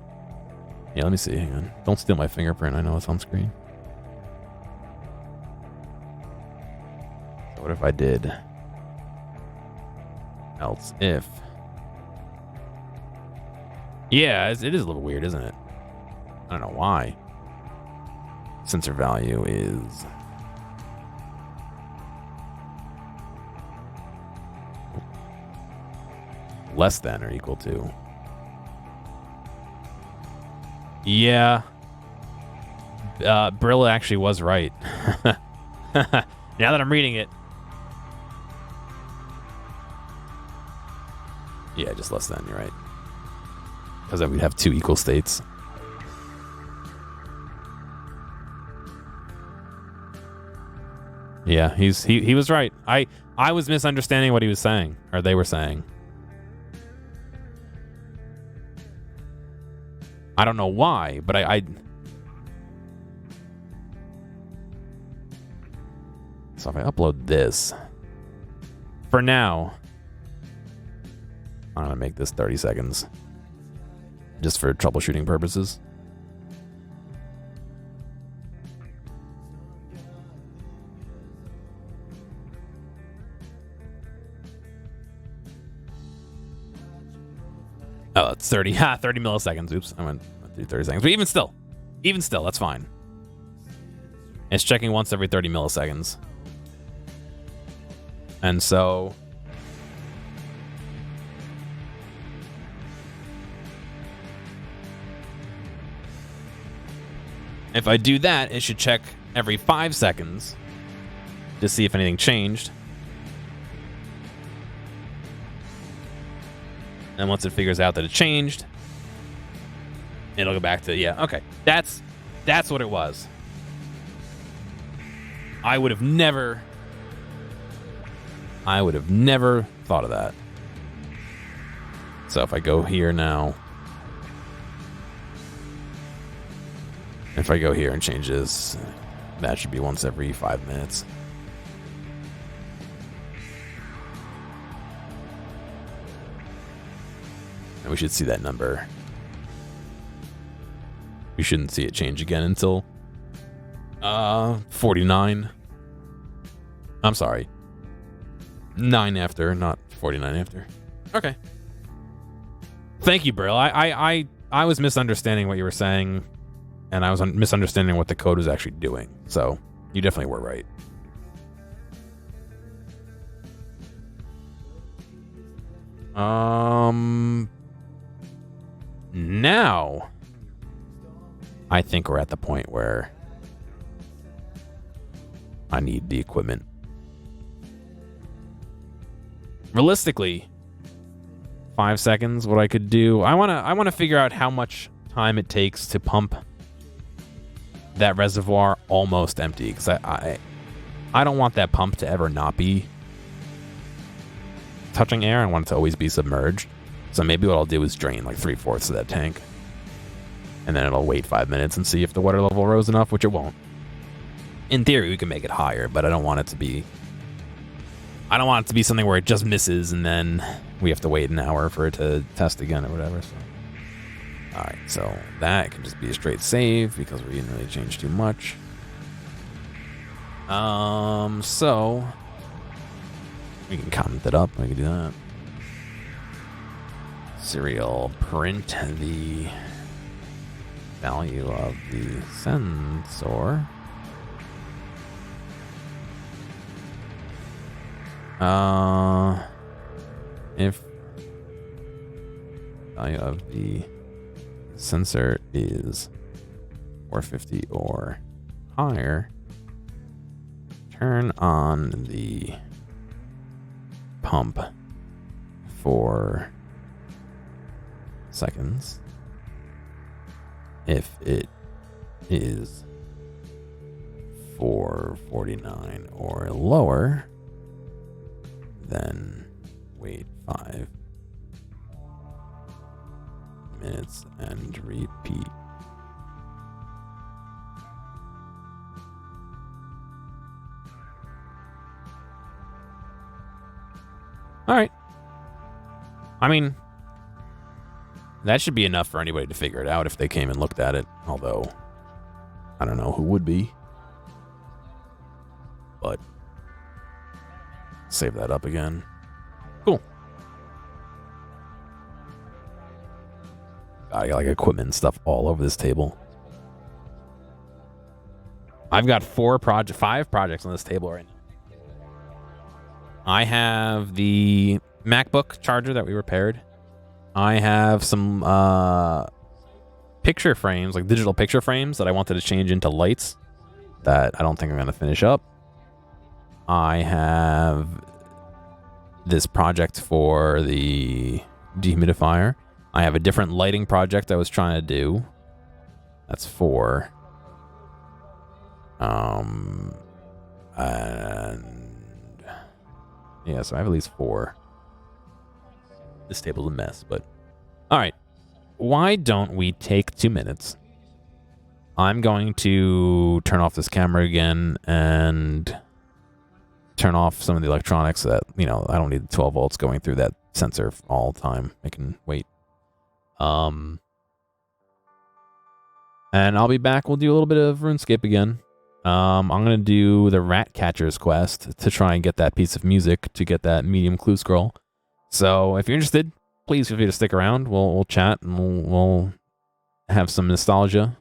Yeah, let me see. Hang on. Don't steal my fingerprint. I know it's on screen. So what if I did else if? Yeah, it is a little weird, isn't it? I don't know why. Sensor value is less than or equal to. Yeah. Brill actually was right. Now that I'm reading it. Yeah, just less than, you're right. Because then we'd have two equal states. Yeah, he was right. I was misunderstanding what he was saying, or they were saying. I don't know why, but so if I upload this, for now, I'm gonna make this 30 seconds, just for troubleshooting purposes. Oh, it's 30 milliseconds. Oops, I went through 30 seconds. But even still, that's fine. It's checking once every 30 milliseconds. And so if I do that, it should check every 5 seconds to see if anything changed. And once it figures out that it changed, it'll go back to, yeah, okay. That's what it was. I would have never thought of that. So if I go here now, if I go here and change this, that should be once every 5 minutes. And we should see that number. We shouldn't see it change again until 49. I'm sorry. 9 after, not 49 after. Okay. Thank you, Brill. I was misunderstanding what you were saying, and I was misunderstanding what the code was actually doing. So you definitely were right. Now, I think we're at the point where I need the equipment. Realistically, 5 seconds, what I could do, I want to figure out how much time it takes to pump that reservoir almost empty, because I don't want that pump to ever not be touching air. I want it to always be submerged. So maybe what I'll do is drain like 3/4 of that tank, and then it'll wait 5 minutes and see if the water level rose enough, which it won't. In theory, we can make it higher, but I don't want it to be something where it just misses and then we have to wait an hour for it to test again or whatever. So, all right, so that can just be a straight save because we didn't really change too much. So we can comment that up. I can do that. Serial print the value of the sensor. If value of the sensor is 450 or higher, turn on the pump for seconds. If it is 449 or lower, then wait 5 minutes and repeat. All right. I mean, that should be enough for anybody to figure it out if they came and looked at it. Although, I don't know who would be. But, save that up again. Cool. I got like equipment and stuff all over this table. I've got 5 projects on this table right now. I have the MacBook charger that we repaired. I have some picture frames, like digital picture frames that I wanted to change into lights that I don't think I'm going to finish up. I have this project for the dehumidifier. I have a different lighting project I was trying to do. That's 4. And yeah, so I have at least 4. This table's a mess, but all right. Why don't we take 2 minutes? I'm going to turn off this camera again and turn off some of the electronics that, you know, I don't need 12 volts going through that sensor all the time. I can wait. And I'll be back. We'll do a little bit of RuneScape again. I'm going to do the Rat Catcher's quest to try and get that piece of music to get that medium clue scroll. So if you're interested, please feel free to stick around. We'll chat and we'll have some nostalgia.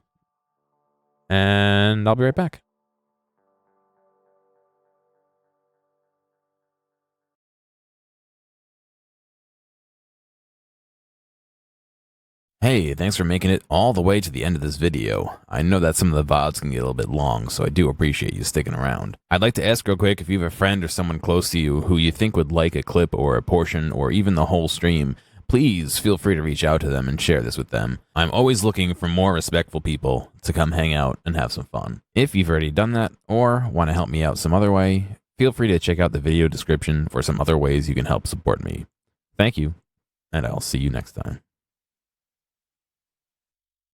And I'll be right back. Hey, thanks for making it all the way to the end of this video. I know that some of the VODs can get a little bit long, so I do appreciate you sticking around. I'd like to ask real quick if you have a friend or someone close to you who you think would like a clip or a portion or even the whole stream, please feel free to reach out to them and share this with them. I'm always looking for more respectful people to come hang out and have some fun. If you've already done that or want to help me out some other way, feel free to check out the video description for some other ways you can help support me. Thank you, and I'll see you next time.